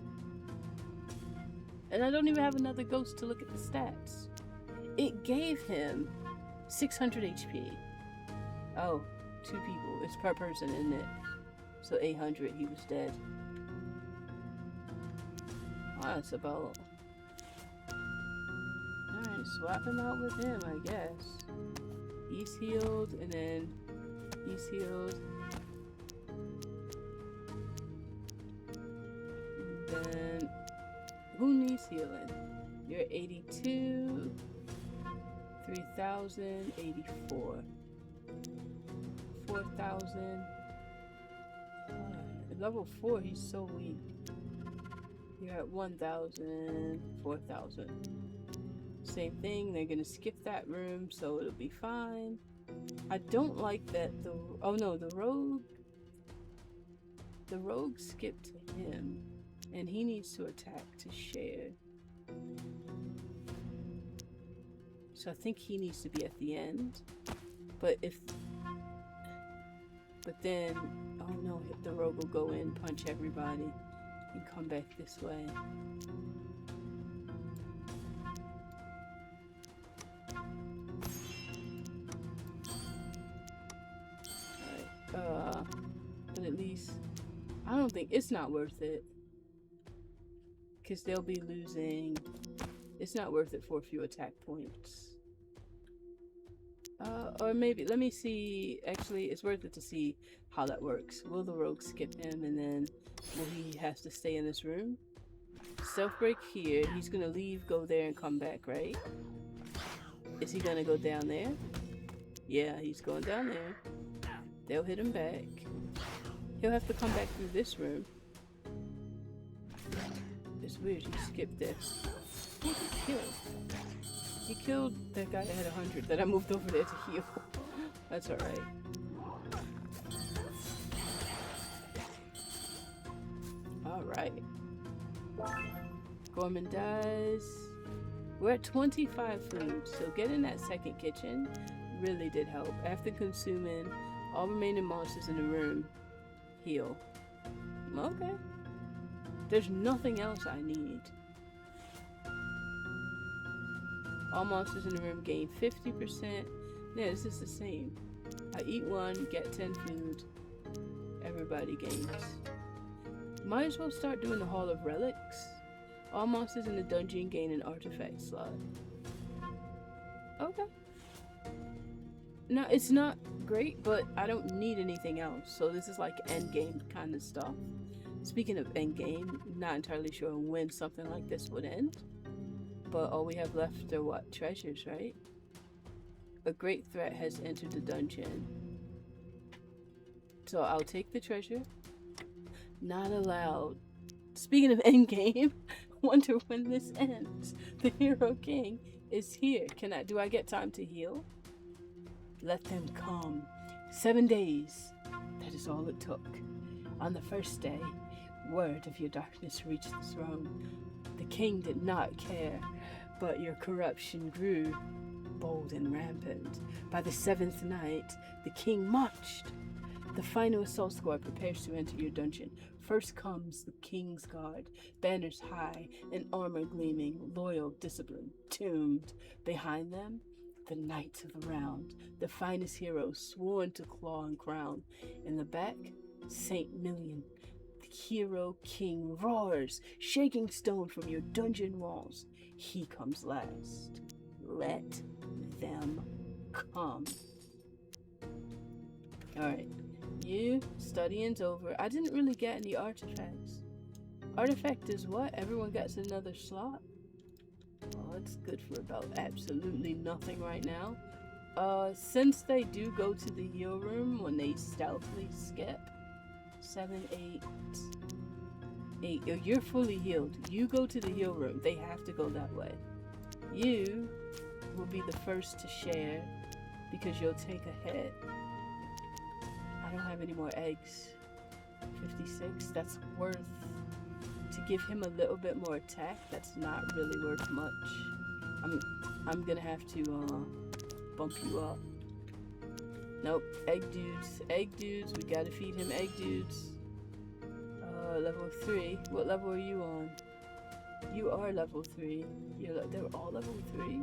And I don't even have another ghost to look at the stats. It gave him 600 HP. Oh, 2 people. It's per person, isn't it? So 800, he was dead. Oh, that's about... Alright, swap him out with him, I guess. He's healed, and then he's healed. And then... Who needs healing? You're 82... 3,084. 4,000. At level 4, he's so weak. You're at 1,000, 4,000. Same thing, they're gonna skip that room, so it'll be fine. I don't like that the... Oh no, the rogue... The rogue skipped to him. And he needs to attack to share. So I think he needs to be at the end. But if... But then... Oh no, the rogue will go in, punch everybody, and come back this way. Alright, but at least... I don't think... It's not worth it. Because they'll be losing... It's not worth it for a few attack points. Or maybe, let me see, actually, it's worth it to see how that works. Will the rogue skip him, and then will he have to stay in this room? Stealth break here, he's gonna leave, go there, and come back, right? Is he gonna go down there? Yeah, he's going down there. They'll hit him back. He'll have to come back through this room. It's weird, he skipped this. Who did he kill? He killed that guy that had 100 that I moved over there to heal. That's alright. Alright. Gorman dies. We're at 25 food, so getting that second kitchen really did help. After consuming all remaining monsters in the room, heal. Okay. There's nothing else I need. All monsters in the room gain 50%. Yeah, this is the same. I eat one, get 10 food. Everybody gains. Might as well start doing the Hall of Relics. All monsters in the dungeon gain an artifact slot. Okay. Now, it's not great, but I don't need anything else. So this is like endgame kind of stuff. Speaking of endgame, not entirely sure when something like this would end. But all we have left are what? Treasures, right? A great threat has entered the dungeon. So I'll take the treasure. Not allowed. Speaking of endgame, wonder when this ends. The Hero King is here. Do I get time to heal? Let them come. 7 days. That is all it took. On the first day, word of your darkness reached the throne. The king did not care, but your corruption grew bold and rampant. By the 7th night, the king marched. The final assault squad prepares to enter your dungeon. First comes the king's guard, banners high and armor gleaming, loyal, disciplined, tombed. Behind them, the knights of the round, the finest heroes sworn to claw and crown. In the back, Saint Million, The hero king roars, shaking stone from your dungeon walls. He comes last. Let them come. Alright. You, studying's over. I didn't really get any artifacts. Artifact is what? Everyone gets another slot? Oh, it's good for about absolutely nothing right now. Since they do go to the heal room when they stealthily skip. 7, 8, 8. Oh, you're fully healed. You go to the heal room. They have to go that way. You will be the first to share because you'll take a hit. I don't have any more eggs. 56. That's worth... To give him a little bit more attack, that's not really worth much. I'm gonna have to bump you up. Nope, egg dudes. Egg dudes, we gotta feed him egg dudes. Level 3. What level are you on? You are level 3. They're all level 3?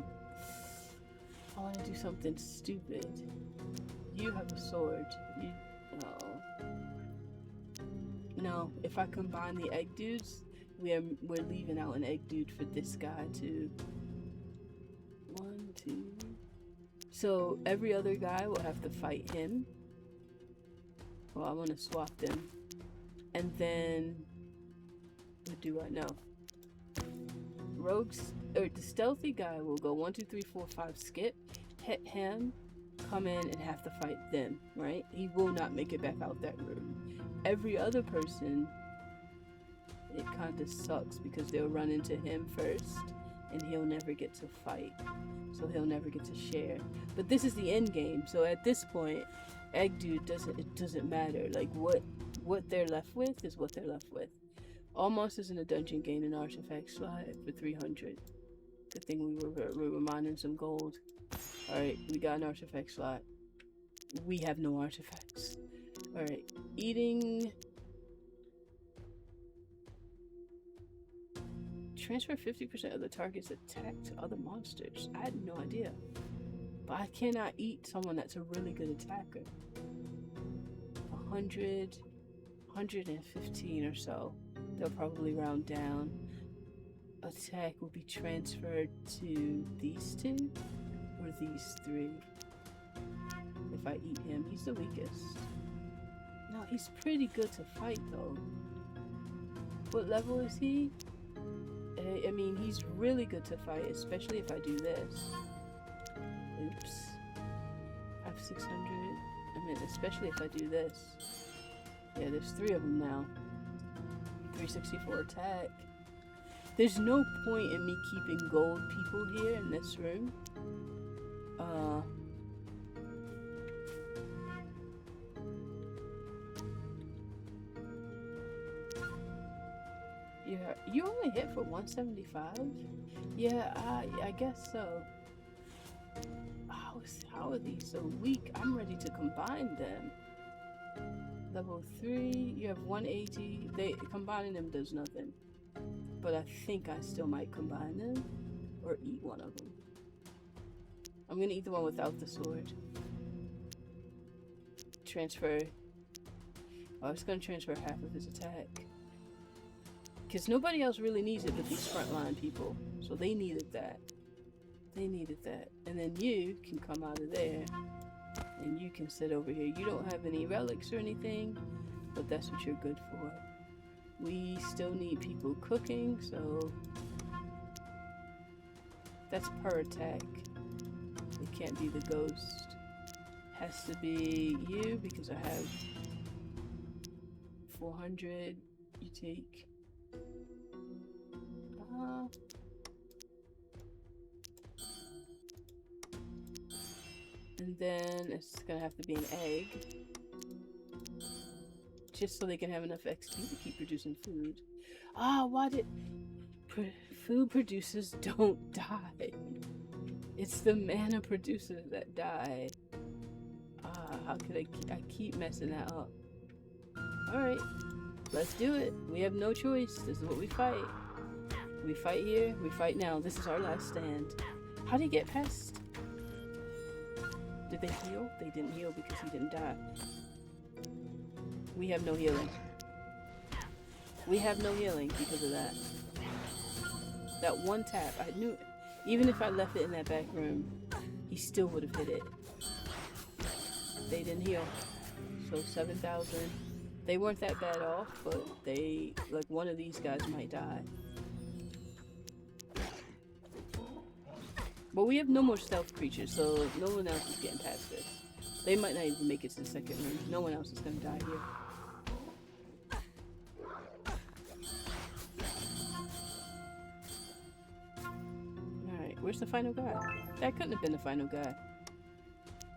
I wanna do something stupid. You have a sword. No, if I combine the egg dudes, we're leaving out an egg dude for this guy too. 1, 2. So every other guy will have to fight him. Well, I want to swap them, and then what do I know? Rogues or the stealthy guy will go 1, 2, 3, 4, 5, skip, hit him, come in and have to fight them. Right? He will not make it back out that room. Every other person, it kind of sucks because they'll run into him first and he'll never get to fight, so he'll never get to share. But this is the end game, so at this point egg dude doesn't matter. Like what they're left with is what they're left with. All monsters in a dungeon gain an artifact slot for 300. Good thing we were mining some gold. Alright, we got an artifact slot. We have no artifacts. Alright, eating. Transfer 50% of the target's attack to other monsters. I had no idea. But I cannot eat someone that's a really good attacker. 100, 115 or so. They'll probably round down. Attack will be transferred to these 2 or these 3. If I eat him, he's the weakest. No, he's pretty good to fight though. What level is he? I mean, he's really good to fight, especially if I do this. Oops. I have 600. I mean, especially if I do this. Yeah, there's 3 of them now. 364 attack. There's no point in me keeping gold people here in this room. Yeah, you only hit for 175? Yeah, I guess so. How are these so weak? I'm ready to combine them. Level 3, you have 180. Combining them does nothing. But I think I still might combine them or eat one of them. I'm gonna eat the one without the sword. Transfer. I was gonna transfer half of his attack. Because nobody else really needs it but these frontline people. So they needed that. They needed that. And then you can come out of there. And you can sit over here. You don't have any relics or anything. But that's what you're good for. We still need people cooking. So that's per attack. It can't be the ghost. Has to be you because I have 400. You take... and then it's gonna have to be an egg. Just so they can have enough XP to keep producing food. Why did... food producers don't die. It's the mana producers that die. How could I keep messing that up? Alright, let's do it. We have no choice. This is what we fight. We fight here, we fight now. This is our last stand. How did he get past? Did they heal? They didn't heal because he didn't die. We have no healing. We have no healing because of that. That one tap, I knew, even if I left it in that back room, he still would have hit it. They didn't heal. So 7,000. They weren't that bad off, but they, like, one of these guys might die. But we have no more stealth creatures, so no one else is getting past this. They might not even make it to the second room. No one else is gonna die here. Alright, where's the final guy? That couldn't have been the final guy.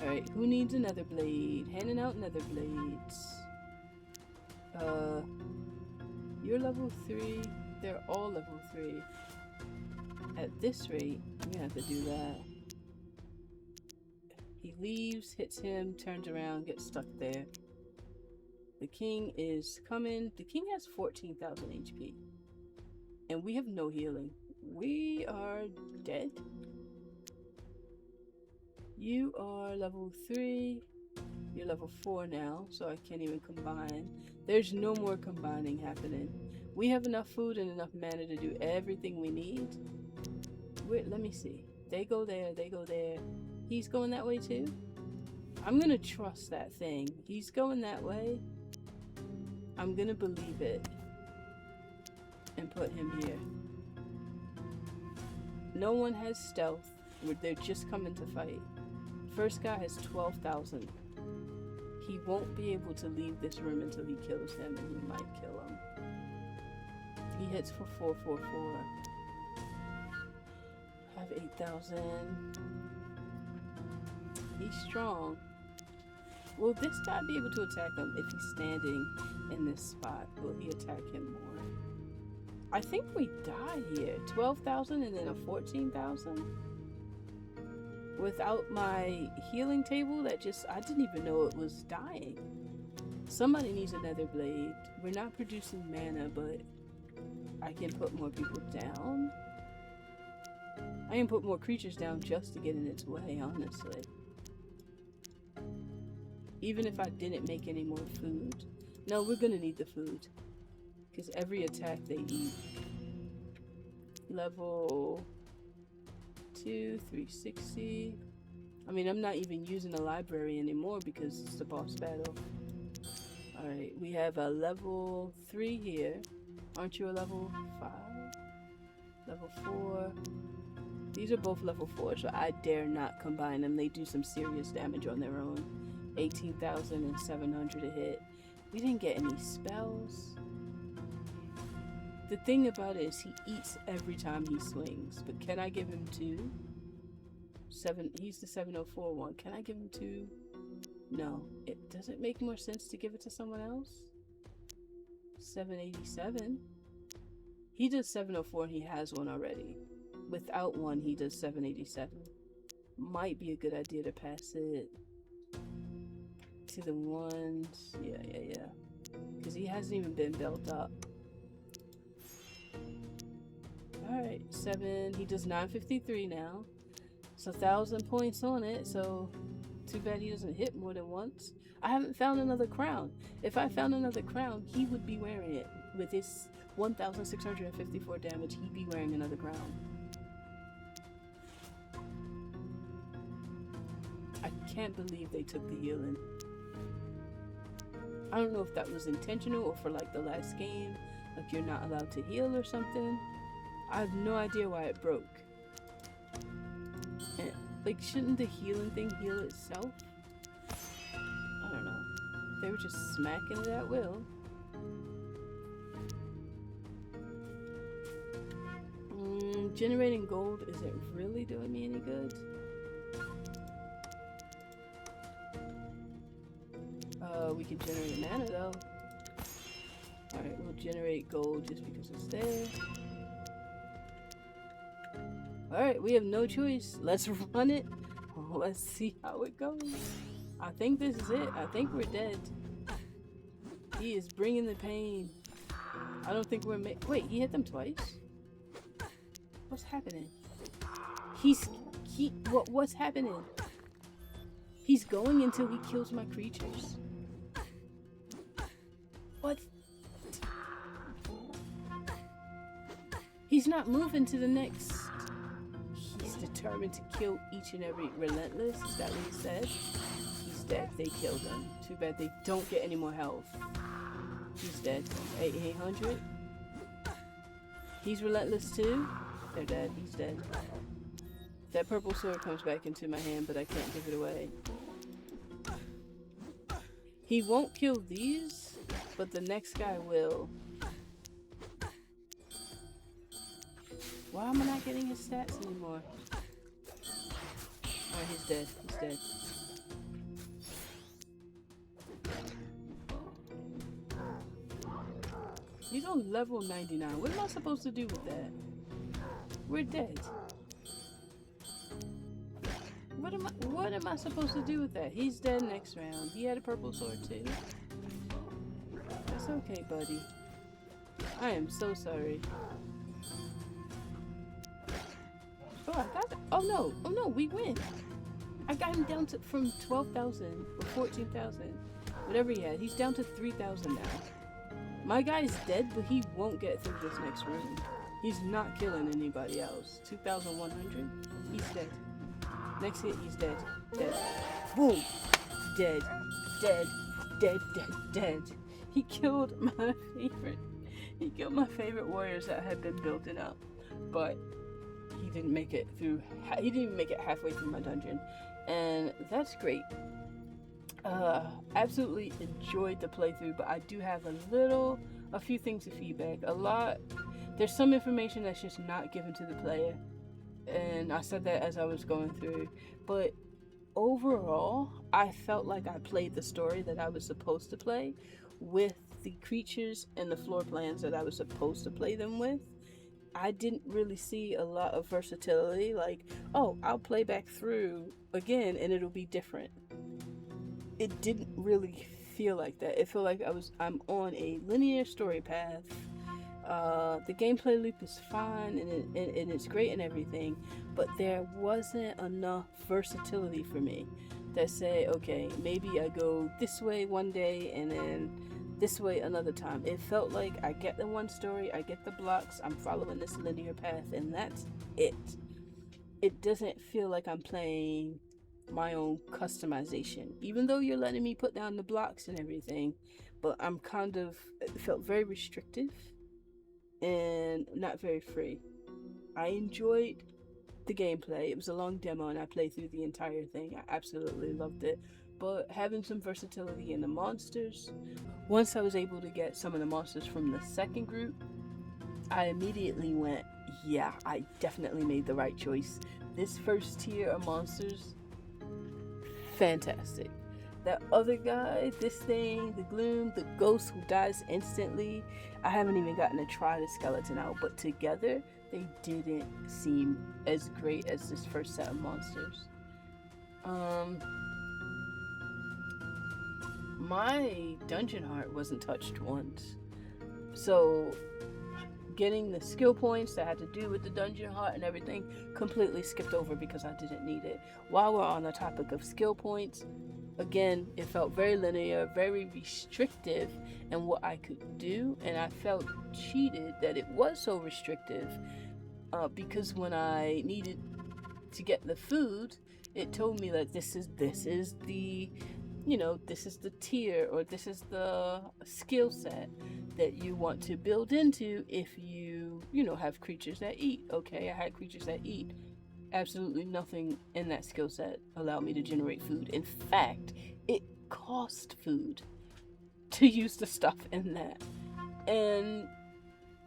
Alright, who needs another blade? Handing out nether blades. You're level 3. They're all level 3. At this rate, we're gonna have to do that. He leaves, hits him, turns around, gets stuck there. The king is coming. The king has 14,000 HP. And we have no healing. We are dead. You are level 3. You're level 4 now, so I can't even combine. There's no more combining happening. We have enough food and enough mana to do everything we need. Wait, let me see. They go there, they go there. He's going that way too? I'm gonna trust that thing. He's going that way. I'm gonna believe it. And put him here. No one has stealth. They're just coming to fight. First guy has 12,000. He won't be able to leave this room until he kills him, and he might kill him. He hits for 444. I have 8,000. He's strong. Will this guy be able to attack him if he's standing in this spot? Will he attack him more? I think we die here. 12,000 and then a 14,000? Without my healing table, that just, I didn't even know it was dying. Somebody needs another blade. We're not producing mana, but I can put more people down. I can put more creatures down just to get in its way, honestly. Even if I didn't make any more food. No, we're gonna need the food. Because every attack they eat. Level 2, 360. I mean, I'm not even using the library anymore because it's the boss battle. Alright, we have a level 3 here. Aren't you a level 5? Level 4. These are both level 4, so I dare not combine them. They do some serious damage on their own. 18,700 a hit. We didn't get any spells. The thing about it is he eats every time he swings. But can I give him 2? He's the 704 one. Can I give him 2? No. Does it make more sense to give it to someone else? 787. He does 704 and he has one already. Without one, he does 787. Might be a good idea to pass it to the ones. Yeah. Because he hasn't even been built up. Alright, 7. He does 953 now. So 1,000 points on it. So too bad he doesn't hit more than once. I haven't found another crown. If I found another crown, he would be wearing it. With his 1,654 damage, he'd be wearing another crown. I can't believe they took the healing. I don't know if that was intentional or for like the last game. Like you're not allowed to heal or something. I have no idea why it broke. And, like, shouldn't the healing thing heal itself? I don't know. They were just smacking it at will. Generating gold isn't really doing me any good. We can generate mana though. Alright, we'll generate gold just because it's there. Alright, we have no choice. Let's run it. Let's see how it goes. I think this is it. I think we're dead. He is bringing the pain. I don't think we're wait, he hit them twice? What's happening? What's happening? He's going until he kills my creatures. What? He's not moving to the next. He's determined to kill each and every relentless. Is that what he said? He's dead. They killed him. Too bad they don't get any more health. He's dead. 800. He's relentless too. They're dead. He's dead. That purple sword comes back into my hand, but I can't give it away. He won't kill these, but the next guy will. Why am I not getting his stats anymore? Alright, he's dead. He's dead. He's on level 99. What am I supposed to do with that? We're dead. What am I supposed to do with that? He's dead next round. He had a purple sword too. That's okay, buddy. I am so sorry. Oh, I got it. Oh no. Oh no, we win. I got him down to from 12,000 or 14,000. Whatever he had. He's down to 3,000 now. My guy's dead, but he won't get through this next room. He's not killing anybody else. 2,100. He's dead. Next hit, he's dead. Dead. Boom. Dead. Dead. Dead. Dead. Dead. He killed my favorite. He killed my favorite warriors that had been building up. But he didn't make it through. He didn't even make it halfway through my dungeon. And that's great. Absolutely enjoyed the playthrough, but I do have a few things of feedback. There's some information that's just not given to the player, and I said that as I was going through, but overall I felt like I played the story that I was supposed to play with the creatures and the floor plans that I was supposed to play them with. I didn't really see a lot of versatility, like, oh, I'll play back through again and it'll be different. It didn't really feel like that. It felt like I'm on a linear story path. The gameplay loop is fine and it's great and everything, but there wasn't enough versatility for me that say, okay, maybe I go this way one day and then this way another time. It felt like I get the one story, I get the blocks, I'm following this linear path, and that's it. It doesn't feel like I'm playing my own customization, even though you're letting me put down the blocks and everything, but it felt very restrictive and not very free. I enjoyed the gameplay. It was a long demo and I played through the entire thing. I absolutely loved it, but having some versatility in the monsters, once I was able to get some of the monsters from the second group, I immediately went, yeah, I definitely made the right choice. This first tier of monsters, fantastic. That other guy, this thing, the gloom, the ghost who dies instantly, I haven't even gotten to try the skeleton out, but together they didn't seem as great as this first set of monsters. My dungeon heart wasn't touched once, so getting the skill points that had to do with the dungeon heart and everything completely skipped over because I didn't need it. While we're on the topic of skill points, again, it felt very linear, very restrictive in what I could do, and I felt cheated that it was so restrictive because when I needed to get the food, it told me that this is the, this is the tier, or this is the skill set that you want to build into if you have creatures that eat. Okay, I had creatures that eat. Absolutely nothing in that skill set allowed me to generate food. In fact, it cost food to use the stuff in that. And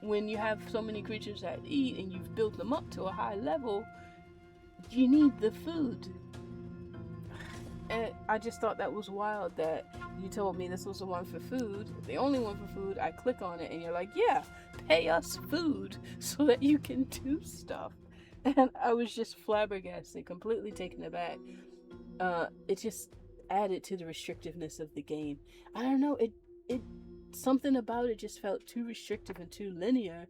when you have so many creatures that eat and you've built them up to a high level, you need the food. And I just thought that was wild that you told me this was the one for food, the only one for food. I click on it and you're like, yeah, pay us food so that you can do stuff. And I was just flabbergasted, completely taken aback. It just added to the restrictiveness of the game. I don't know, it something about it just felt too restrictive and too linear.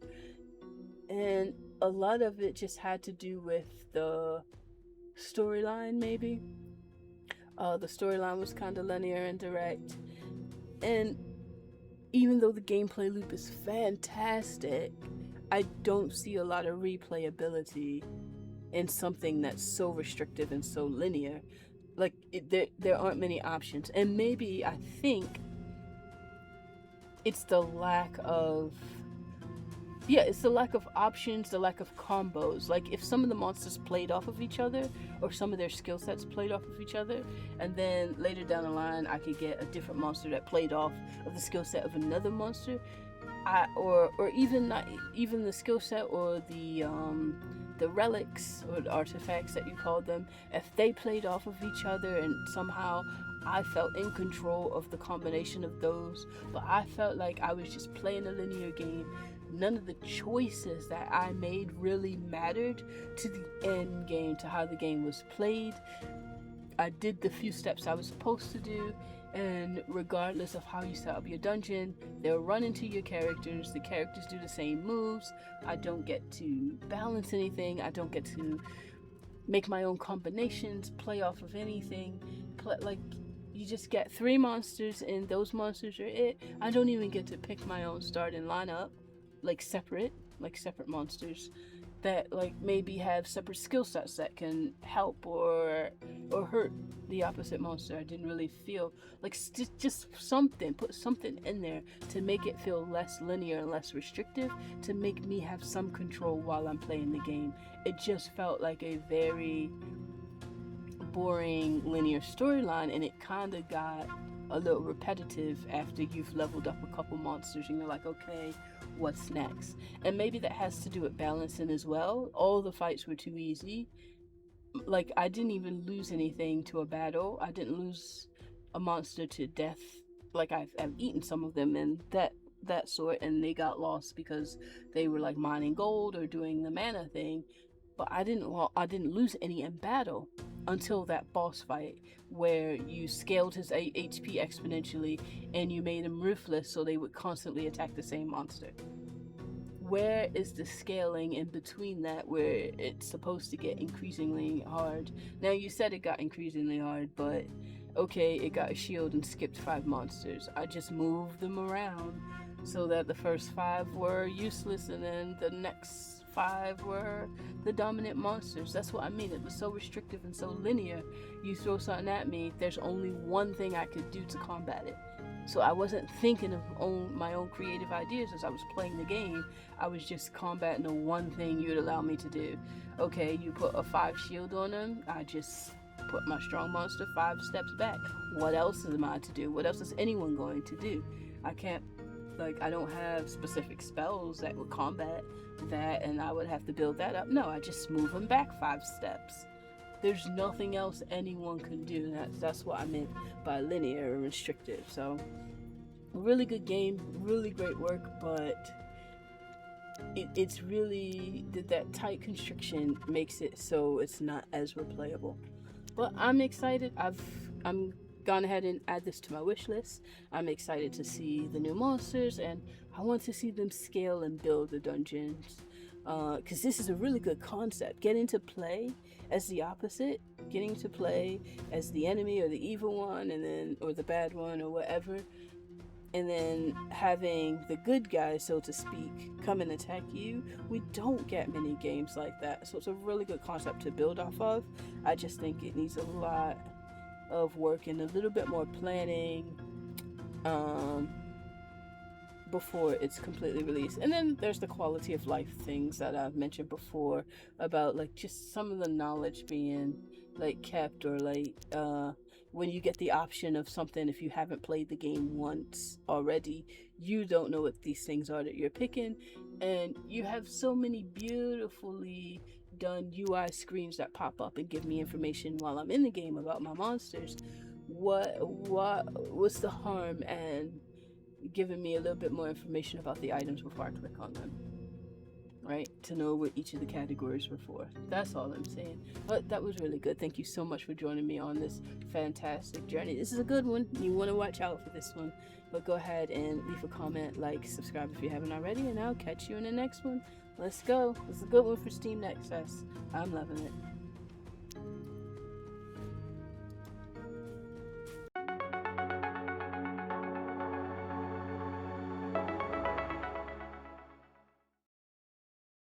And a lot of it just had to do with the storyline, maybe. The storyline was kind of linear and direct. And even though the gameplay loop is fantastic, I don't see a lot of replayability in something that's so restrictive and so linear. Like there aren't many options, and maybe I think it's the lack of it's the lack of options, the lack of combos. Like if some of the monsters played off of each other, or some of their skill sets played off of each other, and then later down the line I could get a different monster that played off of the skill set of another monster, or even not even the skill set or the relics or the artifacts that you call them, if they played off of each other and somehow I felt in control of the combination of those, but I felt like I was just playing a linear game. None of the choices that I made really mattered to the end game, to how the game was played. I did the few steps I was supposed to do, and regardless of how you set up your dungeon, they'll run into your characters. The characters do the same moves. I don't get to balance anything. I don't get to make my own combinations, play off of anything. You just get 3 monsters, and those monsters are it. I don't even get to pick my own starting lineup, like separate monsters that like maybe have separate skill sets that can help or hurt the opposite monster. I didn't really feel like just put something in there to make it feel less linear and less restrictive, to make me have some control while I'm playing the game. It just felt like a very boring linear storyline, and it kind of got a little repetitive after you've leveled up a couple monsters and you're like, okay, what's next? And maybe that has to do with balancing as well. All the fights were too easy. Like, I didn't even lose anything to a battle. I didn't lose a monster to death. Like, I've eaten some of them and that sort, and they got lost because they were like mining gold or doing the mana thing. But I didn't lose any in battle until that boss fight where you scaled his HP exponentially and you made him ruthless so they would constantly attack the same monster. Where is the scaling in between that where it's supposed to get increasingly hard? Now, you said it got increasingly hard, but okay, it got a shield and skipped 5 monsters. I just moved them around so that the first 5 were useless and then the next 5 were the dominant monsters. That's what I mean. It was so restrictive and so linear. You throw something at me, there's only one thing I could do to combat it. So I wasn't thinking of my own creative ideas as I was playing the game. I was just combating the one thing you'd allow me to do. Okay, you put a 5 shield on them, I just put my strong monster 5 steps back. What else am I to do? What else is anyone going to do? I don't have specific spells that would combat that, and I would have to build that up. No, I just move them back 5 steps. There's nothing else anyone can do. That's what I meant by linear and restrictive. So, a really good game, really great work, but it's really that tight constriction makes it so it's not as replayable. But I'm excited. I'm gone ahead and add this to my wish list. I'm excited to see the new monsters, and I want to see them scale and build the dungeons, because this is a really good concept. Getting to play as the opposite, getting to play as the enemy or the evil one, or the bad one or whatever, and then having the good guy, so to speak, come and attack you. We don't get many games like that, so it's a really good concept to build off of. I just think it needs a lot of work and a little bit more planning before it's completely released. And then there's the quality of life things that I've mentioned before about like just some of the knowledge being like kept, or like when you get the option of something, if you haven't played the game once already, you don't know what these things are that you're picking, and you have so many beautifully done UI screens that pop up and give me information while I'm in the game about my monsters. What's the harm and giving me a little bit more information about the items before I click on them, right? To know what each of the categories were for. That's all I'm saying. But that was really good. Thank you so much for joining me on this fantastic journey. This is a good one. You want to watch out for this one. But go ahead and leave a comment, like, subscribe if you haven't already, and I'll catch you in the next one. Let's go. This is a good one for Steam Access. I'm loving it.